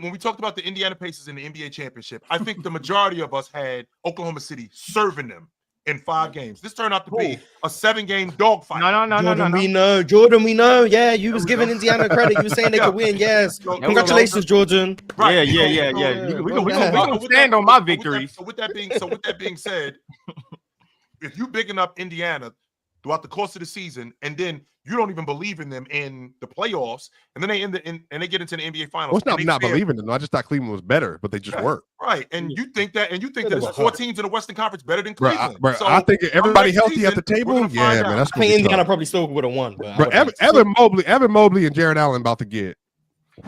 we talked about the Indiana Pacers in the NBA championship, I think the majority of us had Oklahoma City serving them in 5 games. This turned out to be a 7-game dogfight.
No.
Jordan, we know. Yeah, you was giving Indiana credit. You were saying they could win. Yes. Congratulations, Jordan.
Right. Yeah. We gonna stand on my victories.
So with that being said, if you bigging up Indiana throughout the course of the season, and then you don't even believe in them in the playoffs, and then they get into the NBA finals.
Well, it's not believing in them. I just thought Cleveland was better, but they just weren't.
Right. And you think there's 4 teams in the Western Conference better than Cleveland.
Bro, so I think everybody healthy at the table. Yeah, man. That's
I think Indiana probably still would have won.
But Evan Mobley and Jared Allen about to get.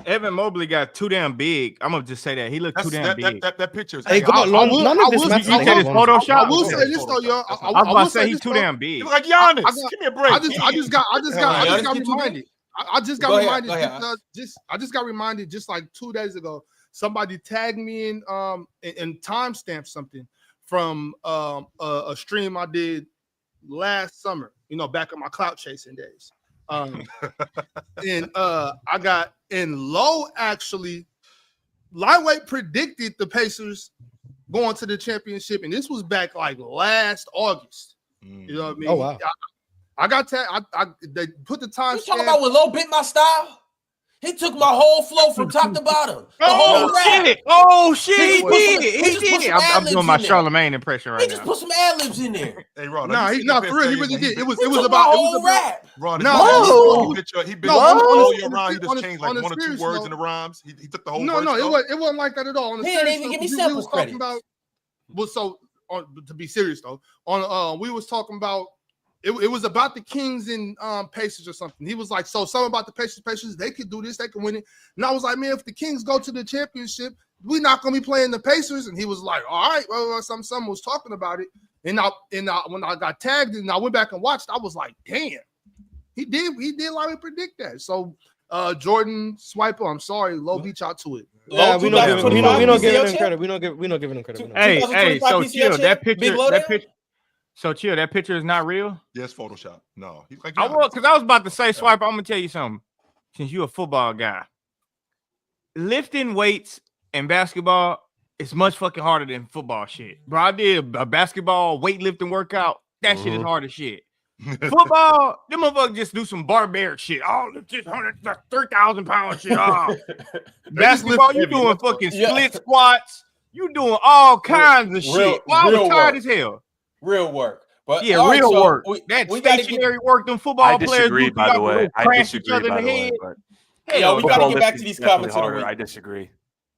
Evan Mobley got too damn big. I'm gonna just say that he looked too damn big.
That picture is.
They got none of this.
You said it's Photoshop.
I will say this though, y'all.
I was about to say he's too damn big.
Like Giannis. Give me a break.
I just got reminded. I just got reminded just like 2 days ago. Somebody tagged me in and timestamped something from a stream I did last summer. Back in my clout chasing days. And I got in low actually. Lightweight predicted the Pacers going to the championship, and this was back like last August. You know what I mean?
Oh wow!
I got they put the time.
You talking about when Low bit my style? He took my whole flow from top to bottom.
Oh shit! He did. I'm doing my Charlemagne impression right now.
He just put some ad libs in there.
Hey, Ron.
He's not for real. He really did. It was about
whole rap.
Ron, he bit all your rhymes. He just changed like 1 or 2 words in the rhymes. He took the whole.
No, it wasn't like that at all.
He didn't even give me samples credit.
To be serious though, we was talking about. It was about the Kings and Pacers or something. He was like, something about the Pacers, they could do this, they can win it. And I was like, man, if the Kings go to the championship, we're not going to be playing the Pacers. And he was like, all right, well, someone was talking about it. And when I got tagged and I went back and watched, I was like, damn, he did like me predict that. So Jordan Swiper, I'm sorry, Low beat y'all to it.
Yeah, we don't give him credit. We don't give him credit.
Hey, so chill. That picture. So chill, that picture is not real?
Yes, Photoshop. No.
Because I was about to say, Swiper, I'm gonna tell you something. Since you're a football guy, lifting weights and basketball is much fucking harder than football shit. Bro, I did a basketball weightlifting workout. That shit is hard as shit. Football, them motherfuckers just do some barbaric shit. Oh, just 3,000 pound shit. Oh. Basketball, you doing fucking split squats. You doing all kinds of shit. I was tired as hell.
Real work. But
yeah, real work. That stationary work, them football players do.
By the way, I disagree.
By the way, we gotta get back to these comments of the week.
I disagree.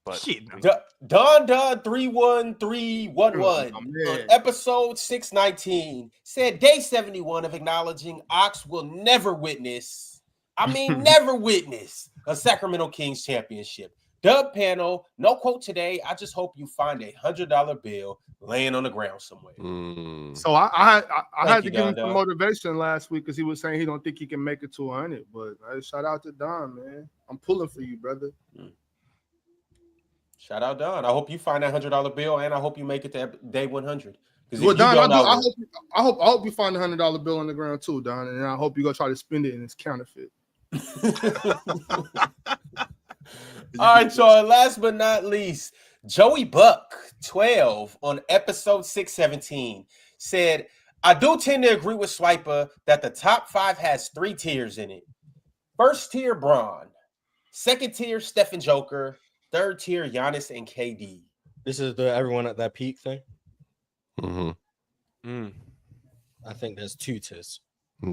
But
shit,
Don 31311 on episode 619 said day 71 of acknowledging Ox will never witness a Sacramento Kings championship. Dub panel, no quote today. I just hope you find $100 bill laying on the ground somewhere.
So I had to give him some motivation last week because he was saying he don't think he can make it to 100. But shout out to Don, man. I'm pulling for you, brother.
Shout out Don. I hope you find that $100 bill, and I hope you make it to day 100.
Well, Don, I hope you find the $100 bill on the ground too, Don, and I hope you go try to spend it in its counterfeit.
All right, y'all. Last but not least, Joey Buck 12 on episode 617 said, I do tend to agree with Swiper that the top 5 has 3 tiers in it. First tier, Braun. Second tier, Stephen Joker. Third tier, Giannis and KD.
This is the everyone at that peak thing. I think there's 2 tiers.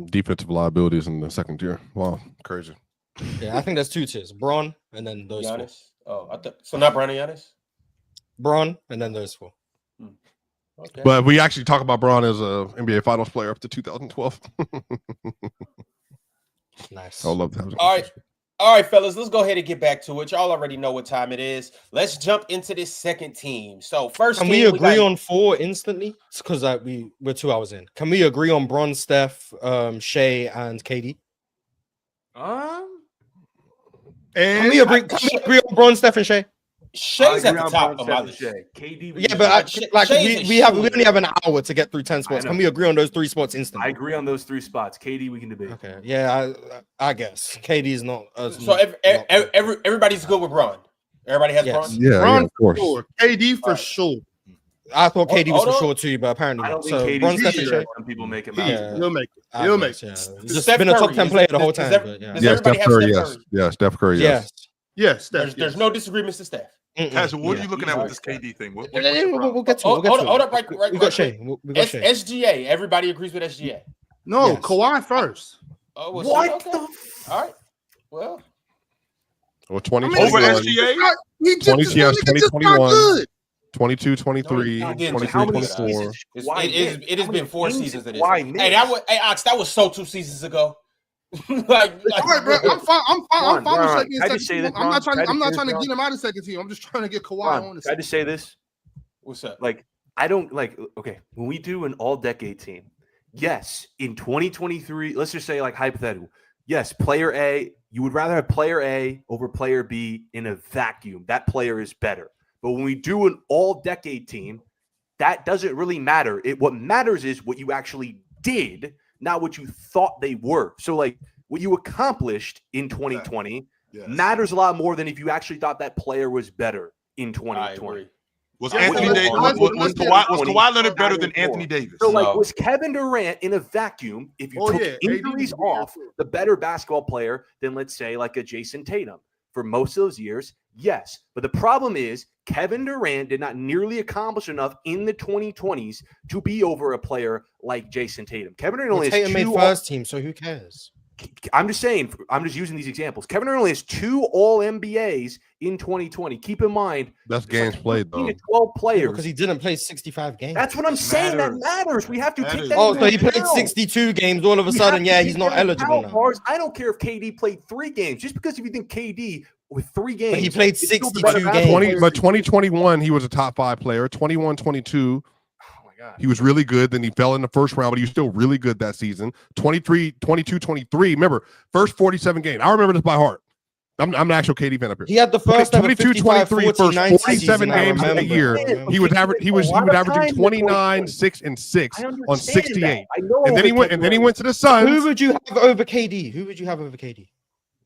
Defensive liabilities in the second tier. Wow, crazy.
Yeah, I think that's 2 tiers. Braun and then those
Giannis.
4.
Oh, so not Braun and Giannis?
Braun and then those 4.
Okay. But we actually talk about Braun as a NBA Finals player up to 2012.
Nice.
I love that.
All right, fellas, let's go ahead and get back to it. Y'all already know what time it is. Let's jump into this second team. So first,
can we agree on 4 instantly? Because we're 2 hours in. Can we agree on Bron, Steph, Shea, and KD? Can we agree on Bron, Steph, and Shea?
Shay's at the top of my list.
KD,
yeah, but we only have an hour to get through 10 spots. Can we agree on those 3 spots instantly?
I agree on those 3 spots. KD, we can debate.
Okay, yeah, I guess KD is not.
So everybody's good with Braun. Everybody has Braun.
Yeah,
Braun
of course.
Sure. KD for sure.
I thought KD was
Hold
for
on.
sure too, but apparently
I
not.
don't think
So
KD's
Bron,
for
Steph, and
sure.
Shea.
Some people make him
He'll
out.
make it.
I
He'll
guess,
make it.
yeah. Just
Steph
been a top
Curry.
10 player the whole time.
Does
But yeah.
does
Yes,
everybody
Steph
have
Curry.
Steph
Yes,
Curry?
yeah, Steph Curry. Yes.
Yes, Steph.
There's no disagreements to Steph.
Casual, what are you looking at with
Easy.
this KD thing? What's
We'll
your problem?
get to it.
Hold up, right
We
quick.
got Shea. We got Shea.
SGA. Everybody agrees with SGA.
No,
Yes.
Kawhi first.
Oh, well,
What
okay.
the?
All right. Well,
Well,
I mean,
2021,
Over SGA?
He
20
just,
yes,
this nigga just not
2021.
good.
22, 23,
No, he didn't.
23,
How many
24.
seasons?
it has been 4 seasons of this.
Why
Hey, Ox, that was so 2 seasons ago. like,
All right, bro. I'm fine with
Ron,
second
can I just say
team.
this,
I'm not trying to
Ron?
get him out of second team. I'm just trying to get Kawhi
Ron,
on the
can I just say this?
What's up?
Like, I don't like, okay, when we do an all-decade team, yes, in 2023, let's just say like hypothetical, yes, player A, you would rather have player A over player B in a vacuum. That player is better. But when we do an all-decade team, that doesn't really matter. What matters is what you actually did, not what you thought they were. So, like, what you accomplished in 2020 matters a lot more than if you actually thought that player was better in 2020.
Was
Yeah,
Anthony
let's-
Davis
let's-
was Kawhi Leonard better than
matters more.
Anthony Davis?
So, like,
No.
was Kevin Durant in a vacuum, if you took
AD
injuries
would be there
off,
too.
the better basketball player than, let's say, like a Jason Tatum? For most of those years, yes. But the problem is Kevin Durant did not nearly accomplish enough in the 2020s to be over a player like Jason Tatum. Kevin Durant only has
Tatum made
two
first team, so who cares?
I'm just saying, I'm just using these examples. Kevin Durant only has 2 All-NBAs in 2020. Keep in mind,
Best
there's
games
like
played
15
though.
to 12 players.
Because he didn't play 65 games.
That's what I'm saying. That
Matters.
matters. We have to take
Matters.
that.
Oh,
into
so he played
account.
62 games. All of a
We
sudden,
have to
yeah,
take
he's not
that into
eligible
account,
now.
Mars. I don't care if KD played 3 games. Just because if you think KD with 3 games,
But he played
is still the
62
better basketball
games.
player.
2021, he was a top 5 player. 21, 22,
Oh my God.
he was really good. Then he fell in the first round, but he was still really good that season. 23, 22, 23. Remember, first 47 games. I remember this by heart. I'm an actual KD fan up here.
He had the first ever
22,
55,
23,
40,
first
90
47
season, I
games in a
remember.
year.
I remember.
He was averaging
I
29, 6, and 6
I
on
understand
68.
that. I know
And then he
that
went
Kevin
to the
Who
Suns.
would you have over KD? Who would you have over KD?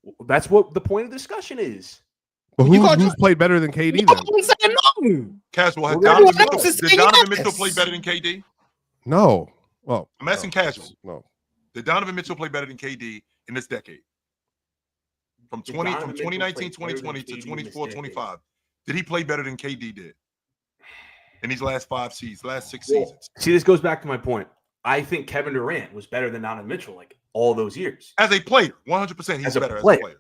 Durant- That's what the point of the discussion is.
But
You can't
who's
just-
played better than KD
No
then?
one's saying no.
Casual. Has
Well,
Donovan
everyone else
Mitchell,
is
did
saying
Donovan
yes.
Mitchell play better than KD?
No. Well,
I'm asking casual.
No.
Did Donovan Mitchell play better than KD in this decade? From
Did
20
Donovan
from
Mitchell
2019,
play better than
2020 to
KD in this
24,
decade?
25. Did he play better than KD did in these last 5 seasons, last 6
Well,
seasons?
See, this goes back to my point. I think Kevin Durant was better than Donovan Mitchell like all those years.
As a player, 100% he's
As a
better as
player.
a player.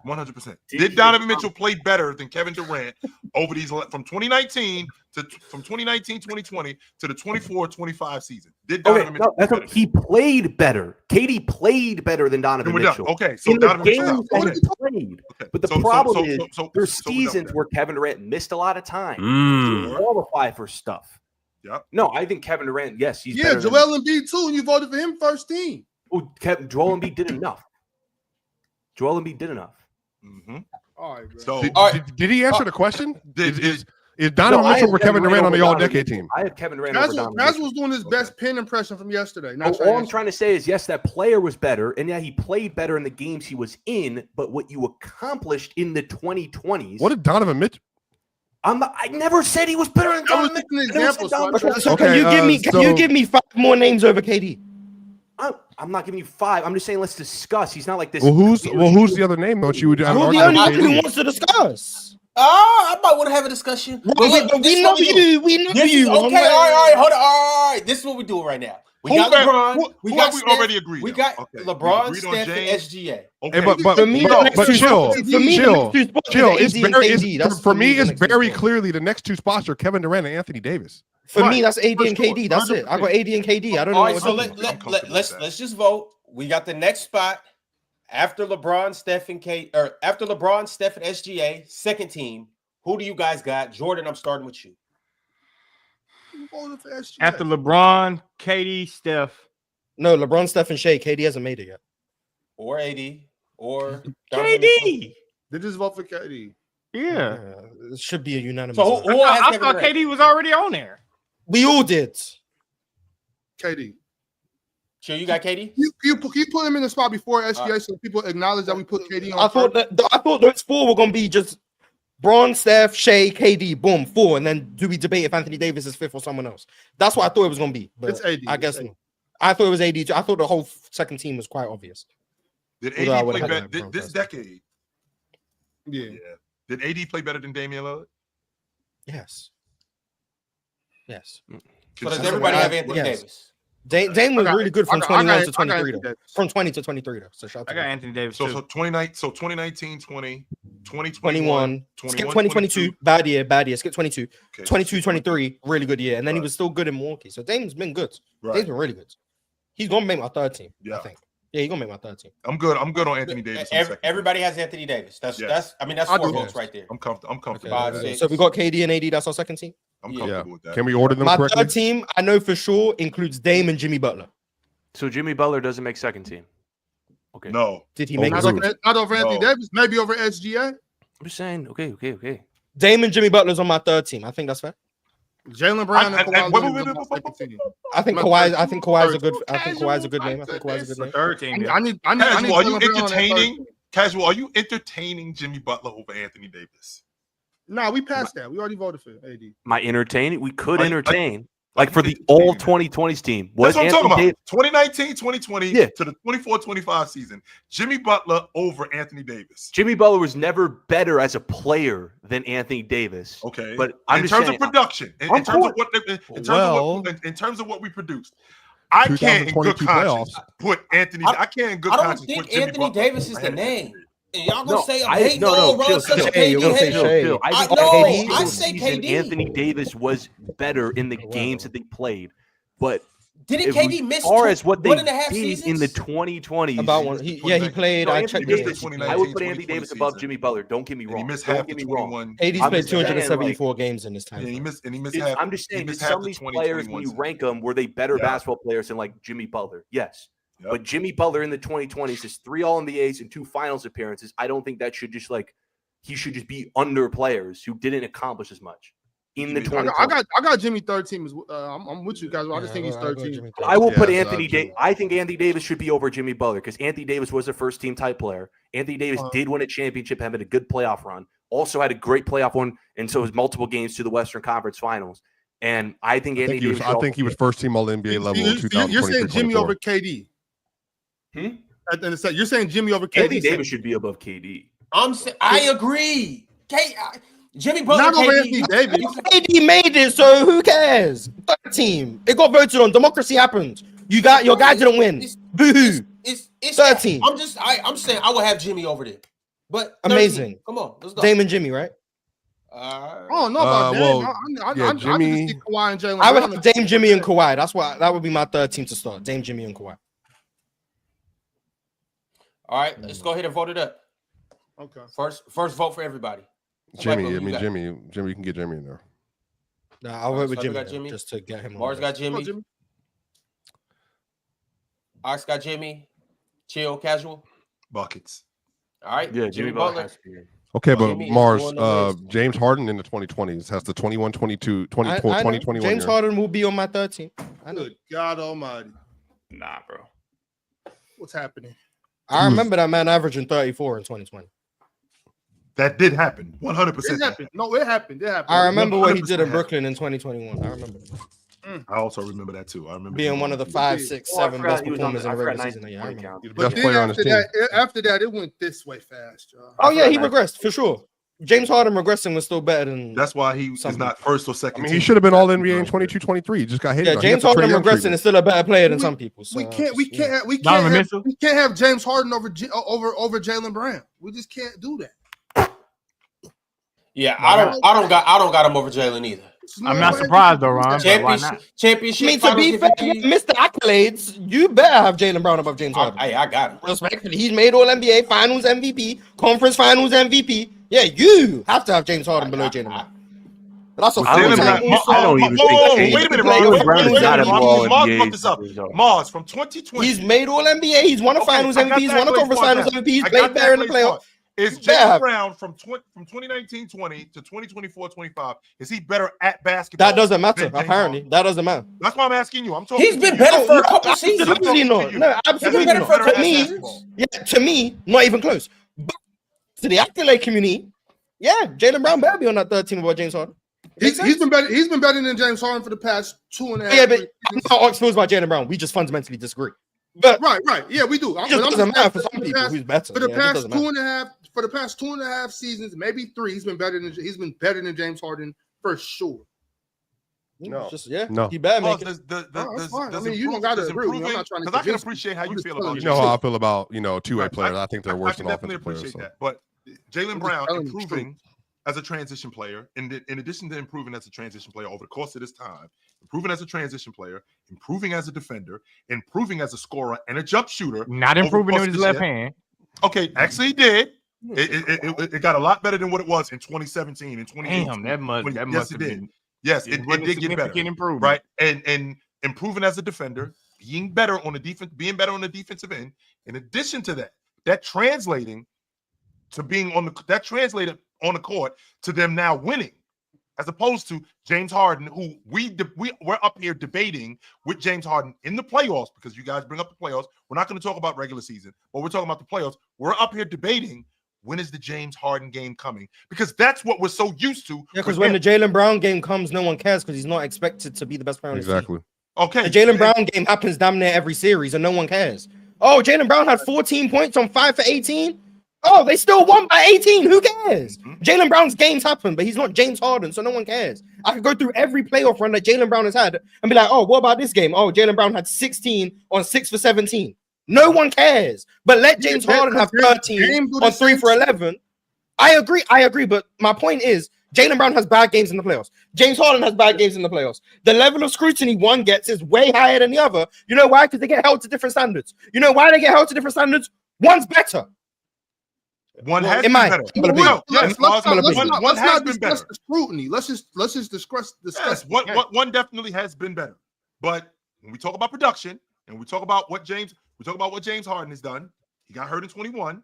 100%.
Did
Did
he-
Donovan Mitchell play better than Kevin Durant over these from 2019 to 2020 to the 24-25 season? Did
Okay,
Donovan Mitchell
no, that's
play
what,
better?
he played better. KD played better than Donovan
Then we're done.
Mitchell.
Okay, so
in the
Donovan
games
Mitchell's
that
out.
he played.
Okay.
But the
So-
problem is
so we're
there's
done with
seasons
that.
where Kevin Durant missed a lot of time
Mm.
to qualify for stuff.
Yep.
No, I think Kevin Durant, yes, he's
Yeah,
better
Joel Embiid too, and you voted for him first team.
Joel Embiid did enough. Joel Embiid did enough.
Mhm.
All right, bro.
So
All right.
Did he answer the question?
Did-
Is Donovan
No, I
Mitchell
have
or Kevin Durant on the
over
all-decade
Donovan
team?
I have Kevin Durant over
Casual
Donovan Mitchell.
was doing his best pin impression from yesterday. Not
All I'm trying to say is, yes, that player was better, and yeah, he played better in the games he was in. But what you accomplished in the 2020s,
What did Donovan Mitchell?
I never said he was better than
I was
Donovan
picking
Mitchell. I never said
examples, so I
Donovan
tried-
Mitchell.
So
Okay,
can you give me 5 more names over KD?
I'm not giving you 5. I'm just saying let's discuss. He's not like this.
Well, who's
clear-
the other name that you would have?
Who's the only one who wants to discuss?
I might want to have a discussion.
But
Look,
we
this is
know
what we do.
you. We know
This is
you.
okay. All right, hold on. All right, this is what we do right now. We got LeBron. We got
we
Steph,
already agreed.
We
on?
got
Okay.
LeBron,
We agreed on
Steph, and
James.
SGA.
Okay.
Hey, but
For me,
no,
the next
but
two
chill,
spots- for me, the
chill,
next two spots
chill.
are
It's
AD and
very,
KD. That's
for me,
the
it's
next two
very
spots.
clearly the next 2 spots are Kevin Durant and Anthony Davis.
For
Right.
me, that's AD
For
and
sure.
KD. That's it. I got
100%.
AD and KD. I don't know
All right,
what's
so
happening.
let's just vote. We got the next spot after LeBron, Steph, and after LeBron, Steph, and SGA, second team. Who do you guys got? Jordan, I'm starting with you.
Who voted for SGA?
After LeBron, KD, Steph,
No, LeBron, Steph, and Shea. KD hasn't made it yet.
Or AD, or Donovan Mitchell.
KD.
They just vote for KD.
Yeah.
It should be a unanimous.
So
vote.
who has
I
Kevin
thought
Durant?
KD was already on there.
We all did.
KD.
Sure, you got KD?
You put him in the spot before SGA so people acknowledge that we put KD on.
I thought
first?
I thought those 4 were gonna be just Braun, Steph, Shea, KD, boom, 4. And then do we debate if Anthony Davis is 5th or someone else? That's what I thought it was going to be. But
It's AD.
I guess not. I thought it was AD too. I thought the whole second team was quite obvious.
Did
Although I
AD
would've
play
had
better
LeBron
this
first.
decade?
Yeah.
Did AD play better than Damian Lillard?
Yes. Yes.
So does everybody have Anthony
Yes.
Davis?
Dame was really good from 21 to 23 though.
though.
From 20 to 23 though. So shout out
I
to
got
him.
Anthony Davis
So
too.
2019, 20, 2021,
21. Skip 2022, bad year. Skip 22.
Okay.
22, 23, really good year. And then he was still good in Milwaukee. So Dame's been good.
Right.
Dame's been really good. He's gonna make my third team,
Yeah.
I think. Yeah, he's gonna make my third team.
I'm good on Anthony Davis. in second.
Everybody has Anthony Davis. That's
Yes.
I mean that's
I
4
do.
votes right there.
I'm comfortable.
Okay.
Five,
with that.
six.
So we got KD and AD, that's our second team.
I'm
Yeah.
comfortable with that.
Can we order them
My
correctly?
third team, I know for sure, includes Dame and Jimmy Butler.
So Jimmy Butler doesn't make second team. Okay.
No.
Did he
Oh,
make
no.
second team?
Not over Anthony
No.
Davis, maybe over SGA.
I'm just saying. Okay.
Dame and Jimmy Butler's on my third team. I think that's fair.
Jalen Brown and Kawhi
wait,
Leonard
wait,
on my second team.
I think
My
Kawhi.
third
I think
team.
Kawhi's a good. I think Kawhi's a good name. I think Kawhi's a good name.
Third team. Yeah.
I need
Casual, are you
Jalen Brown on that third
entertaining?
team.
Casual, are you entertaining Jimmy Butler over Anthony Davis?
Nah, we passed that. We already voted for AD.
My entertaining. We could
Are you-
entertain. Like for the
entertaining
all
that?
2020s team.
That's what I'm talking about.
Davis-
2019, 2020
Yeah.
to the 24-25 season. Jimmy Butler over Anthony Davis.
Jimmy Butler was never better as a player than Anthony Davis.
Okay.
But I'm
in
just
terms
saying,
of production, in
I'm
terms
cool.
of what in terms
Well-
of what in terms of what we produced, I can't in good
2022
conscience
playoffs.
put Anthony. I can't in good
I don't
conscience
think
put Jimmy
Anthony
Butler
Davis
over
is the
Anthony
name.
Davis.
And y'all gonna say I'm
I-
hating
no,
on
chill,
Ron such
chill.
a
Hey, you're gonna say
KD
Shea.
hater.
I
I
think
know.
KD
I
this
say
season,
KD.
Anthony Davis was better in the games that they played. But
Didn't KD miss
as far as what they
1.5
did in the 2020s,
About one. He played.
So
I
Anthony
checked.
Davis,
the
I would put
2019,
Anthony Davis
2020
above Jimmy Butler. Don't get me
And he
wrong.
missed
Don't
half
get
the
me wrong.
21.
AD's
I'm
played
just saying,
274 games in this time.
And he missed
It's-
half.
I'm just
he
saying,
missed
some
half
of
the
these players, when you
2021
rank them, were they better
Yeah.
basketball players than like Jimmy Butler? Yes.
Yep.
But Jimmy Butler in the 2020s is 3 All-NBAs and 2 Finals appearances. I don't think that should just he should just be under players who didn't accomplish as much in the 2020s.
I got Jimmy third team. I'm with you guys. I just think he's third team.
I will put
Yes,
Anthony Davis. I think Anthony Davis should be over Jimmy Butler because Anthony Davis was a first team type player. Anthony Davis did win a championship, having a good playoff run. Also had a great playoff one, and so his multiple games to the Western Conference Finals. And I think Anthony Davis.
I think he was first team All NBA level in 2023.
You're saying Jimmy over KD. You're saying Jimmy over KD.
Anthony Davis should be above KD.
I agree. Jimmy Butler,
Not over
KD.
Anthony Davis.
KD made it, so who cares? Third team. It got voted on. Democracy happened. Your guy didn't win. Boo-hoo.
It's
Third team.
I'm saying I would have Jimmy over there. But
Amazing.
13. Come on, let's go.
Dame and Jimmy, right?
I don't know about Dame. I
Jimmy.
just see Kawhi and Jalen.
I would
Brown.
have Dame, Jimmy, and Kawhi. That would be my third team to start. Dame, Jimmy, and Kawhi.
All right, let's go ahead and vote it up.
Okay.
First vote for everybody.
Jimmy,
Swipe,
I
who you
mean
got?
Jimmy, you can get Jimmy in there.
Nah, I'll vote with
so we
Jimmy,
got
then,
Jimmy?
just to get him on.
Mars
there.
got Jimmy. Ox got Jimmy. Chill, casual.
buckets.
All right.
Yeah, Jimmy Butler has to be in.
Okay, but
Jimmy is
Mars,
on the list.
James Harden in the 2020s has the 21, 22, 20,
I know.
2021
James
year.
Harden will be on my third team. I know.
Good God Almighty,
Nah, bro.
what's happening?
I remember that man averaging 34 in 2020.
That did happen. 100%.
It happened. No, it happened. It happened.
I remember what he did in
100%
Brooklyn in 2021. I remember
I also remember that too. I remember
being
him
one of the
on-
5, 6,
Oh, I
7
forgot
best
he was on
performers
the-
in the
I
regular
forgot
season. Yeah, I
1920
remember.
count.
He's the
But
best
then
player on his team.
after that, it went this way fast, y'all.
Oh yeah, he
forgot
regressed for sure. James Harden regressing was still better than.
That's why he is
Something.
not first or second.
I mean,
team.
he should have been all NBA in 22-23. He just got hit.
Yeah, James Harden regressing is still a better player than some people. So,
We can't
Donovan Mitchell?
we can't have James Harden over Jalen Brown. We just can't do that.
Yeah, I don't got him over Jalen either.
I'm not surprised though, Ron. But why not?
Championship.
I mean, to be fair, Mr. Accolades, you better have Jalen Brown above James Harden.
I got him.
Respectfully, he's made All NBA, Finals MVP, Conference Finals MVP. Yeah, you have to have James Harden below Jalen Brown. But that's a
I don't
full-time
even-
also.
I don't even
Whoa,
think
wait a minute,
Jalen
Ron.
Brown is not
a ball
Mars
NBA
brought this up.
result.
Mars from 2020.
He's made All NBA. He's won a
Okay,
Finals
I got
MVP. He's
that
won a
place
Conference
part
Finals
down.
MVP. He's
I got
played
that
better in the
place
playoffs.
part. Is
Yeah.
Jalen Brown from 2019-20 to 2024-25? Is he better at basketball?
That doesn't matter.
than James
Apparently,
Harden?
that doesn't matter.
That's why I'm asking you. I'm talking.
He's
to
been
you.
better for a
No,
couple seasons.
Absolutely not. No, absolutely
been
not.
better
To
at
me,
basketball.
yeah, to me, not even close. But to the accolade community, Yeah, Jaylen Brown better be on that third team about James Harden.
He's been better. He's been better than James Harden for the past 2.5.
Yeah, but I'm not Ox feels about Jaylen Brown. We just fundamentally disagree. But
right. Yeah, we do.
It just doesn't matter for some people who's better.
For the past 2.5 seasons, maybe 3, he's been better than James Harden for sure.
No,
no. He better make it.
I mean, you don't got to agree with me. I'm not trying to.
Because I can appreciate how you feel about.
You know how I feel about two-way players. I think they're worse than offensive players.
I can definitely appreciate that. But Jaylen Brown improving as a transition player, in addition to improving as a transition player over the course of this time, improving as a transition player, improving as a defender, improving as a scorer and a jump shooter.
Not improving with his left hand.
Okay, actually he did. It got a lot better than what it was in 2017 and 2018.
Damn, that must have been.
Yes, it did get better.
Improvement.
Right, and improving as a defender, being better on the defensive end. In addition to that, that translated on the court to them now winning, as opposed to James Harden, who we're up here debating with James Harden in the playoffs, because you guys bring up the playoffs. We're not going to talk about regular season, but we're talking about the playoffs. We're up here debating, when is the James Harden game coming? Because that's what we're so used to.
Yeah, because when the Jaylen Brown game comes, no one cares because he's not expected to be the best player on the team.
Okay.
The Jaylen Brown game happens damn near every series and no one cares. Oh, Jaylen Brown had 14 points on 5 for 18. Oh, they still won by 18. Who cares? Jaylen Brown's games happen, but he's not James Harden, so no one cares. I could go through every playoff run that Jaylen Brown has had and be like, oh, what about this game? Oh, Jaylen Brown had 16 on 6 for 17. No one cares. But let James Harden have 13 on 3 for 11. I agree. But my point is, Jaylen Brown has bad games in the playoffs. James Harden has bad games in the playoffs. The level of scrutiny one gets is way higher than the other. You know why? Because they get held to different standards. You know why they get held to different standards? One's better.
One has been better.
One has been better. The scrutiny. Let's just discuss.
Yes, one definitely has been better. But when we talk about production and we talk about what James Harden has done, he got hurt in 21,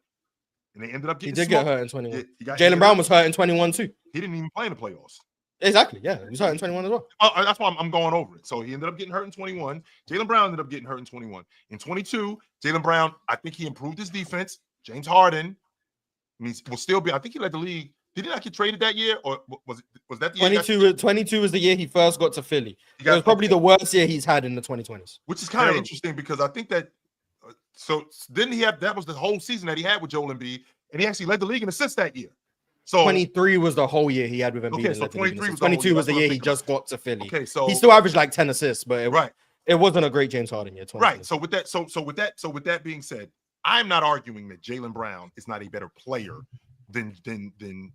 and they ended up getting.
He did get hurt in 21. Jaylen Brown was hurt in 21 too.
He didn't even play in the playoffs.
Exactly. Yeah, he was hurt in 21 as well.
That's why I'm going over it. So he ended up getting hurt in 21. Jaylen Brown ended up getting hurt in 21. In 22, Jaylen Brown, I think he improved his defense. James Harden, will still be. I think he led the league. Did he not get traded that year, or was that the
22? 22 was the year he first got to Philly. It was probably the worst year he's had in the 2020s.
Which is kind of interesting because I think that. So didn't he have? That was the whole season that he had with Joel Embiid, and he actually led the league in assists that year. So
23 was the whole year he had with Embiid.
Okay, so
22 was the year he just got to Philly.
Okay, so
he still averaged like 10 assists, but it wasn't a great James Harden year.
Right. So with that being said, I'm not arguing that Jaylen Brown is not a better player than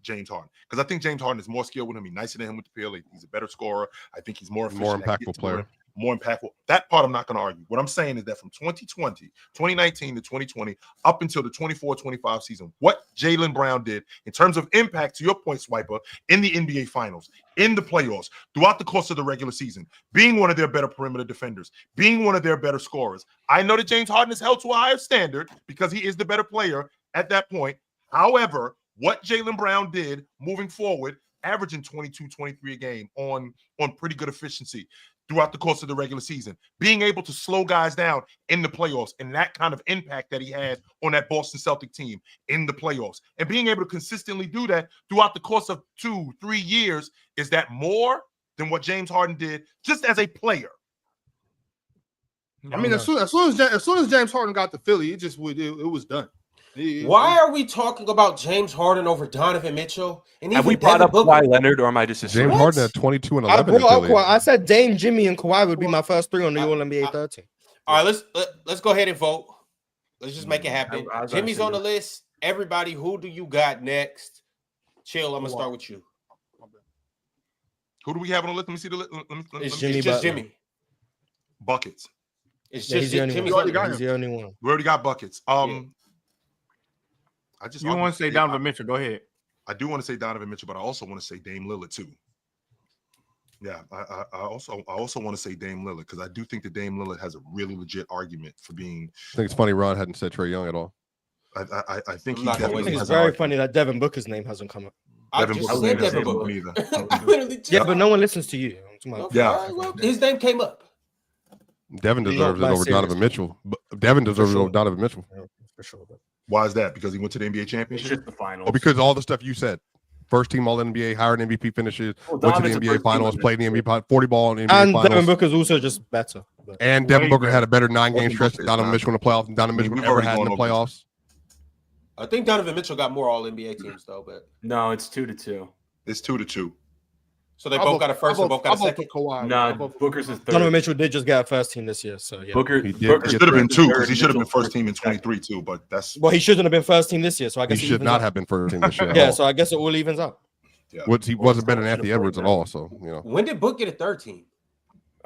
James Harden, because I think James Harden is more skilled with him. He's nicer than him with the field. He's a better scorer. I think he's more efficient,
more impactful player.
More impactful. That part I'm not going to argue. What I'm saying is that from 2019 to 2020, up until the 24-25 season, what Jaylen Brown did in terms of impact, to your point, Swiper, in the NBA Finals, in the playoffs, throughout the course of the regular season, being one of their better perimeter defenders, being one of their better scorers. I know that James Harden is held to a higher standard because he is the better player at that point. However, what Jaylen Brown did moving forward, averaging 22, 23 a game on pretty good efficiency throughout the course of the regular season, being able to slow guys down in the playoffs, and that kind of impact that he had on that Boston Celtic team in the playoffs, and being able to consistently do that throughout the course of 2-3 years, is that more than what James Harden did just as a player?
I mean, as soon as James Harden got to Philly, it was done.
Why are we talking about James Harden over Donovan Mitchell? And
have we brought up Kawhi Leonard, or am I just
James Harden at 22 and 11?
I said Dame, Jimmy, and Kawhi would be my first 3 on the All-NBA 13.
All right, let's go ahead and vote. Let's just make it happen. Jimmy's on the list. Everybody, who do you got next? Chill, I'm gonna start with you.
Who do we have on the list? Let me see the list.
It's just Jimmy.
Buckets.
It's just Jimmy's
he's the only one.
We already got buckets.
You want to say Donovan Mitchell? Go ahead.
I do want to say Donovan Mitchell, but I also want to say Dame Lillard too. Yeah, I also want to say Dame Lillard, because I do think that Dame Lillard has a really legit argument for being.
I think it's funny Ron hadn't said Trae Young at all.
I think
I think it's very funny that Devin Booker's name hasn't come up.
Devin Booker either.
Yeah, but no one listens to you.
Yeah, well, his name came up.
Devin deserves it over Donovan Mitchell. Devin deserves it over Donovan Mitchell.
For sure.
Why is that? Because he went to the NBA championship?
It's just the finals.
Or because all the stuff you said. first team All NBA, higher in MVP finishes,
Well,
went to the
Donovan's a
NBA
first
Finals,
teamer
played in the
next
NBA 40 ball in NBA
And
Finals.
Devin Booker's also just better. But
And Devin
Way
Booker
better.
had a better 9-game
Devin
stretch
Booker
than
is
Donovan
not-
Mitchell in the playoffs than Donovan Mitchell
we've
ever
already
had in the
gone over
playoffs.
I think Donovan Mitchell got more All NBA teams though, but
No, it's 2-2.
It's 2-2.
so they both got a first and both got a second.
No, Booker's is third.
Donovan Mitchell did just get a first team this year, so yeah.
Booker,
He did.
It
Booker's
should have been
first
2
and
because
third,
he should have been
Mitchell's
first team in
first and
23 too. But that's
Well, he shouldn't have been first team this year, so I
He
guess it
should
evens
not
out.
have been first team this year.
Yeah, so I guess it all evens out.
He wasn't better than Anthony Edwards at all. So
When did Book get a third team?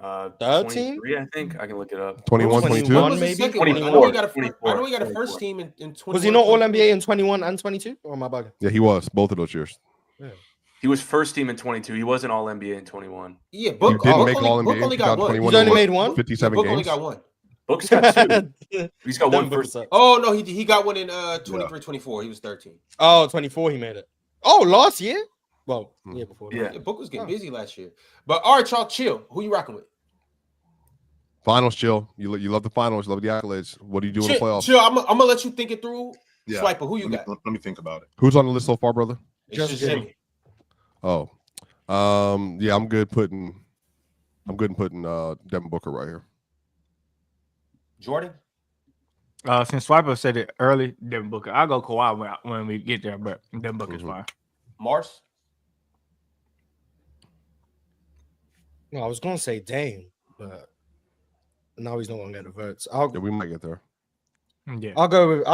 Third team?
23, I think. I can look it up.
21, 22.
What was the
maybe?
second one? I know
24,
he got a
24,
I know he got a
24.
first team in 21.
Was he not All NBA in 21 and 22? Or am I bugging?
Yeah, he was both of those years.
He was first team in 22. He wasn't All NBA in 21.
Yeah,
He
Book.
didn't
Book
make
only,
All
Book
NBA
only
in
got one.
2021.
He's only made one?
57
Book only
games.
got one.
Book's got 2. He's got one
Devin Booker
first.
sucks.
Oh no, he got one in 23-24. He was 13.
Oh, 24 he made it. Oh, last year? Well, year before. that.
Yeah.
Yeah, Book was getting busy last year. But all right, y'all, chill. Who you rocking with?
Finals, chill. You love the finals. You love the accolades. What do you do in the playoffs?
Chill. I'm gonna let you think it through.
Yeah.
Swiper, who you got?
Let me think about it.
Who's on the list so far, brother?
It's
Just
just
Jimmy.
Jimmy.
Oh, yeah, I'm good putting Devin Booker right here.
Jordan.
Since Swiper said it early, Devin Booker. I'll go Kawhi when we get there, but Devin Booker's fine.
Mars.
No, I was gonna say Dame, but now he's not gonna get the votes.
Yeah, we might get there.
Yeah.
I'll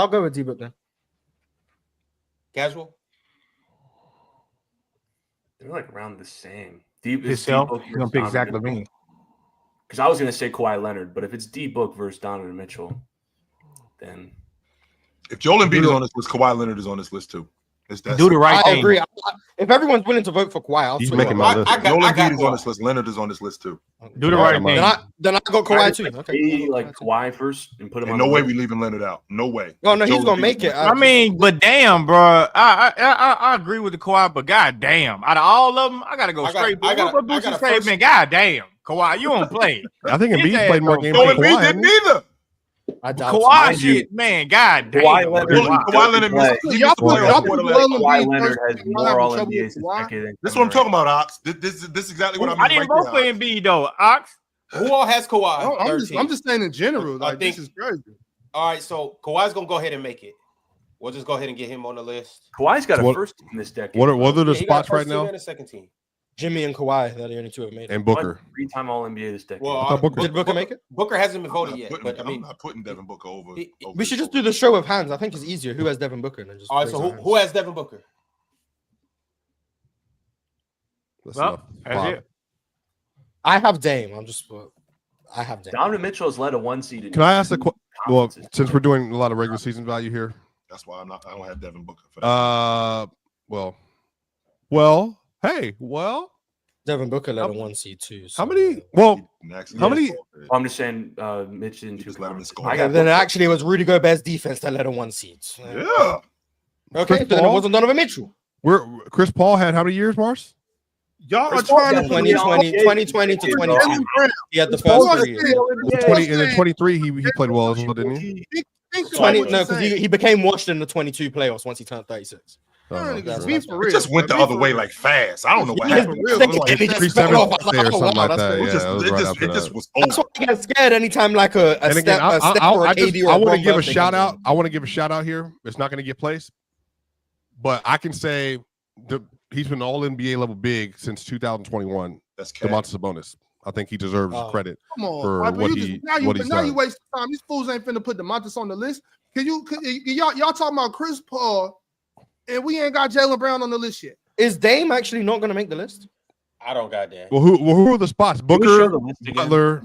go with D-Book then.
Casual.
They're like around the same. Deep
Himself, he's gonna pick Zach LaVine.
Because I was gonna say Kawhi Leonard, but if it's D Book versus Donovan Mitchell, then
If Joel Embiid is on this list, Kawhi Leonard is on this list too.
Do the right
I
thing.
agree. If everyone's willing to vote for Kawhi, I'll
He's
swing
making
it.
my list.
Joel Embiid is
Kawhi.
on this list. Leonard is on this list too.
Do the right
Yeah,
thing.
Then I got Kawhi too. Okay.
maybe like Kawhi first and put him
And
on.
no
the
way
list.
we leaving Leonard out. No way.
Oh no, he's
Joel
gonna
Embiid
make
is
it.
on
I mean, but damn, bro, I agree with the Kawhi, but goddamn, out of all of them, I gotta go straight.
I got
What
a
Boosie say,
first-
man? Goddamn, Kawhi, you don't play.
I think
His
Embiid
ass
played more
don't
games
play.
than
Joel Embiid
Kawhi.
didn't
didn't he?
either.
I doubt
Kawhi
it.
shit, man, goddamn.
Kawhi Leonard.
Kawhi Leonard missed. He missed the playoffs quarter last year.
Kawhi Leonard has more All NBAs this
Kawhi.
decade.
This is what I'm talking about, Ox. This is exactly what I mean.
I didn't
right
vote for
there, Ox.
Embiid though, Ox.
Who all has Kawhi?
No, I'm just saying in general.
I
Like
think-
this is crazy.
All right, so Kawhi's gonna go ahead and make it. We'll just go ahead and get him on the list.
Kawhi's got a
What-
first team this decade.
What are the
Yeah, he got a
spots right
first team
now?
and a second team.
Jimmy and Kawhi, they're the only two who have made it.
And Booker.
3-time All NBA this decade.
Well,
thought Booker-
Did Booker make it?
Booker hasn't been
I'm
voted
not
yet,
putting-
but I
I'm
mean,
not putting Devin Booker over.
We should just do the show of hands. I think it's easier. Who has Devin Booker? And then just
all right.
raise
So
our
who
hands.
has Devin Booker?
That's
Well,
enough.
that's
Five.
it.
I have Dame. I have Dame.
Donovan Mitchell has led a 1 seed. in
Can I ask a
two
well,
conferences.
since we're doing a lot of regular season value here,
That's why I don't have Devin Booker for that.
well,
Devin Booker led
How-
a 1 seed too.
how
so-
many? Well,
Next,
how many-
I'm just saying, Mitch didn't
You
two
just let him
conferences.
score.
I
Okay,
got
then
Booker.
actually it was Rudy Gobert's defense that led a 1 seed.
Yeah.
Okay,
Chris
so then it
Paul?
wasn't Donovan Mitchell.
Chris Paul had how many years, Mars?
Y'all are
Chris Paul
trying
got
to
2020 to 22.
Jalen Brown.
He had the
Paul
first
is
3 years.
still in the
20 and then
game.
23 he played well as well, didn't he?
Think about
20,
what
no,
you're
because
saying.
he became washed in the 22 playoffs once he turned 36.
Niggas,
that's
be
right.
for
It
real.
just went the
Be
other
for
way
real.
like fast. I don't know what
He
happened.
just-
It was
he just
3-7
fell off.
or something like that.
That's
Yeah,
crazy.
it was right after
it
that.
just was
That's
over.
why I get scared anytime like a
And
step,
again,
a step or a KD or
I
a
want
Bron
to give a
birthday
shout
comes
out.
in.
I want to give a shout out here. It's not going to get placed, but I can say he's been all NBA level big since 2021.
That's cat.
DeMontis Sabonis. I think he deserves
Oh.
credit.
Come on,
for
Piper,
what
you
he-
just,
what he's
now you
done.
waste time. These fools ain't finna put DeMontis on the list. Y'all talking about Chris Paul, and we ain't got Jalen Brown on the list yet.
Is Dame actually not going to make the list?
I don't got that.
Well, who are the spots?
Can we
Booker,
show the list again?
Butler.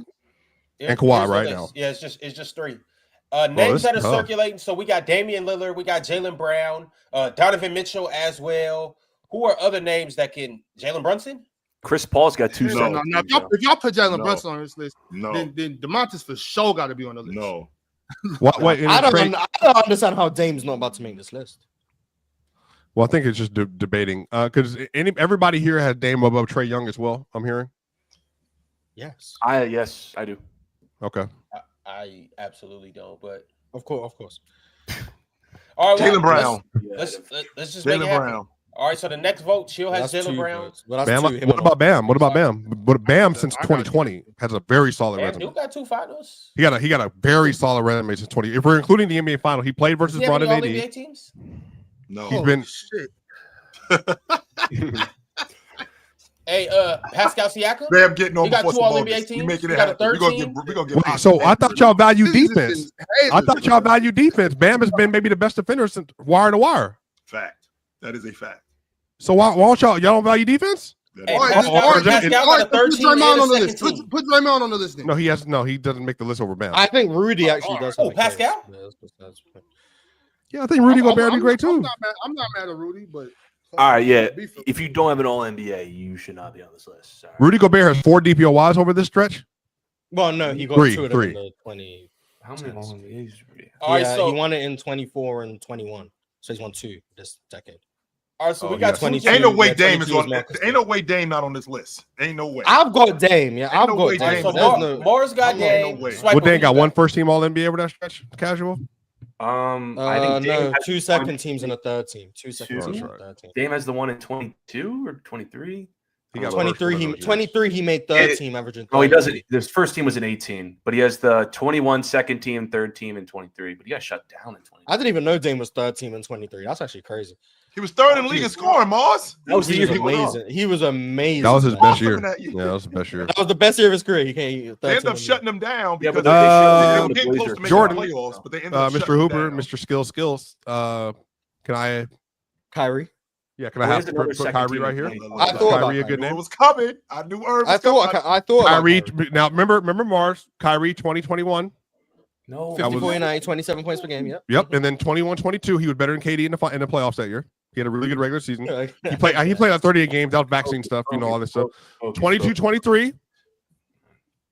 And Kawhi
Here's the
right
list.
now.
Yeah, it's just 3. Names
this
that are
is tough.
circulating. So we got Damian Lillard, we got Jalen Brown, Donovan Mitchell as well. Who are other names that can? Jalen Brunson?
Chris Paul's got 2
No.
seconds.
Now, if y'all put Jalen
No.
Brunson on this list,
No,
then DeMontis for sure got to be on the list.
no.
Wait, in
I
the
don't,
trade-
I don't understand how Dame's not about to make this list.
Well, I think it's just debating because everybody here had Dame above Trae Young as well. I'm hearing.
Yes,
Yes, I do.
Okay.
I absolutely don't. But
of course.
all right,
Jalen Brown.
Let's just make it
Jalen
happen.
Brown.
All right, so the next vote, Chill has
That's
Jaylen
two
Brown.
votes. Well, that's
Bam,
two.
what about Bam? What about Bam? But Bam since
I got
2020 has a very solid
Bam
resume.
Duke got 2 finals.
He got a very solid resume since 20. If we're including the NBA final, he played versus
Does he have
Bron
any
and
All-NBA
AD.
teams?
No.
He's been
Shit.
Hey, Pascal Siakam.
Bam getting on
He got
before
2
some
All-NBA
August. We
teams.
making
He
it
got a
happen.
third team.
We gonna get.
Wait, so I thought y'all value defense. I
Haters.
thought y'all value defense. Bam has been maybe the best defender since wire to wire.
Fact. That is a fact.
So why don't y'all don't value defense?
That
Hey,
is-
All right,
Pascal,
all right,
Pascal
all
got a
right,
third
put
team and
Draymond
a
on the
second
list.
team.
Put Draymond on the list. Then.
No, he doesn't make the list over Bam.
I think Rudy actually does.
Oh,
have a case.
Pascal?
Yeah, that's-
Yeah, I think Rudy Gobert would be great
I'm
too.
I'm not mad at Rudy, but
All right, yeah.
Beef him.
If you don't have an All NBA, you should not be on this list. Sorry.
Rudy Gobert has 4 DPOYs over this stretch.
Well, no, he got
Three,
2 of them
three.
in the 20.
How many All NBAs?
All right,
Yeah,
so
he won it in 24 and 21. So he's won 2 this decade.
all right, so we
Oh,
got
yeah.
22.
Ain't no way
Yeah,
Dame is
22
on.
is Marcus.
Ain't no way Dame not on this list. Ain't no way.
I've got Dame. Yeah, I've
no
got
way
All right,
Dame.
so
Dame.
There's no.
Mars got
No
Dame.
way.
Swiper,
Well, Dame
who
got
you
one first team All NBA over that stretch. Casual.
I think Dame
No,
has
2
one-
second teams and a third team. 2 second
Two?
teams
That's
and a third team.
Dame has the one in 22 or 23.
He got
23.
first
He
one of those
23. He made third
It-
team, averaging.
Oh, he
30.
doesn't. His first team was in 18, but he has the 21 second team, third team, and 23. But he got shut down in 20.
I didn't even know Dame was third team in 23. That's actually crazy.
He was third in the league in scoring, Mars.
That was the
He
year
was
he went off.
amazing. He was amazing.
That was his
man.
best year.
That year.
Yeah, that was the best year.
That was the best year of his career. He came.
They ended up shutting him down
Yeah,
because
but
they
they
showed
were getting close to making
Jordan.
the playoffs, but they ended up
Mr.
shutting him
Hooper,
down.
Mr. Skills. Can I?
Kyrie.
Yeah, can I
Well,
have
he has another
put
second
Kyrie
team
right
in
here?
20.
I thought about
Kyrie a
Kyrie.
good
I knew
name.
it was coming. I knew Irv was
I thought about
Kyrie.
Kyrie.
Now remember Mars. Kyrie 2021.
No,
50,
was-
49, 27 points per game. Yep.
Yep, and then 21-22. He was better than KD in the playoffs that year. He had a really good regular season.
he
He played. He played on 38 games. That was vaccine stuff. You know all this stuff. 22-23.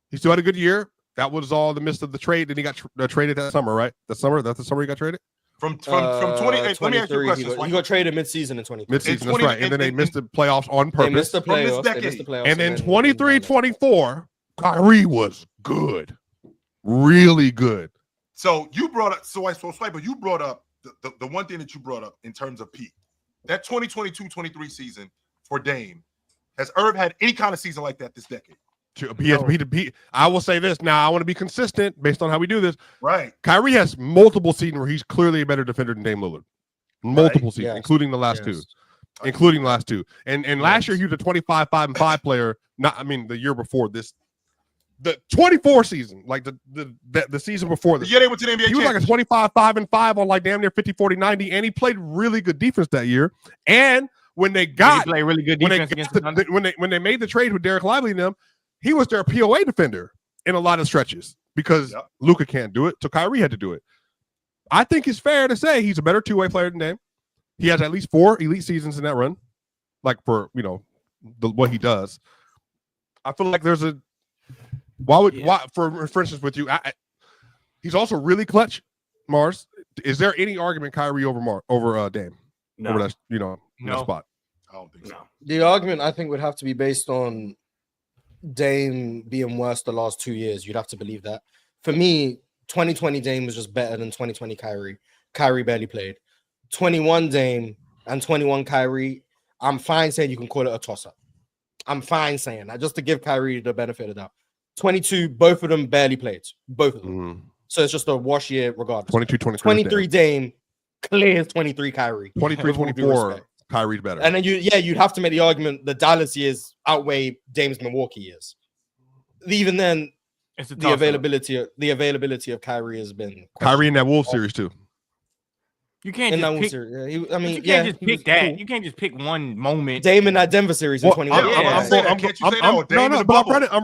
He still had a good year. That was all the midst of the trade. Then he got traded that summer, right? That's the summer he got traded.
From 28. Let me ask you a
23.
question.
He got traded mid-season in 23.
Midseason,
20
that's right. And then they missed the playoffs on
They
purpose.
missed the
From this
playoffs. They
decade.
missed the playoffs.
And then 23-24, Kyrie was good, really good.
So you brought up Swiper, you brought up the one thing that you brought up in terms of peak. That 2022-23 season for Dame. Has Irv had any kind of season like that this decade?
I will say this now. I want to be consistent based on how we do this.
Right.
Kyrie has multiple seasons where he's clearly a better defender than Dame Lillard. Multiple seasons,
Yes.
including the last two. Including the last two. And last year he was a 25, 5, and 5 player. The year before this. The 24 season, like the season before this.
Yeah, they went to the NBA.
He was like a 25, 5, and 5 on like damn near 50, 40, 90, and he played really good defense that year. And when they got
play really good
when they,
defense against
got
the Thunder.
when they made the trade with Derek Lively and them, he was their POA defender in a lot of stretches because Luka can't do it, so Kyrie had to do it. I think it's fair to say he's a better two-way player than Dame. He has at least 4 elite seasons in that run, like for what he does. I feel like there's a why for instance with you, he's also really clutch. Mars, is there any argument Kyrie over Dame?
No.
Over that in that spot?
I don't think so.
The argument I think would have to be based on Dame being worse the last 2 years. You'd have to believe that. For me, 2020 Dame was just better than 2020 Kyrie. Kyrie barely played. 21 Dame and 21 Kyrie, I'm fine saying you can call it a toss-up. I'm fine saying that just to give Kyrie the benefit of the doubt. 22, both of them barely played. Both of them. So it's just a wash year regardless.
22, 23.
23 Dame, clear 23 Kyrie.
23, 24, Kyrie's better.
And then you'd have to make the argument the Dallas years outweigh Dame's Milwaukee years. Even then, the availability of Kyrie has been
Kyrie in that Wolves series too.
You can't just pick. You can't just pick that.
Cool.
You can't just pick one moment.
Dame in that Denver series in 21.
I'm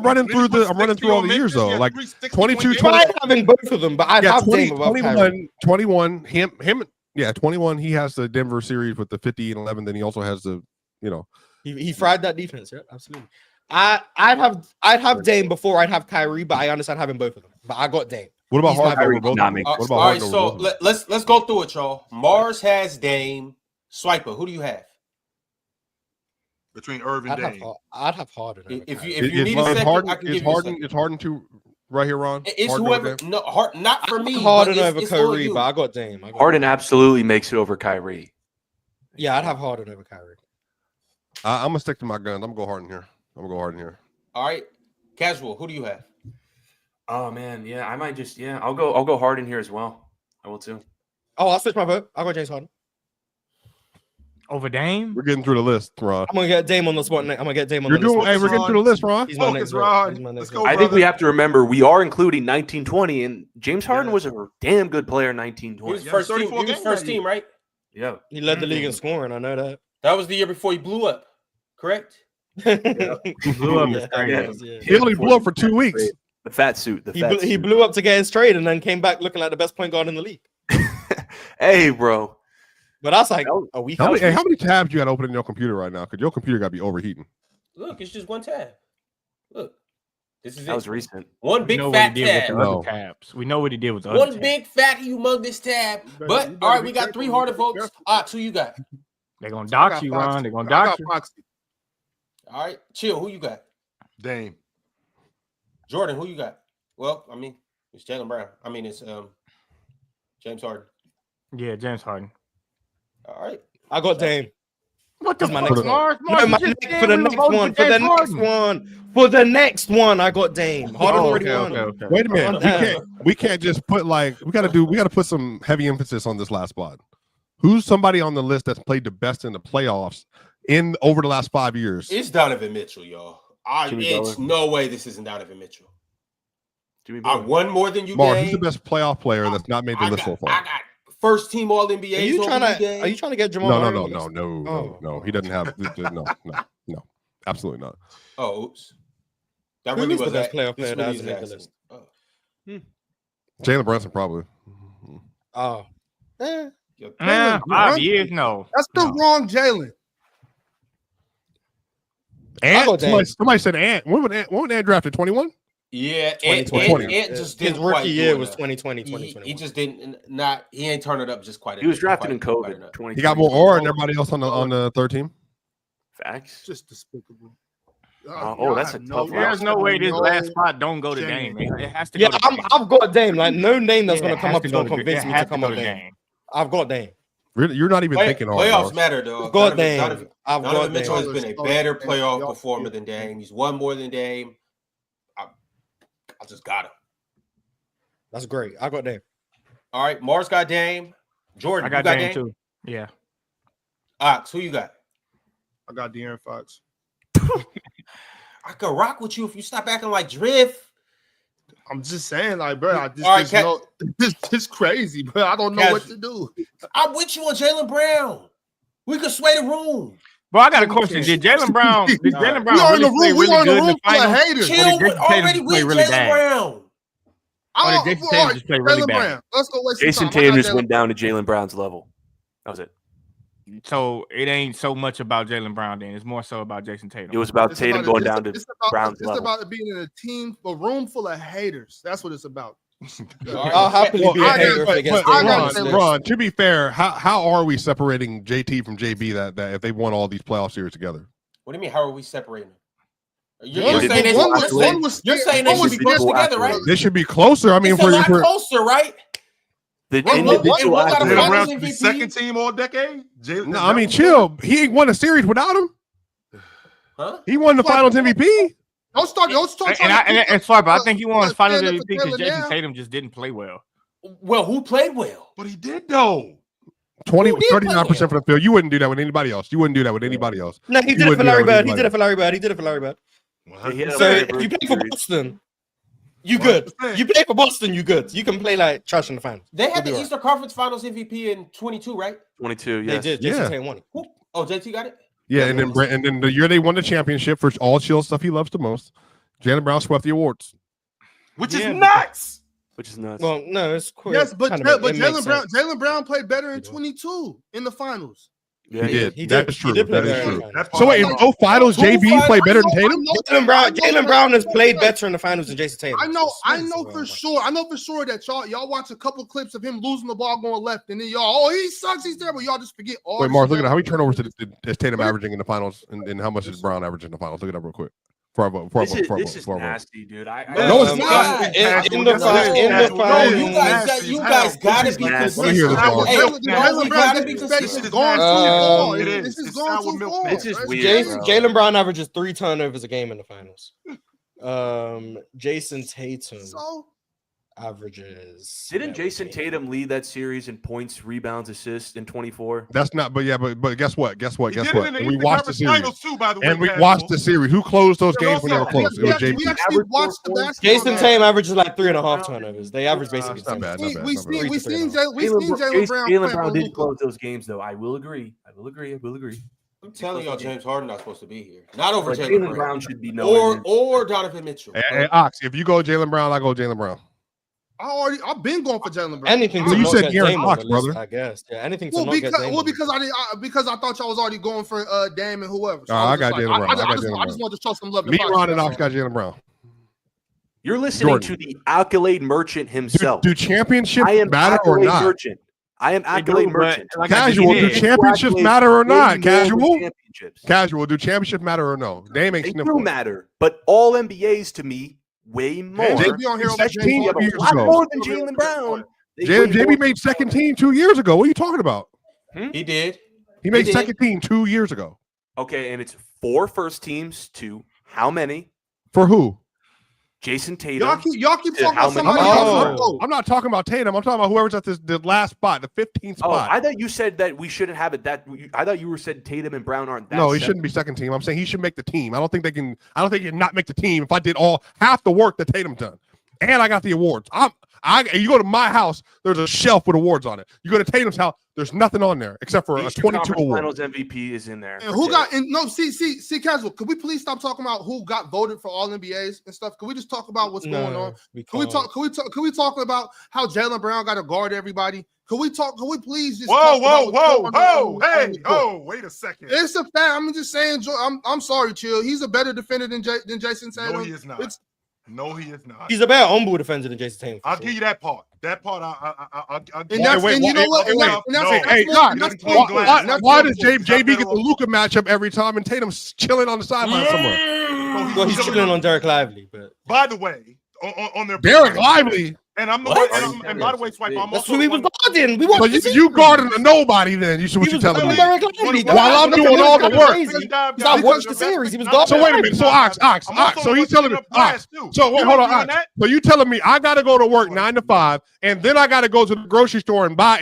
running through all the years though. Like 22, 20.
I'm having both of them, but I'd have
20,
Dame above
21, him. Yeah, 21. He has the Denver series with the 50 and 11. Then he also has the,
He fried that defense. Yeah, absolutely. I'd have Dame before I'd have Kyrie, but I understand having both of them. But I got Dame.
What about
He's my
Harden over
favorite.
both? What about
All right,
Harden over
so
both?
let's go through it, y'all. Mars has Dame. Swiper, who do you have?
Between Irv and Dame.
I'd have Harden.
If you need a second, I can give you a second.
It's Harden to right here, Ron.
It's
Harden
whoever.
over Dame?
No, not for me.
Harden
but
over
it's
Kyrie,
you.
but I got Dame.
Harden absolutely makes it over Kyrie.
Yeah, I'd have Harden over Kyrie.
I'm gonna stick to my guns. I'm gonna go Harden here.
All right, Casual. Who do you have?
Oh man, yeah, I might just I'll go Harden here as well. I will too.
Oh, I'll switch my vote. I'll go James Harden.
Over Dame?
We're getting through the list, Ron.
I'm gonna get Dame on the spot. I'm gonna get Dame on the spot.
Hey, we're getting through the list, Ron.
He's my next vote.
Ron.
He's my next
Let's
vote.
go.
I think we have to remember we are including 1920, and James Harden was a damn good player in
He
1920.
was first team. He was first team, right?
Yeah,
He led the league in scoring. I know that.
That was the year before he blew up. Correct.
Blew up is crazy.
Yeah.
He only blew up for 2 weeks.
the fat suit.
He blew up to get his trade and then came back looking like the best point guard in the league.
Hey, bro.
But I was like, a week.
How many tabs you got open in your computer right now? Because your computer got to be overheating.
Look, it's just one tab. Look, this is
That
it.
was recent.
One
We
big
know
fat
what he did with
tab.
the
No.
other tabs. We know what he did with the other
One
tabs.
big fat humongous tab. But all right, we got 3 harder votes. Who you got?
They're gonna dox you, Ron. They're gonna dox you.
All right, Chill. Who you got?
Dame.
Jordan. Who you got? Well, I mean, it's Jaylen Brown. I mean, it's James Harden.
Yeah, James Harden.
All right.
I got Dame.
What the
That's my
fuck,
next one.
Mars?
No,
Mars,
my
you just
next-
said
for the
we were
next
voting
one.
for
For the
James
next
Harden.
one. For the next one, I got Dame. Harden already won.
Okay.
Wait a minute.
Okay.
We can't just put we gotta put some heavy emphasis on this last spot. Who's somebody on the list that's played the best in the playoffs over the last 5 years?
It's Donovan Mitchell, y'all.
Jimmy
It's
Butler.
no way this isn't Donovan Mitchell.
Jimmy
I
Butler.
won more than you,
Mars,
Dame.
who's the best playoff player that's not made the list so far?
I got first team All NBA.
Are you trying to get Jamal? Murray on this?
No. He doesn't have. No. Absolutely not.
Oh, oops. That
Who
really
is the
was
best playoff
this
player that
really
hasn't
is
made the
asking.
list?
Oh.
Jalen Brunson probably.
Oh.
Yo,
Nah,
Jalen
5
Brunson?
years, no.
That's the wrong Jalen.
Ant. Somebody said Ant. When was Ant drafted? 21.
Yeah,
2020.
Ant just
His
didn't
rookie
quite do
year was
enough.
2020,
He
2021.
just didn't he ain't turn it up just quite enough.
He was drafted in
quite
COVID.
enough.
2020.
He got more aura than everybody else on the third team.
Facts.
Just despicable.
That's a tough one.
There's no way this last spot don't go to
Dame.
Dame. It has to
Yeah,
go to Dame.
I've got Dame. Like no name that's
Yeah,
gonna
it
come
has
up
to
is
go
gonna
to-
convince
it
me
has
to come
go
up
to
Dame. I've got Dame.
Really, you're not even thinking hard.
Playoffs
Mars.
matter, dog.
I've got
Donovan
Dame. I've got
Donovan Mitchell
Dame.
has been a better playoff performer than Dame. He's won more than Dame. I just got him.
That's great. I got Dame.
All right, Mars got Dame. Jordan,
I got
you got
Dame too. Yeah.
Who you got?
I got De'Aaron Fox.
I could rock with you if you stop acting like Drift.
I'm just saying, like, bro, I just,
All right,
this crazy, bro. I don't know what to do.
I'm with you on Jaylen Brown. We could sway the room.
But I got a question. Did Jalen Brown
We are in
really
the
play
room. We
really
are in the
good in
room
the
full of
finals?
haters.
Chill,
Jason
already
Tatum
with
play really
Jaylen
bad?
Brown.
Or did Jason Tatum just play really
Jaylen
bad?
Brown. Let's go waste
Jason
some time.
Tatum just went down to Jalen Brown's level. That was it.
So it ain't so much about Jalen Brown then. It's more so about Jason Tatum.
It was about
It's
Tatum
about-
going
it's-
down to
it's about,
Brown's
It's
level.
about being in a team, a room full of haters. That's what it's about.
I'll happily be a hater if it gets
I got
Dame.
Taylor.
Ron, to be fair, how are we separating JT from JB that if they won all these playoff series together?
What do you mean? How are we separating them? You're
One
saying they
was-
should-
one
you're saying they should be pushed together, right?
They should be closer. I mean,
It's a lot closer, right?
The
What-
individual
what got a
accolades-
Jalen
finals
Brown should be
MVP?
second team all decade.
No, I mean, chill. He ain't won a series without him.
Huh?
He won the Finals MVP.
Don't start.
And Swiper, I think he won his finals
stand up
MVP
for
because
Taylor
Jason
now.
Tatum just didn't play well.
Well, who played well?
But he did though.
39% from the field. You wouldn't do that with anybody else. You wouldn't do that with anybody else.
No, he
You
did it
wouldn't
for
do that
Larry
with
Bird. He
anybody
did it for Larry Bird. He did it for Larry Bird.
He had a
So
very
if you
good
play for
series.
Boston, you good.
100%.
You play for Boston, you good. You can play like trash in the finals.
They had
You'll
the
be all
Eastern Conference Finals MVP in 22, right?
22,
right.
yes.
They did. Jason
Yeah.
Tatum won it.
Who? Oh, JT got it?
Yeah, and then the year they won the championship for all chill stuff he loves the most, Jalen Brown swept the awards.
Which
Yeah,
is nuts.
Which is nuts.
Well, no, it's cool.
Yes, but
Kind of it makes
Jalen Brown
sense.
played better in 22 in the finals.
Yeah,
He did.
He
That
did.
is
He
true.
did play
That is
better in
true.
the finals.
So wait, in both finals,
Two
JB
finals-
played better than Tatum?
Jalen Brown has played better in the finals than Jason Tatum.
I know for sure. I know for sure that y'all watch a couple clips of him losing the ball going left, and then y'all, he sucks, he's terrible. Y'all just forget all.
Wait,
the
Mars,
shit
look at
that-
how many turnovers is Tatum averaging in the finals, and how much is Brown averaging in the finals? Look it up real quick.
This is nasty, dude.
No, it's not.
You guys gotta be consistent.
Jaylen Brown is gone too far. This is going too far.
This is weird.
Jaylen Brown averages 3 turnovers a game in the finals. Jason Tatum averages.
Didn't Jason Tatum lead that series in points, rebounds, assists in 24?
That's not, but guess what?
And
we watched the series.
Too, by the way,
and we watched the series. Who closed those games when they were close? It was JP.
We actually watched the basketball.
Jason Tatum averages like 3.5 turnovers. They average basically.
Not bad.
We seen Jaylen Brown.
Jaylen Brown did close those games, though. I will agree.
I'm telling y'all, James Harden not supposed to be here. Not over
Jaylen Brown should be no.
Or Donovan Mitchell.
Hey, Ox, if you go Jaylen Brown, I go Jaylen Brown.
I've been going for Jaylen Brown.
Anything.
You said Aaron Fox, brother.
I guess. Yeah. Anything.
Because I thought y'all was already going for Dame and whoever. So
I got Jaylen Brown.
I just wanted to show some love.
Me, Ron, and Ox got Jaylen Brown.
You're listening to the accolade merchant himself.
Do championships matter or not?
Merchant. I am accolade merchant.
Casual. Do championships matter or not? Casual. Do championships matter or no? They
do matter, but all NBAs to me way more.
JB on here
a lot more than Jaylen Brown.
JB made second team 2 years ago. What are you talking about?
He did.
He made second team 2 years ago.
Okay, and it's 4 first teams to how many?
For who?
Jason Tatum.
Y'all keep talking about somebody else.
I'm not talking about Tatum. I'm talking about whoever's at the last spot, the 15th spot.
I thought you said that we shouldn't have it. I thought you said Tatum and Brown aren't that.
No, he shouldn't be second team. I'm saying he should make the team. I don't think he can not make the team if I did half the work that Tatum done. And I got the awards. You go to my house, there's a shelf with awards on it. You go to Tatum's house, there's nothing on there except for a 22 award.
Finals MVP is in there.
And who got? And no, see, casual. Could we please stop talking about who got voted for all NBAs and stuff? Can we just talk about what's going on? Can we talk about how Jaylen Brown got to guard everybody? Can we please just
wait a second.
It's a fact. I'm just saying. I'm sorry, Chill. He's a better defender than Jason Tatum.
No, he is not. No, he is not.
He's a better on-ball defender than Jason Tatum.
I'll give you that part. That part, I'll
and that's and you know what?
Why does JB get the Luka matchup every time and Tatum's chilling on the sideline somewhere?
Well, he's chilling on Derek Lively. But
by the way, on their
Derek Lively.
And I'm and by the way, Swipe, I'm
that's who he was guarding.
You guarding a nobody then. You what you telling me? While I'm doing all the work.
I watched the series. He was guarding.
So wait a minute. So Ox. So he's telling me. So hold on, Ox. So you telling me I got to go to work 9 to 5, and then I got to go to the grocery store and buy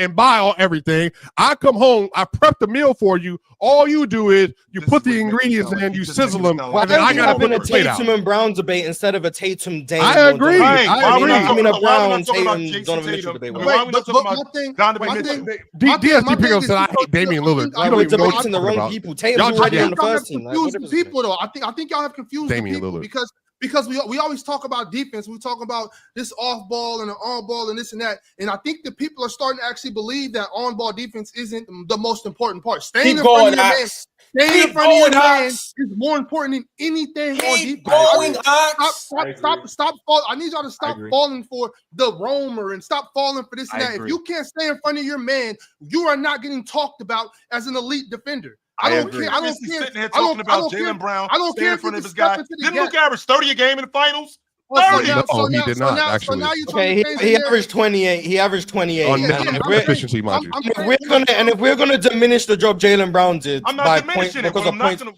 everything. I come home, I prep the meal for you. All you do is you put the ingredients in, you sizzle them, and then I got to put the plate out.
Tatum and Brown debate instead of a Tatum Dame.
I agree.
I mean a Brown.
Donovan Mitchell debate.
DST Pickle said I hate Damian Lillard.
I don't even know what the wrong people. Tatum's already in the first team.
People though, I think y'all have confused Damian Lillard because we always talk about defense. We talk about this off ball and the on ball and this and that. And I think that people are starting to actually believe that on ball defense isn't the most important part. Staying in front of your man. Staying in front of your man is more important than anything on defense. Stop falling. I need y'all to stop falling for the roamer and stop falling for this and that. If you can't stay in front of your man, you are not getting talked about as an elite defender. I don't care.
Talking about Jaylen Brown. I don't care in front of his guy. Didn't Luke average 30 a game in the finals? 30.
He did not actually.
He averaged 28. He averaged 28
on efficiency, mind you.
If we're gonna diminish the job Jaylen Brown did,
I'm not diminishing it. Because I'm not gonna.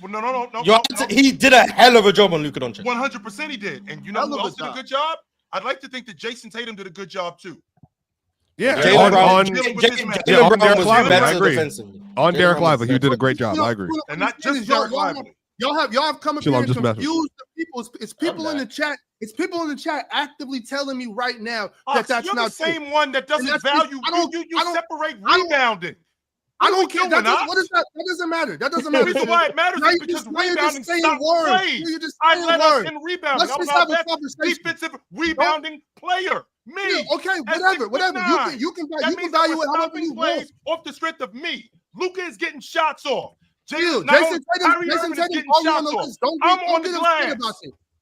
No.
He did a hell of a job on Luka Doncic.
100% he did, and you know who else did a good job? I'd like to think that Jason Tatum did a good job too.
Yeah,
Jaylen Brown
was better defensively. On Derek Lively, he did a great job. I agree.
And not just Derek Lively.
Y'all have come up here and confused the people. It's people in the chat. It's people in the chat actively telling me right now that that's not
the same one that doesn't value. You separate rebounding.
I don't care. What is that? That doesn't matter. That doesn't matter.
The reason why it matters is because rebounding stops plays. I led us in rebounding.
Let's just have a conversation.
Defensive rebounding player. Me.
Okay, whatever. You can value it however you want.
Off the strength of me. Luka is getting shots off.
Jason Tatum getting shots off.
I'm on the glass.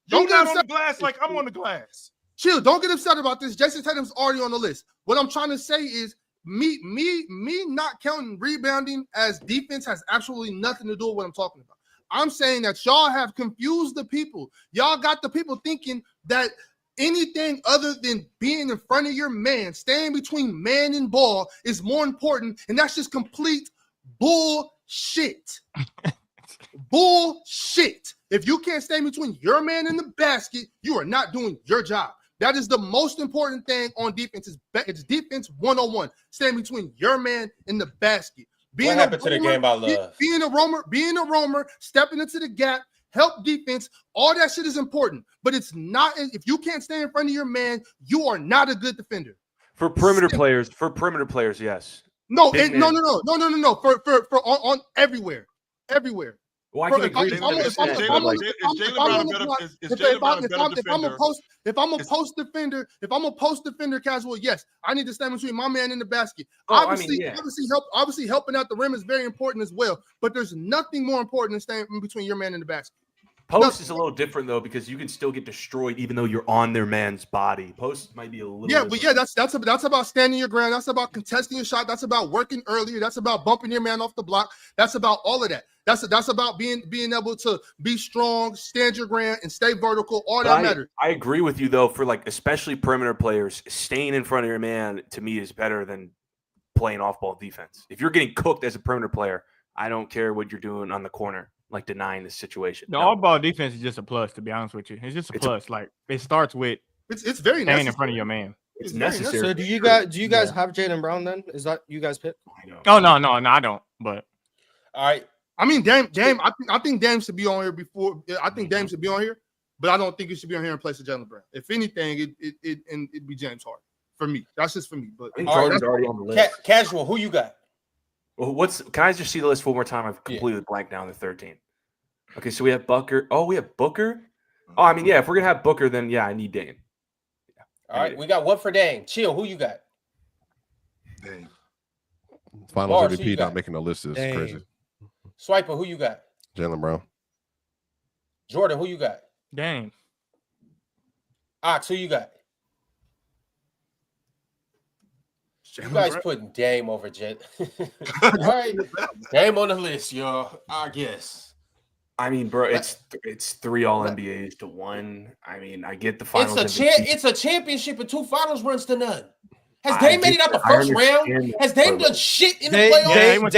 You're not on the glass like I'm on the glass.
Chill. Don't get upset about this. Jason Tatum's already on the list. What I'm trying to say is me not counting rebounding as defense has absolutely nothing to do with what I'm talking about. I'm saying that y'all have confused the people. Y'all got the people thinking that anything other than being in front of your man, staying between man and ball is more important, and that's just complete bullshit. Bullshit. If you can't stay between your man and the basket, you are not doing your job. That is the most important thing on defense. It's defense 101. Staying between your man and the basket.
What happened to the game I love?
Being a roamer, stepping into the gap, help defense, all that shit is important. But it's not, if you can't stay in front of your man, you are not a good defender.
For perimeter players, yes.
No. For on everywhere.
Well, I can agree.
If I'm a post defender, casual, yes, I need to stand between my man and the basket. Obviously, helping out the rim is very important as well. But there's nothing more important than staying in between your man and the basket.
Post is a little different though, because you can still get destroyed even though you're on their man's body. Post might be a little.
Yeah, but yeah, that's about standing your ground. That's about contesting your shot. That's about working earlier. That's about bumping your man off the block. That's about all of that. That's about being able to be strong, stand your ground, and stay vertical. All that matters.
I agree with you though. For like especially perimeter players, staying in front of your man to me is better than playing off-ball defense. If you're getting cooked as a perimeter player, I don't care what you're doing on the corner, like denying the situation.
The all-ball defense is just a plus, to be honest with you. It's just a plus. Like it starts with
it's very
staying in front of your man.
It's necessary.
So do you guys have Jaylen Brown then? Is that you guys pick?
Oh no, I don't. But
all right.
I mean, Dame. I think Dame should be on here before. I think Dame should be on here, but I don't think he should be on here in place of Jaylen Brown. If anything, it'd be James Harden for me. That's just for me. But
I think Harden's already on the list.
Casual, who you got?
Well, can I just see the list one more time? I've completely blanked down to 13. Okay, so we have Booker. Oh, we have Booker. Oh, I mean, yeah. If we're gonna have Booker, then yeah, I need Dame.
Yeah. All right, we got one for Dame. Chill. Who you got?
Dame.
Finals
Mars,
MVP not making the list is crazy.
Swiper, who you got?
Jaylen Brown.
Jordan, who you got?
Dame.
Ox, who you got? You guys putting Dame over Jet. All right, Dame on the list, y'all. I guess.
I mean, bro, it's 3 All NBAs to 1. I mean, I get the finals.
It's a championship and 2 finals runs to none. Has Dame made it out the first round? Has Dame done shit in the playoffs?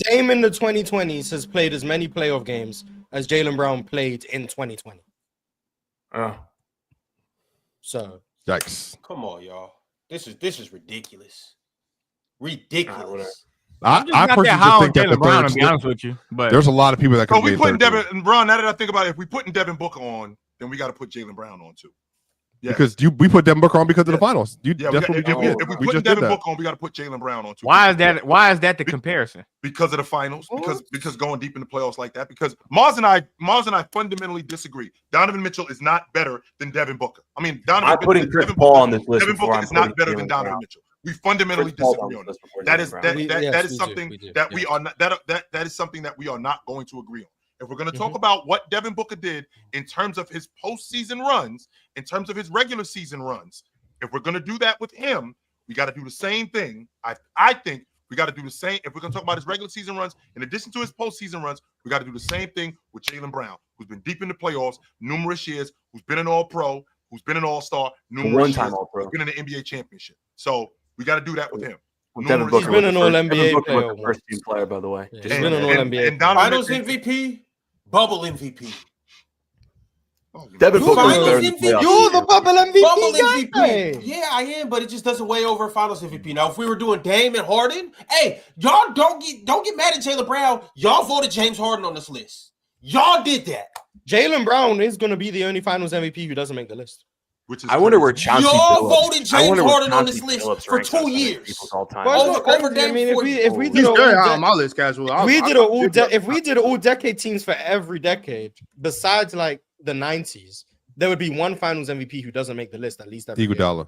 Dame in the 2020s has played as many playoff games as Jaylen Brown played in 2020. So
yikes!
Come on, y'all. This is ridiculous. Ridiculous.
I personally just think that
Brown, to be honest with you, but
there's a lot of people that could.
We putting Devin Brown. Now that I think about it, if we putting Devin Booker on, then we got to put Jaylen Brown on too. Yeah.
Because we put Devin Booker on because of the finals.
If we put Devin Booker on, we got to put Jaylen Brown on too.
Why is that the comparison?
Because of the finals. Because going deep in the playoffs like that. Because Mars and I fundamentally disagree. Donovan Mitchell is not better than Devin Booker. I mean,
I'm putting Chris Paul on this list.
Devin Booker is not better than Donovan Mitchell. We fundamentally disagree on this. That is something that we are not. That is something that we are not going to agree on. If we're going to talk about what Devin Booker did in terms of his postseason runs, in terms of his regular season runs, if we're going to do that with him, we got to do the same thing. I think we got to do the same. If we're going to talk about his regular season runs, in addition to his postseason runs, we got to do the same thing with Jaylen Brown, who's been deep in the playoffs numerous years, who's been an All-Pro, who's been an All-Star numerous years, who's been in the NBA championship. So we got to do that with him.
He's been an All-NBA player.
First team player, by the way.
He's been an All-NBA.
Finals MVP. Bubble MVP.
Devin Booker.
You're the bubble MVP.
Bubble MVP. Yeah, I am, but it just doesn't weigh over Finals MVP. Now, if we were doing Dame and Harden, hey, y'all don't get mad at Jaylen Brown. Y'all voted James Harden on this list. Y'all did that.
Jaylen Brown is going to be the only Finals MVP who doesn't make the list.
I wonder where Chauncey
y'all voted James Harden on this list for 2 years.
Over Dame. I mean, if we did
on my list, casual.
If we did all decade teams for every decade, besides like the 90s, there would be one Finals MVP who doesn't make the list at least every year.
Iguodala.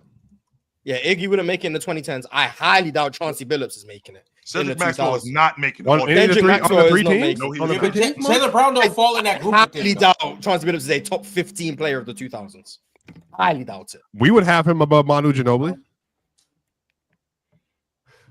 Yeah, Iggy wouldn't make it in the 2010s. I highly doubt Chauncey Billups is making it.
Cedric Maxwell is not making it.
Cedric Maxwell is not making
it. Jaylen Brown don't fall in that group.
I highly doubt Chauncey Billups is a top 15 player of the 2000s. Highly doubt it.
We would have him above Manu Ginobili.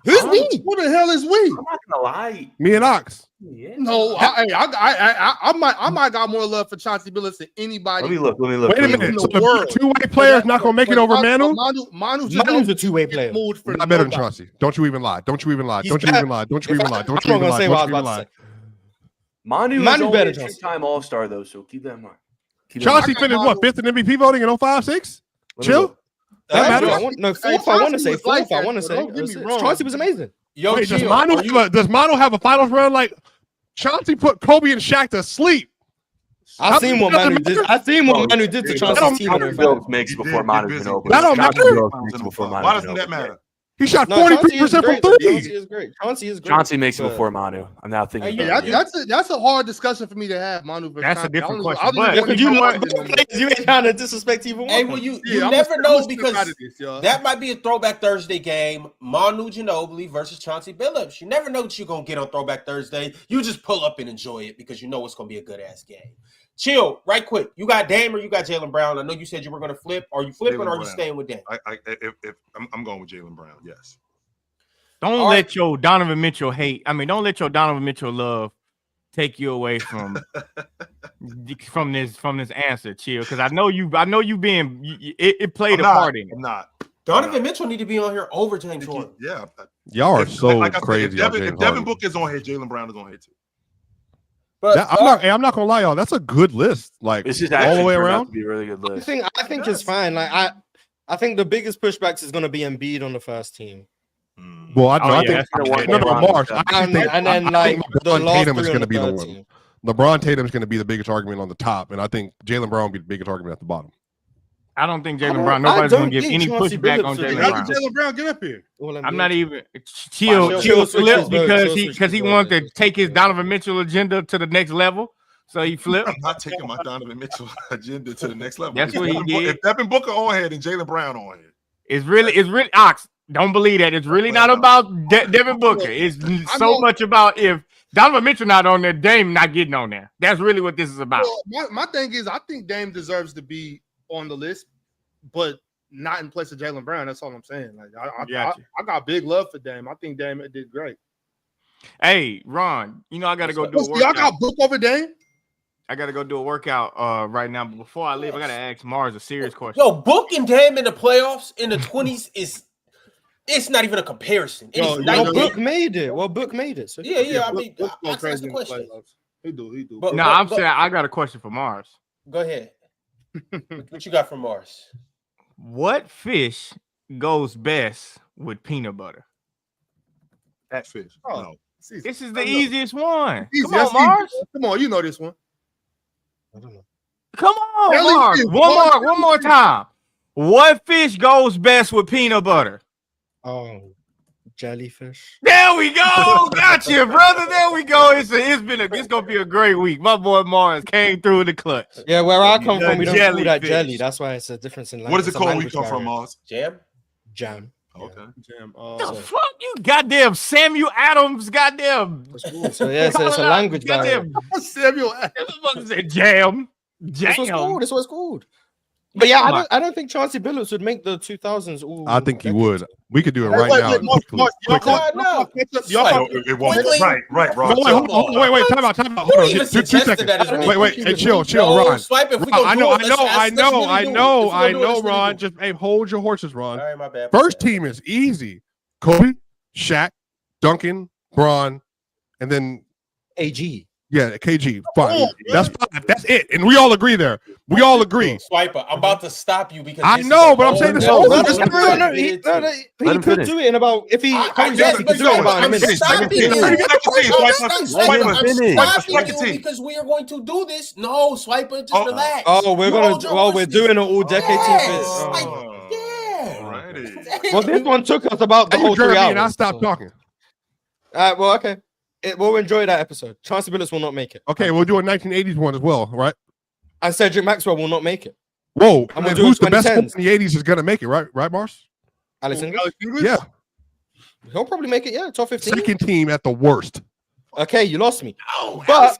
Who's we?
Who the hell is we?
I'm not gonna lie.
Me and Ox.
Yeah.
No, I might got more love for Chauncey Billups than anybody.
Let me look.
Wait a minute. So the
world.
two-way player's not gonna make it over Manu?
Manu's
a two-way player.
Not better than Chauncey. Don't you even lie. Don't you even lie. Don't you even lie. Don't you even lie. Don't you even lie. Don't you even lie.
Manu is only a two-time All-Star though, so keep that in mind.
Chauncey finished what, 5th in MVP voting in 05-06? Chill.
That matters. No, fourth. I want to say fourth. I want to say. Chauncey was amazing.
Yo,
wait, does Manu have a finals run like Chauncey put Kobe and Shaq to sleep?
I've seen what Manu did. I've seen what Manu did to Chauncey's team.
Billups makes before Manu Ginobili.
That don't matter.
Why doesn't that matter?
He shot 43% from three.
Chauncey is great. Chauncey is great.
Chauncey makes it before Manu. I'm now thinking.
That's a hard discussion for me to have, Manu.
That's a different question.
But
you ain't trying to disrespect even one.
Hey, well, you never know because that might be a Throwback Thursday game. Manu Ginobili versus Chauncey Billups. You never know what you're gonna get on Throwback Thursday. You just pull up and enjoy it because you know it's gonna be a good ass game. Chill, right quick. You got Dame or you got Jaylen Brown? I know you said you were gonna flip. Are you flipping or are you staying with Dame?
I'm going with Jaylen Brown. Yes.
Don't let your Donovan Mitchell hate. I mean, don't let your Donovan Mitchell love take you away from this answer. Chill, because I know you being it played a part in it.
I'm not.
Donovan Mitchell need to be on here over James Harden.
Yeah,
y'all are so crazy.
If Devin Booker is on here, Jaylen Brown is on here too.
But
I'm not gonna lie, y'all. That's a good list. Like
this is
all the way around.
To be a really good list.
I think it's fine. Like I think the biggest pushbacks is going to be Embiid on the first team.
Well, I think Mars.
And then like
LeBron Tatum is going to be the one. Team. LeBron Tatum is going to be the biggest argument on the top, and I think Jaylen Brown will be the biggest argument at the bottom.
I don't think Jaylen Brown. Nobody's going to give any pushback on Jaylen Brown.
Jaylen Brown, get up here.
I'm not even chill flip because he wanted to take his Donovan Mitchell agenda to the next level. So he flipped.
I'm not taking my Donovan Mitchell agenda to the next level.
That's what he did.
If Devin Booker on here, then Jaylen Brown on here.
It's really Ox. Don't believe that. It's really not about Devin Booker. It's so much about if Donovan Mitchell not on there, Dame not getting on there. That's really what this is about.
Well, my thing is, I think Dame deserves to be on the list, but not in place of Jaylen Brown. That's all I'm saying. Like I got big love for Dame. I think Dame did great.
Hey, Ron, I got to go do a workout.
Y'all got Book over Dame?
I got to go do a workout right now. But before I leave, I got to ask Mars a serious question.
Yo, Book and Dame in the playoffs in the 20s it's not even a comparison.
Book made it. Well, Book made it. So
yeah. I mean, that's the question.
He do.
I'm saying I got a question for Mars.
Go ahead. What you got from Mars?
What fish goes best with peanut butter?
That fish.
Oh,
no.
This is the easiest one.
Easy.
Come on, Mars.
Come on, you know this one.
I don't know.
Come on, Mars. One more time. What fish goes best with peanut butter?
Oh, jellyfish.
There we go. Gotcha, brother. There we go. It's gonna be a great week. My boy Mars came through the clutch.
Yeah, where I come from, we don't call that jelly. That's why it's a difference in language.
What is it called where you come from, Mars?
Jam.
Okay.
Jam.
The fuck you goddamn Samuel Adams, goddamn.
So yeah, it's a language barrier.
Samuel Adams.
Said jam.
That's what it's called. But yeah, I don't think Chauncey Billups would make the 2000s.
I think he would. We could do it right now.
It won't. Right, Ron.
Wait, time out. Hold on. 2 seconds. Wait, hey, chill, Ron. I know, Ron. Just hold your horses, Ron.
All right, my bad.
First team is easy. Kobe, Shaq, Duncan, Bron, and then
AG.
Yeah, KG. Fine. That's 5. That's it. And we all agree there. We all agree.
Swiper, I'm about to stop you because
I know, but I'm saying this.
He could do it in about if he comes back, he could do it in about a minute.
Because we are going to do this. No, Swiper, just relax.
Oh, we're doing an all decade team. Well, this one took us about the whole 3 hours.
And I stopped talking.
Well, okay. We'll enjoy that episode. Chauncey Billups will not make it.
Okay, we'll do a 1980s one as well, right?
And Cedric Maxwell will not make it.
Whoa, and who's the best in the 80s is going to make it, right? Right, Mars?
Alex English?
Yeah.
He'll probably make it, yeah. Top 15.
Second team at the worst.
Okay, you lost me. But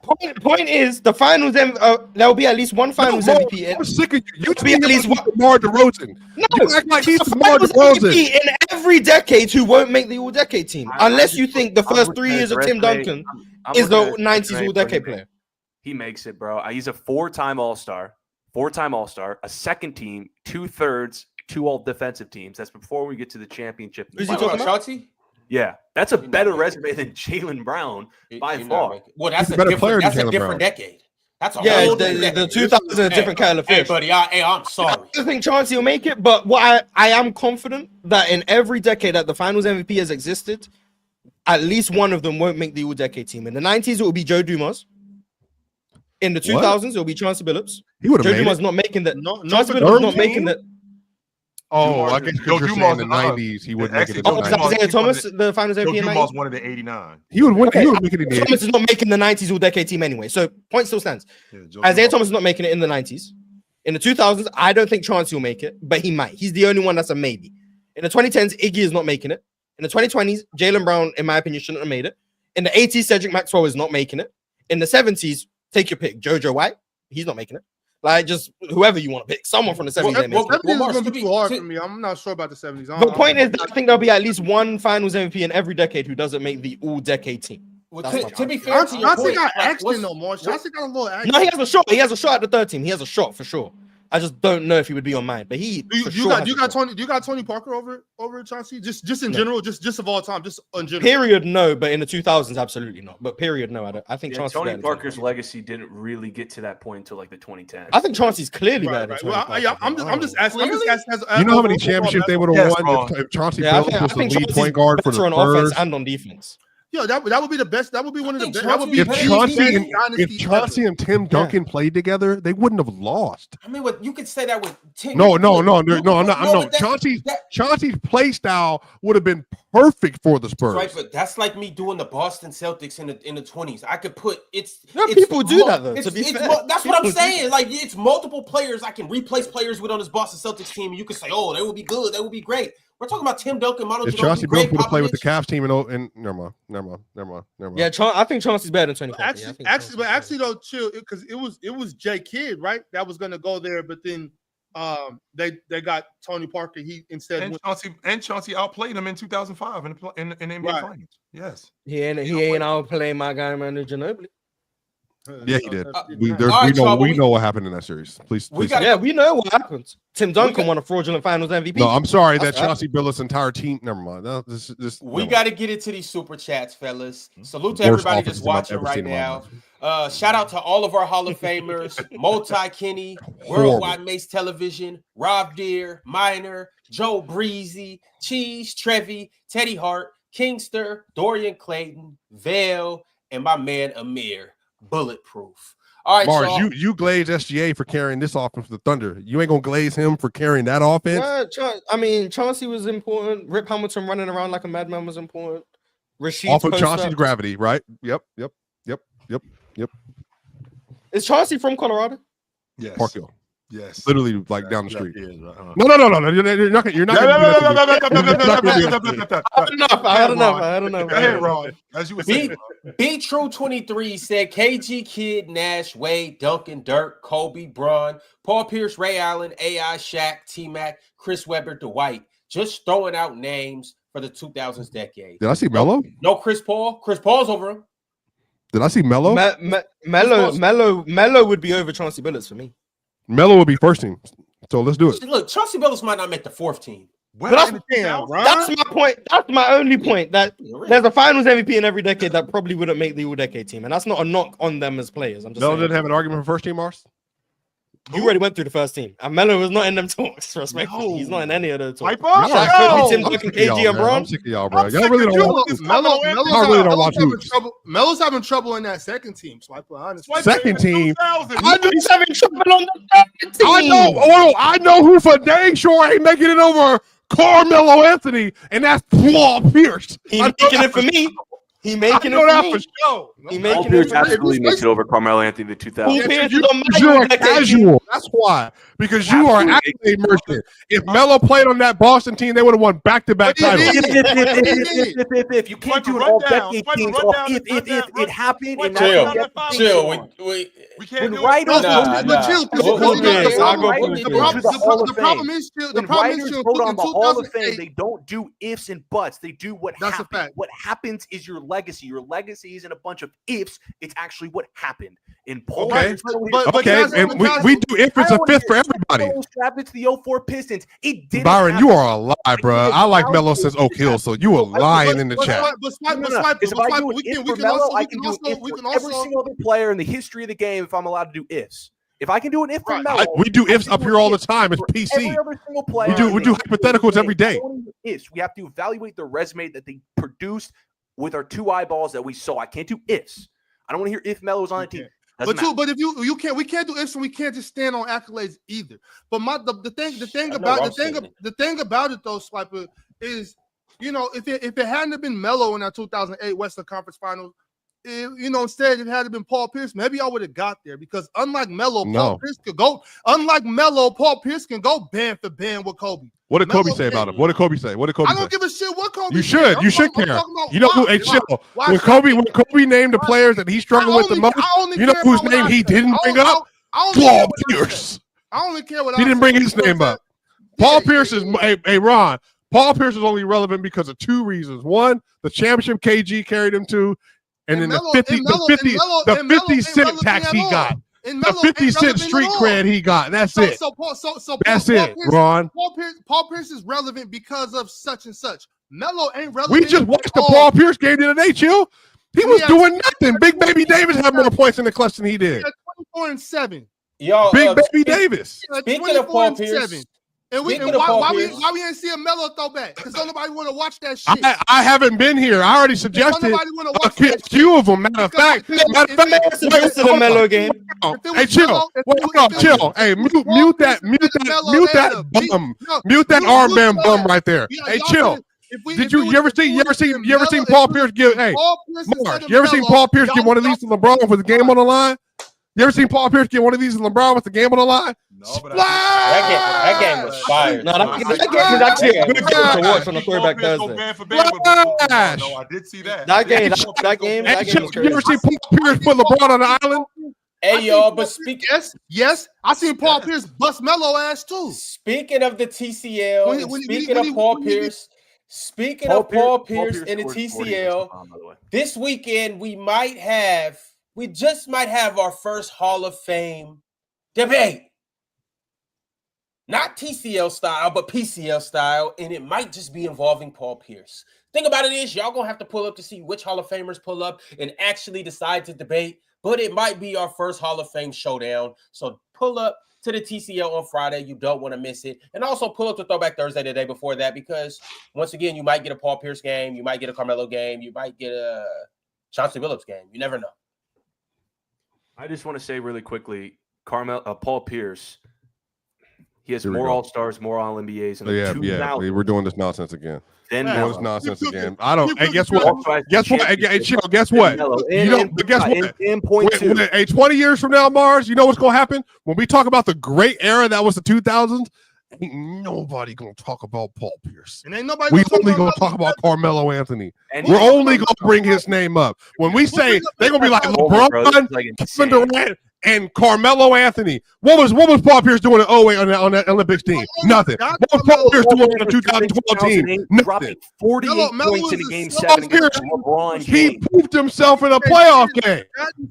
Point is, the finals. There will be at least one finals MVP.
I'm sick of you. You
be at least one.
DeMar DeRozan.
No,
you act like he's
the
DeMar
finals
DeRozan.
MVP in every decade who won't make the all-decade team, unless you think the first 3 years of Tim Duncan is the 90s all-decade player.
He makes it, bro. He's a four-time All-Star, a second team, 2/3, 2 all-defensive teams. That's before we get to the championship.
Who's he talking about? Chauncey?
Yeah, that's a better resume than Jaylen Brown by far.
Well, that's a different decade. That's a whole
the 2000s a different kind of fish.
Hey, buddy, I'm sorry.
I think Chauncey will make it, but what I am confident that in every decade that the Finals MVP has existed, at least one of them won't make the all-decade team. In the 90s, it will be Joe Dumas. In the 2000s, it will be Chauncey Billups.
He would have
Joe Dumas not making that. Chauncey Billups not making that.
Oh, I guess because you're saying the 90s, he would make it in the 90s.
Isaiah Thomas, the Finals MVP in the 90s?
wanted the 89.
He would make it in the 80s.
Thomas is not making the 90s all-decade team anyway, so point still stands. Isaiah Thomas is not making it in the 90s. In the 2000s, I don't think Chauncey will make it, but he might. He's the only one that's a maybe. In the 2010s, Iggy is not making it. In the 2020s, Jaylen Brown, in my opinion, shouldn't have made it. In the 80s, Cedric Maxwell is not making it. In the 70s, take your pick. JoJo White, he's not making it. Like, just whoever you want to pick. Someone from the 70s.
The 70s is going to be too hard for me. I'm not sure about the 70s.
The point is, I think there'll be at least one Finals MVP in every decade who doesn't make the all-decade team.
Well, to be fair to your point,
got action no more. Chauncey got a little action.
No, he has a shot. He has a shot at the third team. He has a shot for sure. I just don't know if he would be on mine. But he,
you got Tony Parker over Chauncey? Just in general, just of all time, just in general.
Period, no. But in the 2000s, absolutely not. But period, no. I think Chauncey.
Tony Parker's legacy didn't really get to that point until like the 2010s.
I think Chauncey's clearly better.
Well, I'm just asking.
You know how many championships they would have won if Chauncey Billups was the lead point guard for the
on offense and on defense.
Yeah, that would be the best. That would be one of the best.
If Chauncey and Tim Duncan played together, they wouldn't have lost.
I mean, you could say that with Tim.
No. I'm not. Chauncey's play style would have been perfect for the Spurs.
Right, but that's like me doing the Boston Celtics in the 20s. I could put
people do that though. To be fair,
that's what I'm saying. Like, it's multiple players I can replace players with on this Boston Celtics team. And you could say, oh, they would be good. They would be great. We're talking about Tim Duncan, Manu Ginobili,
Chauncey Billups would have played with the Cavs team and never mind.
Yeah, I think Chauncey's better than 20.
Actually, though, chill, because it was Jay Kidd, right? That was going to go there, but then they got Tony Parker. He instead
Chauncey outplayed him in 2005 in the NBA Finals. Yes,
he ain't outplaying my guy Manu Ginobili.
Yeah, he did. We know what happened in that series. Please.
We know what happened. Tim Duncan won a fraudulent Finals MVP.
No, I'm sorry that Chauncey Billups' entire team. Never mind. No,
we got to get into these super chats, fellas. Salute to everybody just watching right now. Shout out to all of our Hall of Famers: Multi Kenny, Worldwide Mace Television, Rob Deere, Minor, Joe Breezy, Cheese, Trevi, Teddy Hart, Kingster, Dorian Clayton, Vale, and my man Amir. Bulletproof. All right,
Mars,
y'all.
you glaze SGA for carrying this offense for the Thunder. You ain't gonna glaze him for carrying that offense.
I mean, Chauncey was important. Rip Hamilton running around like a madman was important. Rashid
off of Chauncey's gravity, right? Yep.
Is Chauncey from Colorado?
Yes.
Parkville.
Yes.
Literally like down the street.
No.
No. You're not gonna do that.
I had enough.
Go ahead, Ron. As you were saying.
B True 23 said KG, Kidd, Nash, Wade, Duncan, Dirk, Kobe, Braun, Paul Pierce, Ray Allen, AI, Shaq, T-Mac, Chris Webber, Dwight. Just throwing out names for the 2000s decade.
Did I see Melo?
No, Chris Paul. Chris Paul's over him.
Did I see Melo?
Melo would be over Chauncey Billups for me.
Melo would be first team. So let's do it.
Look, Chauncey Billups might not make the fourth team.
That's my point. That's my only point. That there's a Finals MVP in every decade that probably wouldn't make the all-decade team, and that's not a knock on them as players. I'm just
Melo
saying.
didn't have an argument for first team, Mars.
You already went through the first team, and Melo was not in them talks. Respectfully, he's not in any of those talks.
Tim
Duncan, KG, and Braun.
I'm sick of y'all, bro. Y'all really don't watch. Y'all really don't watch hoops.
Melo's having trouble in that second team.
Second team.
He's having trouble on the third team.
I know who for dang sure ain't making it over Carmelo Anthony, and that's Paul Pierce.
He's making it for me. He making it
know
for
that
me.
for sure.
He
Paul
making it
Pierce
for me.
absolutely makes it over Carmelo Anthony the 2000s.
Because you're a casual. That's why. Because you are an accolade merchant. If Melo played on that Boston team, they would have won back-to-back titles.
If you can't do an all-decade team, if it happened and that's
Chill.
what
Chill.
We can't do
writers
it.
The problem is
when writers vote on the Hall of Fame, they don't do ifs and buts. They do what
That's a
happened.
fact.
What happens is your legacy. Your legacy isn't a bunch of ifs. It's actually what happened. In Paul,
Okay.
But
Okay,
guys,
and we do if it's a fifth for everybody.
Strapped into the 04 Pistons. It didn't
Byron,
happen.
you are a lie, bro. I like Melo since Oak Hill, so you are lying in the chat.
Because if I do an if for Melo, I can do an if for every single other player in the history of the game if I'm allowed to do ifs. If I can do an if for Melo,
We do ifs up here all the time. It's
every
PC.
other single player.
We do hypotheticals every day.
Ifs. We have to evaluate the resume that they produced with our two eyeballs that we saw. I can't do ifs. I don't want to hear if Melo's on the team. But
if you can't, we can't do ifs and we can't just stand on accolades either. But the thing about it though, Swiper, is if it hadn't have been Melo in that 2008 Western Conference Finals, instead it had been Paul Pierce, maybe I would have got there because unlike Melo, Paul Pierce can go band for band with Kobe.
What did Kobe say about him? What did Kobe say? What did Kobe say?
I don't give a shit what Kobe.
You should. You should care. You know who? Hey, chill. When Kobe named the players that he struggled with the most, you know whose name he didn't bring up? Paul Pierce.
I only care what
he didn't bring his name up. Paul Pierce is Ron. Paul Pierce is only relevant because of two reasons. One, the championship KG carried him to, and then the 50 cent tax he got. The 50 cent street cred he got. That's it. That's it, Ron.
Paul Pierce is relevant because of such and such. Melo ain't relevant.
We just watched the Paul Pierce game the other day, chill. He was doing nothing. Big Baby Davis had more points in the clutch than he did.
24-7.
Yo,
Big Baby Davis.
Speaking of Paul Pierce.
And why we ain't see a Melo throwback? Because nobody want to watch that shit.
I haven't been here. I already suggested a few of them. Matter of fact,
to the Melo game.
Hey, chill. Chill. Hey, mute that bum. Mute that armband bum right there. Hey, chill. You ever seen Paul Pierce give? Hey, Mars, you ever seen Paul Pierce give one of these to LeBron with the game on the line? You ever seen Paul Pierce get one of these in LeBron with the game on the line?
No, but
that game was fire.
No, that game was actually a good game to watch on the Throwback Thursday.
No, I did see that.
That game was
crazy. You ever seen Paul Pierce put LeBron on the island?
Hey, y'all, but
yes, I seen Paul Pierce bust Melo ass too.
Speaking of the TCL, speaking of Paul Pierce and the TCL, this weekend we just might have our first Hall of Fame debate. Not TCL style, but PCL style, and it might just be involving Paul Pierce. Thing about it is, y'all gonna have to pull up to see which Hall of Famers pull up and actually decide to debate, but it might be our first Hall of Fame showdown. So pull up to the TCL on Friday. You don't want to miss it. And also pull up to Throwback Thursday the day before that, because once again, you might get a Paul Pierce game, you might get a Carmelo game, you might get a Chauncey Billups game. You never know.
I just want to say really quickly, Paul Pierce, he has more All-Stars, more All-NBAs.
We're doing this nonsense again.
Then
doing this nonsense again. I don't. Hey, guess what? Guess what? Guess what? Guess what? Hey, 20 years from now, Mars, you know what's gonna happen when we talk about the great era that was the 2000s? Ain't nobody gonna talk about Paul Pierce.
And ain't nobody.
We only gonna talk about Carmelo Anthony. We're only gonna bring his name up when we say they're gonna be like LeBron, Kevin Durant, and Carmelo Anthony. What was Paul Pierce doing in 08 on that Olympics team? Nothing. What was Paul Pierce doing on the 2012 team? Nothing.
48 points in a game 7 against LeBron.
He proved himself in a playoff game.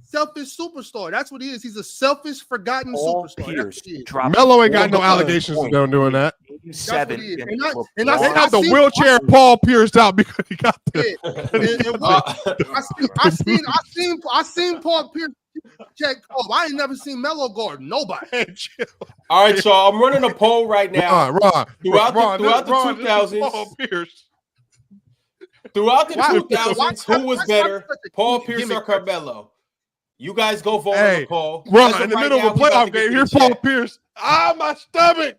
Selfish superstar. That's what he is. He's a selfish, forgotten superstar.
Melo ain't got no allegations of them doing that.
7.
They got the wheelchair Paul Pierce out because he got the.
I seen Paul Pierce. Check. Oh, I ain't never seen Melo guard nobody.
All right, y'all. I'm running a poll right now. Throughout the 2000s, who was better, Paul Pierce or Carmelo? You guys go vote on the poll.
Ron, in the middle of a playoff game, here's Paul Pierce. My stomach.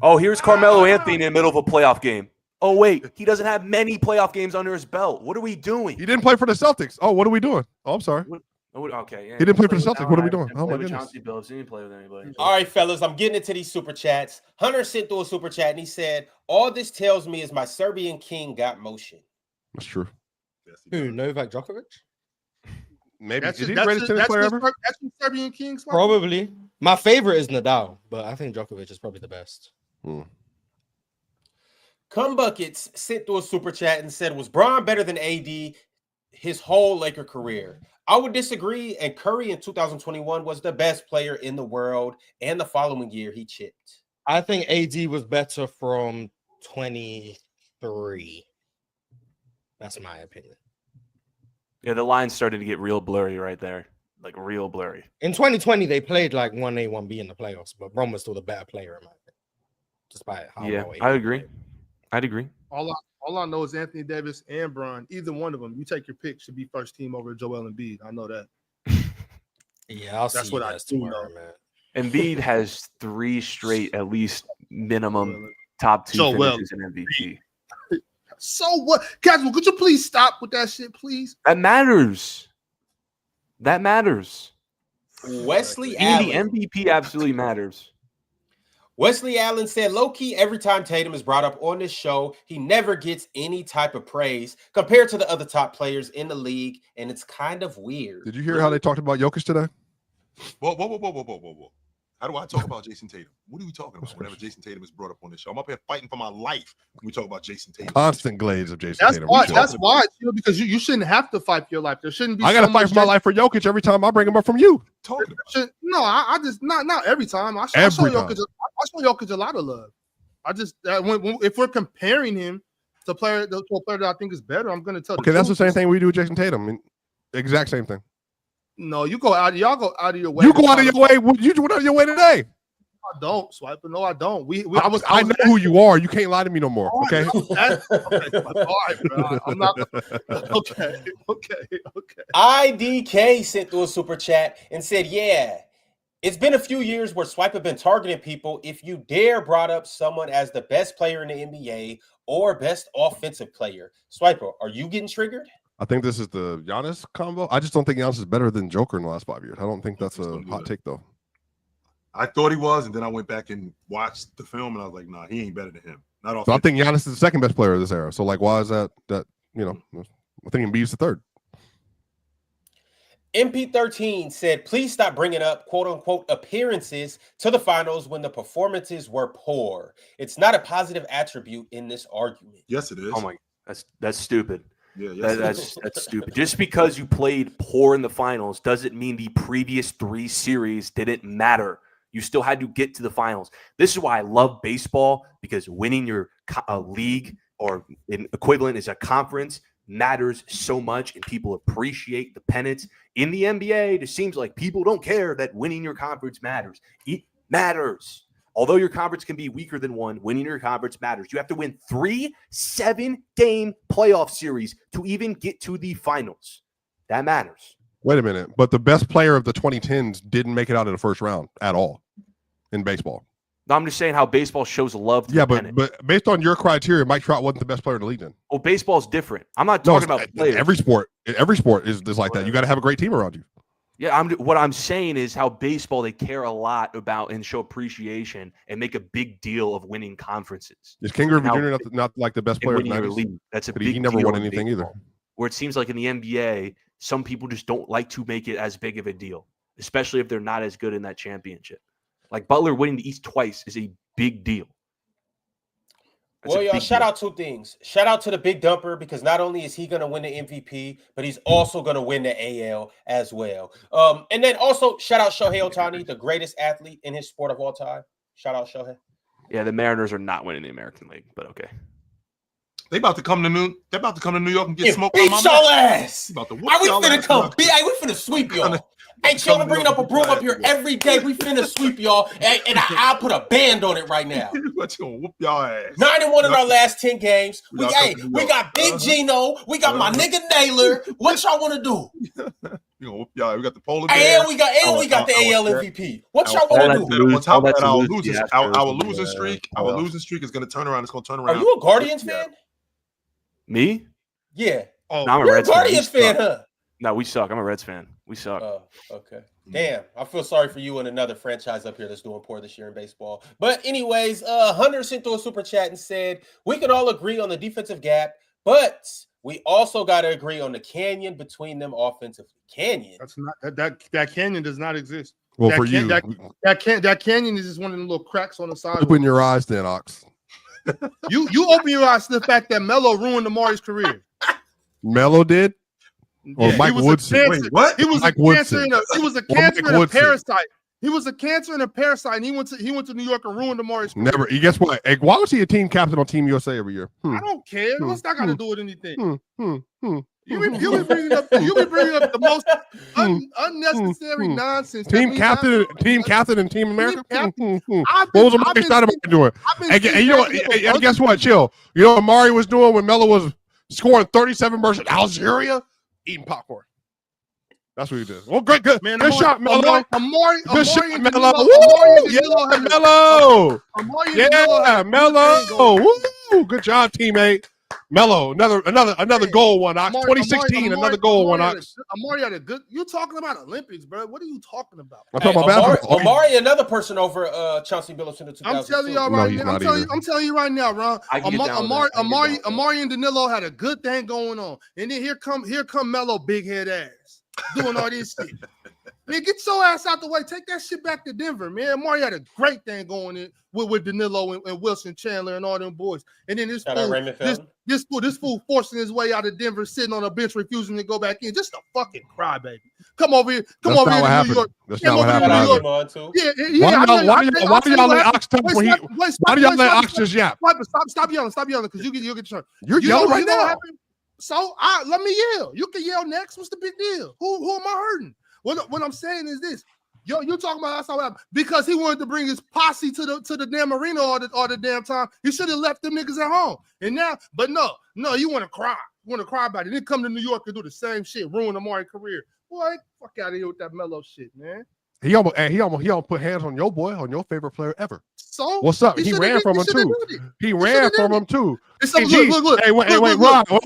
Oh, here's Carmelo Anthony in the middle of a playoff game. Oh, wait. He doesn't have many playoff games under his belt. What are we doing?
He didn't play for the Celtics. Oh, what are we doing? Oh, I'm sorry.
Okay. Yeah,
he didn't play for the Celtics. What are we doing? Oh, my goodness.
Chauncey Billups. He didn't play with anybody.
All right, fellas, I'm getting into these super chats. Hunter sent through a super chat and he said, all this tells me is my Serbian king got motion.
That's true.
Who, Novak Djokovic?
Maybe.
That's
Is he
your-
the greatest tennis player ever?
That's your Serbian king. Swap.
Probably. My favorite is Nadal, but I think Djokovic is probably the best.
Cum Buckets sent through a super chat and said, was Bron better than AD his whole Laker career? I would disagree, and Curry in 2021 was the best player in the world, and the following year he chipped.
I think AD was better from 23. That's my opinion.
Yeah, the lines started to get real blurry right there. Like real blurry.
In 2020, they played like 1A, 1B in the playoffs, but Bron was still the better player in my opinion. Despite how well AD
I agree.
played.
I'd agree.
All I know is Anthony Davis and Bron. Either one of them, you take your pick, should be first team over Joel Embiid. I know that.
Yeah, that's what I do know, man.
Embiid has 3 straight, at least minimum top 2 finishes in MVP.
So what? Caswell, could you please stop with that shit, please?
That matters. That matters.
Wesley
Being
Allen.
the MVP absolutely matters.
Wesley Allen said, low-key, every time Tatum is brought up on this show, he never gets any type of praise compared to the other top players in the league, and it's kind of weird.
Did you hear how they talked about Jokic today?
Whoa. How do I talk about Jason Tatum? What are we talking about whenever Jason Tatum is brought up on this show? I'm up here fighting for my life when we talk about Jason Tatum.
Constant glades of Jason Tatum.
That's why, because you shouldn't have to fight for your life. There shouldn't be.
I got to fight for my life for Jokic every time I bring him up from you.
No, I just not every time. I show Jokic a lot of love. I just if we're comparing him to a player that I think is better, I'm going to tell.
Okay, that's the same thing we do with Jason Tatum. I mean, exact same thing.
No, y'all go out of your way.
You go out of your way. You went out of your way today.
I don't, Swipe. No, I don't.
I know who you are. You can't lie to me no more. Okay.
All right, bro. I'm not. Okay.
IDK sent through a super chat and said, yeah, it's been a few years where Swipe have been targeting people. If you dare brought up someone as the best player in the NBA or best offensive player, Swiper, are you getting triggered?
I think this is the Giannis combo. I just don't think Giannis is better than Joker in the last 5 years. I don't think that's a hot take, though.
I thought he was, and then I went back and watched the film, and I was like, nah, he ain't better than him.
So I think Giannis is the second best player of this era. So, like, why is that, I think Embiid's the third.
MP13 said, please stop bringing up quote-unquote appearances to the finals when the performances were poor. It's not a positive attribute in this argument.
Yes, it is.
Oh, my, that's stupid.
Yeah,
that's stupid. Just because you played poor in the finals doesn't mean the previous 3 series didn't matter. You still had to get to the finals. This is why I love baseball, because winning your league or an equivalent is a conference matters so much, and people appreciate the pennants. In the NBA, it seems like people don't care that winning your conference matters. It matters. Although your conference can be weaker than one, winning your conference matters. You have to win 3 7-game playoff series to even get to the finals. That matters.
Wait a minute. But the best player of the 2010s didn't make it out of the first round at all in baseball.
No, I'm just saying how baseball shows love to the pennant.
But based on your criteria, Mike Trout wasn't the best player in the league then.
Well, baseball is different. I'm not talking about players.
Every sport is like that. You got to have a great team around you.
Yeah, what I'm saying is how baseball, they care a lot about and show appreciation and make a big deal of winning conferences.
Is King Griffey Jr. not like the best player in the
league? That's a big
he never
deal
won anything either.
Where it seems like in the NBA, some people just don't like to make it as big of a deal, especially if they're not as good in that championship. Like Butler winning the East twice is a big deal.
Well, y'all, shout out 2 things. Shout out to the Big Dumper, because not only is he going to win the MVP, but he's also going to win the AL as well. And then also shout out Shohei Ohtani, the greatest athlete in his sport of all time. Shout out Shohei.
Yeah, the Mariners are not winning the American League, but okay.
They about to come to New York and get smoked.
Beat y'all ass.
About to
we finna come. We finna sweep y'all. Hey, Chill, I'm bringing up a broom up here every day. We finna sweep y'all, and I'll put a band on it right now.
What you gonna whoop y'all ass?
9-1 in our last 10 games. We got Big Gino. We got my nigga Naylor. What y'all want to do?
You gonna whoop y'all? We got the polar
bear.
And
we got the AL MVP. What y'all want to do?
On top of that, our losing streak is gonna turn around. It's gonna turn around.
Are you a Guardians fan?
Me?
Yeah.
Oh, no, I'm a Reds
Guardians fan, huh?
No, we suck. I'm a Reds fan. We suck.
Oh, okay. Damn, I feel sorry for you and another franchise up here that's doing poor this year in baseball. But anyways, Hunter sent through a super chat and said, we can all agree on the defensive gap, but we also got to agree on the canyon between them offensively. Canyon.
That's not that canyon does not exist.
Well,
that
for you,
that canyon is just one of the little cracks on the side.
Open your eyes, then, Ox.
You open your eyes to the fact that Melo ruined Amari's career.
Melo did. Or Mike Woodson.
Wait, what?
He was
Mike
a cancer and a
Woodson.
parasite. He was a cancer and a parasite, and he went to New York and ruined Amari's career.
Never. Guess what? Hey, why was he a team captain on Team USA every year?
I don't care. What's that got to do with anything? You be bringing up the most unnecessary nonsense.
Team captain, and Team America. What was Amari Stoudemire doing? And guess what? Chill. You know what Amari was doing when Melo was scoring 37 versus Algeria? Eating popcorn. That's what he did. Well, great, good, man. Good shot, Melo. Good shot, Melo. Yeah, Melo. Yeah, Melo. Woo! Good job, teammate. Melo, another goal one, Ox. 2016, another goal one, Ox.
Amari had a good. You talking about Olympics, bro? What are you talking about?
I'm talking about basketball.
Amari, another person over Chauncey Billups in the 2000s.
I'm telling y'all right now. I'm telling you right now, Ron. Amari and Danilo had a good thing going on, and then here come Melo, big head ass, doing all this shit. Man, get your ass out the way. Take that shit back to Denver, man. Amari had a great thing going in with Danilo and Wilson Chandler and all them boys. And then this fool forcing his way out of Denver, sitting on a bench, refusing to go back in. Just a fucking crybaby. Come over here to New York.
That's not what happened.
Yeah.
Why do y'all let Ox talk when he? Why do y'all let Ox just yap?
Stop yelling, because you'll get turned.
You're yelling right now.
So let me yell. You can yell next. What's the big deal? Who am I hurting? What I'm saying is this. You're talking about that's how it happened. Because he wanted to bring his posse to the damn arena all the damn time. He should have left them niggas at home. And now, but no, you want to cry. You want to cry about it. Then come to New York and do the same shit, ruin Amari's career. Boy, fuck out of here with that Melo shit, man.
He almost put hands on your boy, on your favorite player ever.
So
what's up? He ran from him too. He ran from him too.
Look.
Hey, wait, Ron. Wait.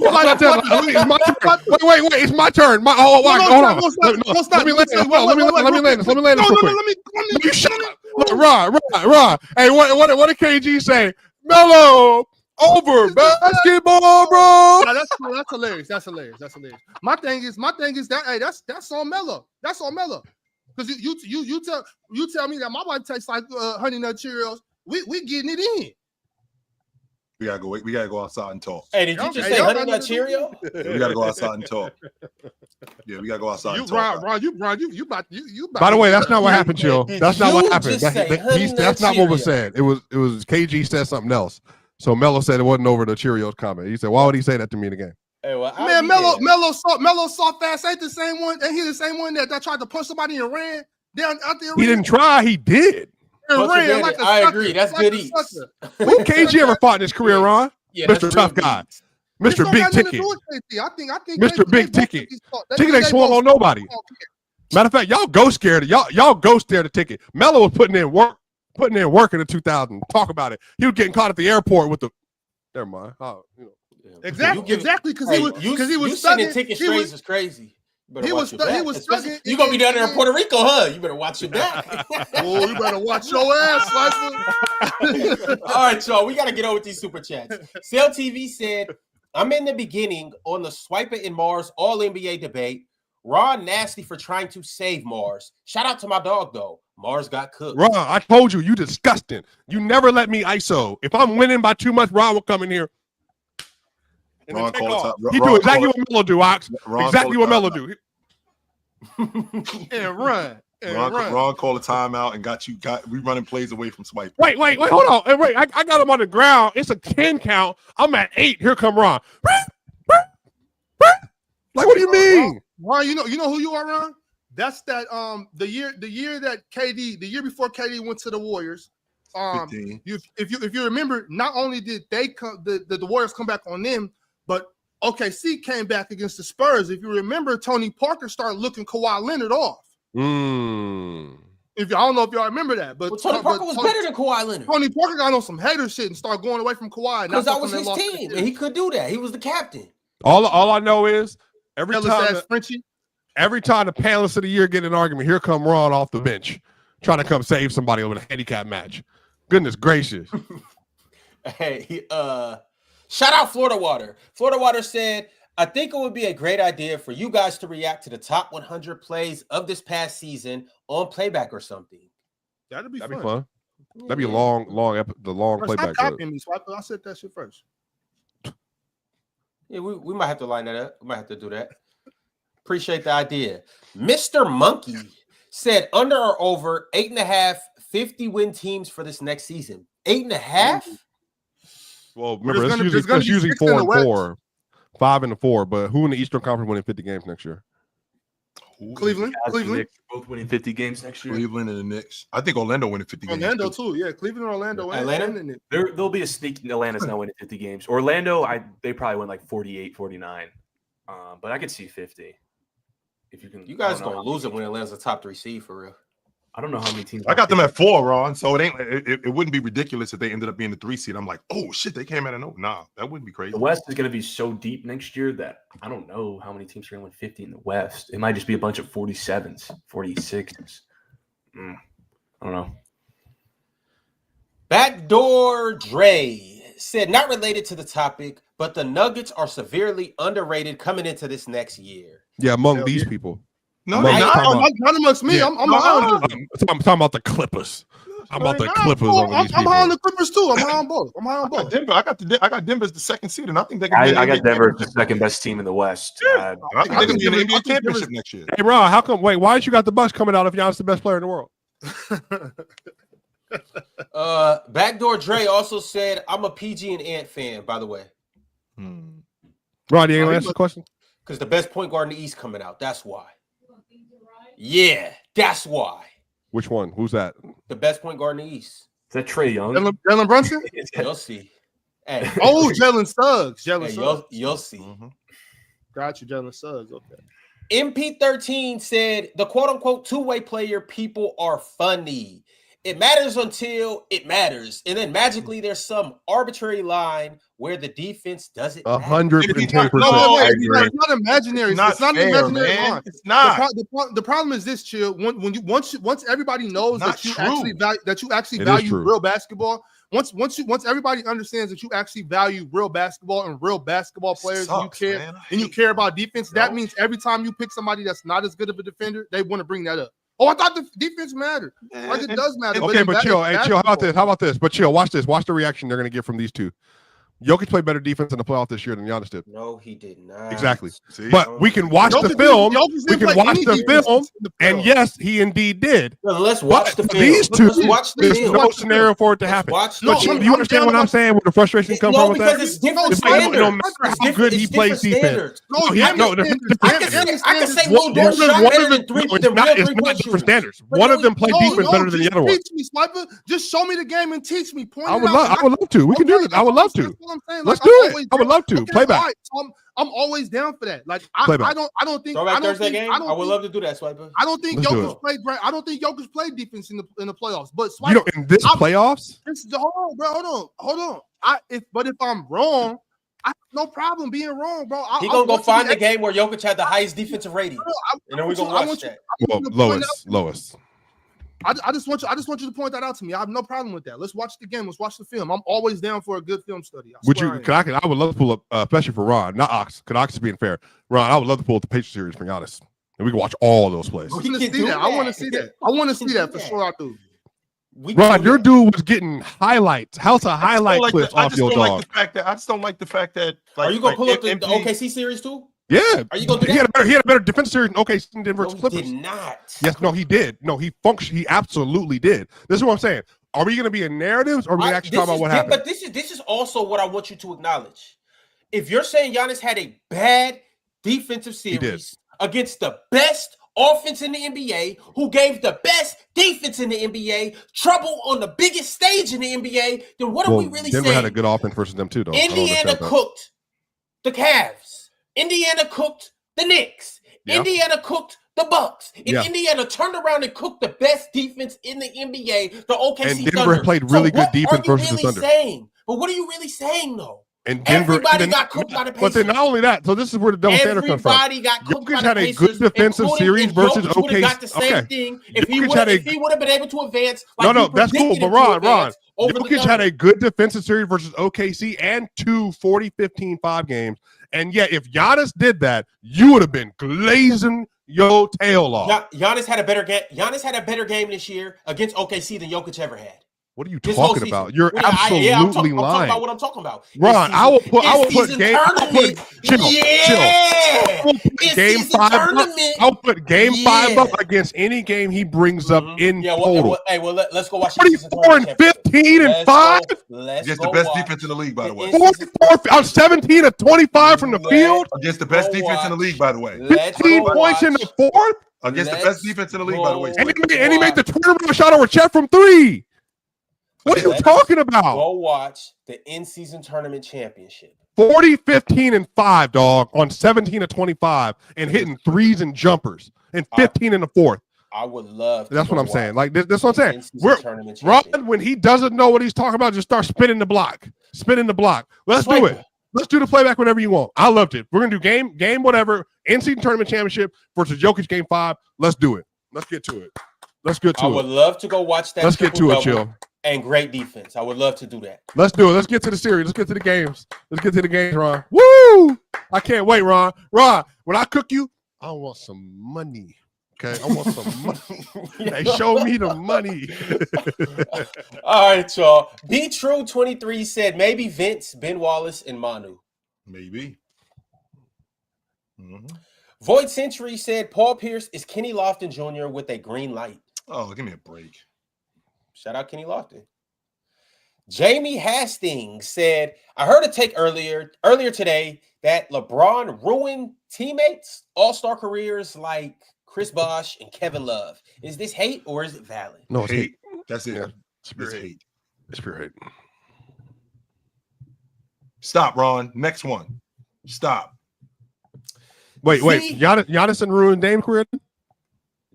It's my turn. Hold on. Let me land this real quick. Let me shut up. Look, Ron. Hey, what did KG say? Melo over basketball, bro.
That's hilarious. My thing is that hey, that's on Melo. That's on Melo. Because you tell me that my wife tastes like Honey Nut Cheerios. We getting it in.
We gotta go outside and talk.
Hey, did you just say Honey Nut Cheerio?
We gotta go outside and talk. Yeah, we gotta go outside and talk.
Ron, you about.
By the way, that's not what happened, Chill. That's not what happened. That's not what was said. It was KG said something else. So Melo said it wasn't over the Cheerios comment. He said, "Why would he say that to me again?"
Hey, well,
man, Melo soft ass ain't the same one. Ain't he the same one that tried to punch somebody and ran down out there?
He didn't try. He did.
I agree. That's good eats.
Who KG ever fought in his career, Ron?
Yeah,
Mr. Tough Guy. Mr. Big Ticket.
I think
Mr. Big Ticket. Ticket ain't swung on nobody. Matter of fact, y'all go scared. Y'all go scared of Ticket. Melo was putting in work in the 2000s. Talk about it. He was getting caught at the airport with the. Never mind.
Exactly, because he was
sending Ticket strays is crazy. He was stuck. You gonna be down there in Puerto Rico, huh? You better watch your back.
Oh, you better watch your ass,
Slicer. All right, y'all. We gotta get over with these super chats. Sail TV said, "I'm in the beginning on the Swiper and Mars All NBA debate. Ron nasty for trying to save Mars. Shout out to my dog though. Mars got cooked.
Ron, I told you disgusting. You never let me ISO. If I'm winning by too much, Ron will come in here. And
Ron
he do exactly what Melo do, Ox. Exactly what Melo do.
And run.
Ron called a timeout and we running plays away from Swipe.
Wait, hold on. Hey, wait, I got him on the ground. It's a 10 count. I'm at 8. Here come Ron. Like, what do you mean?
Ron, you know who you are, Ron? That's that the year that KD, the year before KD went to the Warriors. If you remember, not only did they come the Warriors come back on them, but OKC came back against the Spurs. If you remember, Tony Parker started looking Kawhi Leonard off. If I don't know if y'all remember that, but
Tony Parker was better than Kawhi Leonard.
Tony Parker got on some hater shit and started going away from Kawhi.
Because that was his team, and he could do that. He was the captain.
All I know is every time the panelists of the year get in an argument, here come Ron off the bench trying to come save somebody over a handicap match. Goodness gracious.
Hey, shout out Florida Water. Florida Water said, I think it would be a great idea for you guys to react to the top 100 plays of this past season on playback or something.
That'd be fun.
That'd be a long playback.
Stop copying me, Swiper. I said that shit first.
Yeah, we might have to line that up. We might have to do that. Appreciate the idea. Mr. Monkey said under or over 8.5 50-win teams for this next season. 8.5?
Well, remember, that's usually 4 and 4. 5 and 4, but who in the Eastern Conference winning 50 games next year?
Cleveland.
Both winning 50 games next year.
Cleveland and the Knicks. I think Orlando winning 50 games.
Orlando too. Yeah, Cleveland and Orlando.
Atlanta?
There'll be a sneak. Atlanta's not winning 50 games. Orlando, they probably win like 48, 49. But I could see 50. If you can,
you guys gonna lose it when Atlanta's a top 3 seed for real.
I don't know how many teams.
I got them at 4, Ron. So it wouldn't be ridiculous if they ended up being the 3 seed. I'm like, oh shit, they came out of nowhere. Nah, that wouldn't be crazy.
The West is going to be so deep next year that I don't know how many teams are going to win 50 in the West. It might just be a bunch of 47s, 46s. I don't know.
Backdoor Dre said, not related to the topic, but the Nuggets are severely underrated coming into this next year.
Yeah, among these people.
No, not amongst me.
Yeah.
I'm talking
about the Clippers. I'm about the Clippers over these people.
I'm high on the Clippers too. I'm high on both.
I got Denver as the 2nd seed, and I think they can.
I got Denver as the 2nd best team in the West.
I think they can be in the NBA championship next year.
Hey, Ron, how come? Wait, why did you got the Bucks coming out if Giannis the best player in the world?
Backdoor Dre also said, I'm a PG and Ant fan, by the way.
Ron, you ain't gonna answer the question?
Because the best point guard in the East coming out. That's why. Yeah, that's why.
Which one? Who's that?
The best point guard in the East.
Is that Trae Young?
Jalen Brunson?
You'll see. Hey.
Oh, Jalen Suggs.
You'll see.
Mm-hmm. Got you, Jalen Suggs. Okay.
MP13 said, the quote-unquote two-way player people are funny. It matters until it matters. And then magically there's some arbitrary line where the defense doesn't
110%.
No, it's not imaginary. It's not an imaginary line.
It's not.
The problem is this, Chill. Once everybody knows that you actually value real basketball, once everybody understands that you actually value real basketball and real basketball players, you care about defense, that means every time you pick somebody that's not as good of a defender, they want to bring that up. Oh, I thought the defense mattered. Like it does matter.
Okay, but Chill. Hey, Chill. How about this? But Chill, watch this. Watch the reaction they're going to get from these two. Jokic played better defense in the playoff this year than Giannis did.
No, he did not.
Exactly. But we can watch the film. We can watch the film. And yes, he indeed did.
Well, let's watch the film.
These two, there's
film.
no scenario for it to happen. But you understand what I'm saying? Where the frustration comes from with that?
Because it's different standards.
No matter how good he plays defense.
I can say Lil Durk shot better than three.
It's not different standards. One of them played defense better than the other one.
Teach me, Swiper. Just show me the game and teach me.
I would love to. We can do it. I would love to. Let's do it. I would love to play back.
I'm always down for that. Like I don't think
Thursday game. I would love to do that, Swiper.
I don't think Jokic played great. I don't think Jokic played defense in the playoffs. But Swiper,
in this playoffs,
hold on. If I'm wrong, I have no problem being wrong, bro.
He gonna go find the game where Jokic had the highest defensive rating, and then we're gonna watch that.
Well, lowest.
I just want you to point that out to me. I have no problem with that. Let's watch the game. Let's watch the film. I'm always down for a good film study.
I would love to pull up, especially for Ron, not Ox. Because Ox is being fair. Ron, I would love to pull up the Patriot series for Giannis, and we can watch all of those plays.
I want to see that. I want to see that for sure. I do.
Ron, your dude was getting highlights. How's a highlight clips off your dog?
I just don't like the fact that.
Are you gonna pull up the OKC series too?
Yeah.
Are you gonna do that?
He had a better defense series than OKC Denver Clippers.
He did not.
Yes, no, he did. No, he absolutely did. This is what I'm saying. Are we going to be in narratives, or are we actually talking about what happened?
But this is also what I want you to acknowledge. If you're saying Giannis had a bad defensive series against the best offense in the NBA, who gave the best defense in the NBA, trouble on the biggest stage in the NBA, then what are we really
Denver
saying?
had a good offense versus them too, though.
Indiana cooked the Cavs. Indiana cooked the Knicks.
Yeah.
Indiana cooked the Bucks. And Indiana turned around and cooked the best defense in the NBA, the OKC
and Denver
Thunder.
played really good defense versus the Thunder.
But what are you really saying, though?
And Denver,
everybody got cooked by the Pacers.
But then not only that, so this is where the double standard comes from.
Everybody got cooked by the
had
Pacers,
a good defensive series versus
OKC. Would have got the same thing if he would have been able to advance. Like
no, that's cool. But Ron, Jokic had a good defensive series versus OKC and 2 40-15-5 games. And yet, if Giannis did that, you would have been glazing your tail off.
Giannis had a better game. Giannis had a better game this year against OKC than Jokic ever had.
What are you talking about? You're absolutely
I'm
lying.
talking about what I'm talking about.
Ron, I will put game. Game 5 up. I'll put game 5 up against any game he brings up in total.
Let's go watch
44 and 15 and 5.
Against the best defense in the league, by the way.
17 of 25 from the field.
Against the best defense in the league, by the way.
15 points in the fourth.
Against the best defense in the league, by the way.
And he made the turnaround shot over Chet from 3. What are you talking about?
Go watch the in-season tournament championship.
40, 15, and 5, dog, on 17 of 25 and hitting threes and jumpers and 15 in the fourth.
I would love to.
That's what I'm saying. Like, that's what I'm saying. Ron, when he doesn't know what he's talking about, just start spinning the block. Let's do it. Let's do the playback whenever you want. I loved it. We're going to do game whatever, in-season tournament championship versus Jokic game 5. Let's do it. Let's get to it.
I would love to go watch that.
Let's get to it, chill.
And great defense. I would love to do that.
Let's do it. Let's get to the series. Let's get to the games. Ron. Woo! I can't wait, Ron. Ron, when I cook you, I want some money. Okay? I want some money. Hey, show me the money.
All right, y'all. Be True 23 said maybe Vince, Ben Wallace, and Manu.
Maybe.
Void Century said Paul Pierce is Kenny Lofton Jr. with a green light.
Oh, give me a break.
Shout out Kenny Lofton. Jamie Hastings said, I heard a take earlier today that LeBron ruined teammates' all-star careers like Chris Bosh and Kevin Love. Is this hate or is it valid?
No, it's hate.
That's it.
Yeah.
It's pure hate.
It's pure hate.
Stop, Ron. Next one. Stop.
Wait. Giannis and ruined Dame career?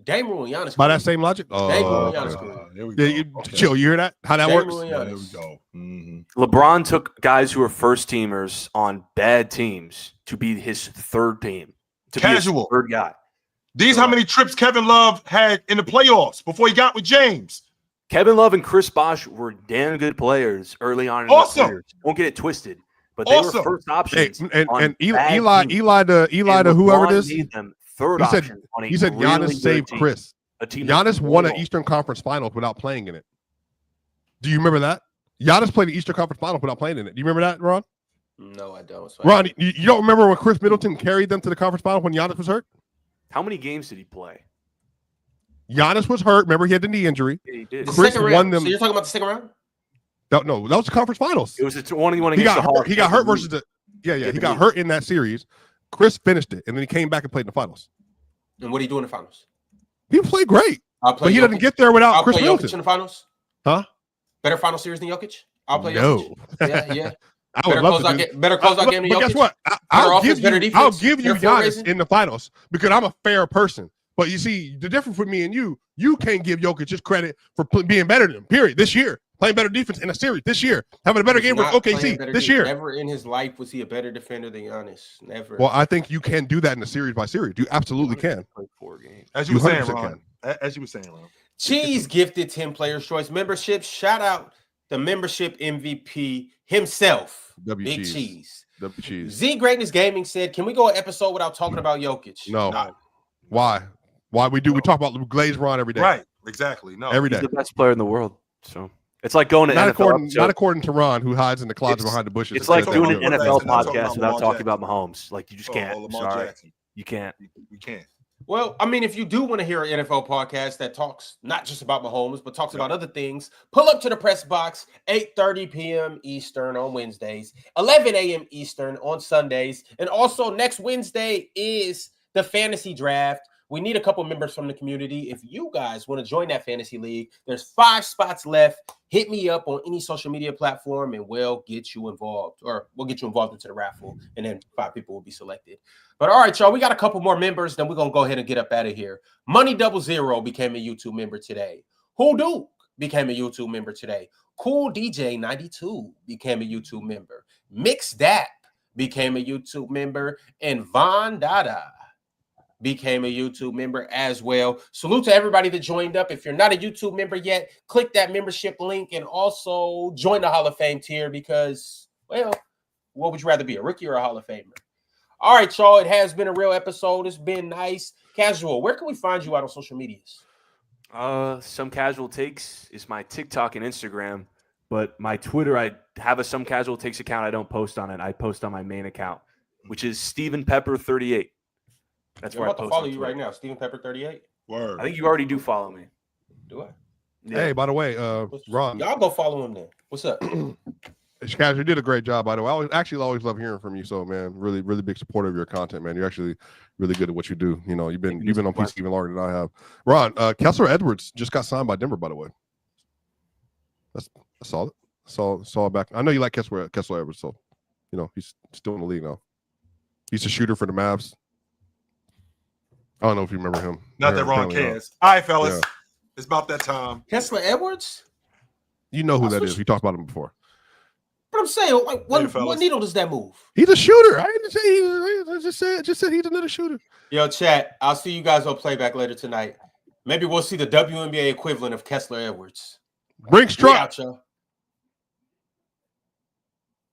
Dame ruined Giannis.
By that same logic?
Dame ruined Giannis career.
There we go.
Chill, you hear that? How that
Dame
works?
ruined
Yeah,
Giannis.
there we go.
LeBron took guys who were first teamers on bad teams to be his third team. To
Casual.
be his third guy.
These how many trips Kevin Love had in the playoffs before he got with James.
Kevin Love and Chris Bosh were damn good players early on in their careers. Don't get it twisted. But they were first options.
And Eli to whoever it is.
Third option.
He said Giannis saved Chris. Giannis won an Eastern Conference Finals without playing in it. Do you remember that? Giannis played the Eastern Conference Finals without playing in it. Do you remember that, Ron?
No, I don't.
Ron, you don't remember when Chris Middleton carried them to the conference final when Giannis was hurt?
How many games did he play?
Giannis was hurt. Remember, he had the knee injury.
Yeah, he did.
Chris won them.
So you're talking about the second round?
No, that was the conference finals.
It was the one he won against the Hawks.
He got hurt versus the he got hurt in that series. Chris finished it, and then he came back and played in the finals.
And what did he do in the finals?
He played great, but he doesn't get there without Chris Middleton.
Jokic in the finals?
Huh?
Better final series than Jokic? I'll play
Jokic.
Yeah.
I would love to
better close out game than Jokic.
But guess what? I'll give you Giannis in the finals because I'm a fair person. But you see, the difference with me and you can't give Jokic just credit for being better than him, period, this year. Playing better defense in a series this year. Having a better game with OKC this year.
Never in his life was he a better defender than Giannis. Never.
Well, I think you can do that in a series by series. You absolutely can.
As you were saying, Ron. As you were saying, Ron.
Cheese gifted 10 Players Choice membership. Shout out the membership MVP himself. Big Cheese. Z Greatness Gaming said, can we go an episode without talking about Jokic?
No. Why? We talk about Glaze Ron every day.
Right. Exactly. No.
Every day.
He's the best player in the world. So it's like going to
not according to Ron, who hides in the closet behind the bushes.
It's like doing an NFL podcast without talking about Mahomes. Like, you just can't. Sorry. You can't.
We can't.
Well, I mean, if you do want to hear an NFL podcast that talks not just about Mahomes, but talks about other things, pull up to the press box, 8:30 p.m. Eastern on Wednesdays, 11 a.m. Eastern on Sundays. And also next Wednesday is the fantasy draft We need a couple members from the community. If you guys want to join that fantasy league, there's 5 spots left. Hit me up on any social media platform and we'll get you involved, or we'll get you involved into the raffle, and then 5 people will be selected. But all right, y'all, we got a couple more members. Then we're going to go ahead and get up out of here. Money 00 became a YouTube member today. Who Duke became a YouTube member today. Cool DJ 92 became a YouTube member. Mix Dap became a YouTube member. And Von Dada became a YouTube member as well. Salute to everybody that joined up. If you're not a YouTube member yet, click that membership link and also join the Hall of Fame tier because, well, what would you rather be, a rookie or a Hall of Famer? All right, y'all, it has been a real episode. It's been nice. Casual, where can we find you out on social medias?
Some Casual Takes is my TikTok and Instagram, but my Twitter, I have a Some Casual Takes account. I don't post on it. I post on my main account, which is Stephen Pepper 38. That's where I post.
I'm about to follow you right now, Stephen Pepper 38.
Word.
I think you already do follow me.
Do I?
Yeah.
Hey, by the way, Ron,
y'all go follow him then. What's up?
Casual, you did a great job, by the way. I always love hearing from you. So, man, really, really big supporter of your content, man. You're actually really good at what you do. You know, you've been on PC even longer than I have. Ron, Kessler Edwards just got signed by Denver, by the way. That's solid. Saw back. I know you like Kessler Edwards, so you know he's still in the league now. He's a shooter for the Mavs. I don't know if you remember him.
Not that Ron cares. All right, fellas.
Yeah.
It's about that time.
Kessler Edwards?
You know who that is. We talked about him before.
But I'm saying, like, what needle does that move?
He's a shooter. I didn't say I just said he's another shooter.
Yo, chat, I'll see you guys on playback later tonight. Maybe we'll see the WNBA equivalent of Kessler Edwards.
Bring Struck.
Out, y'all.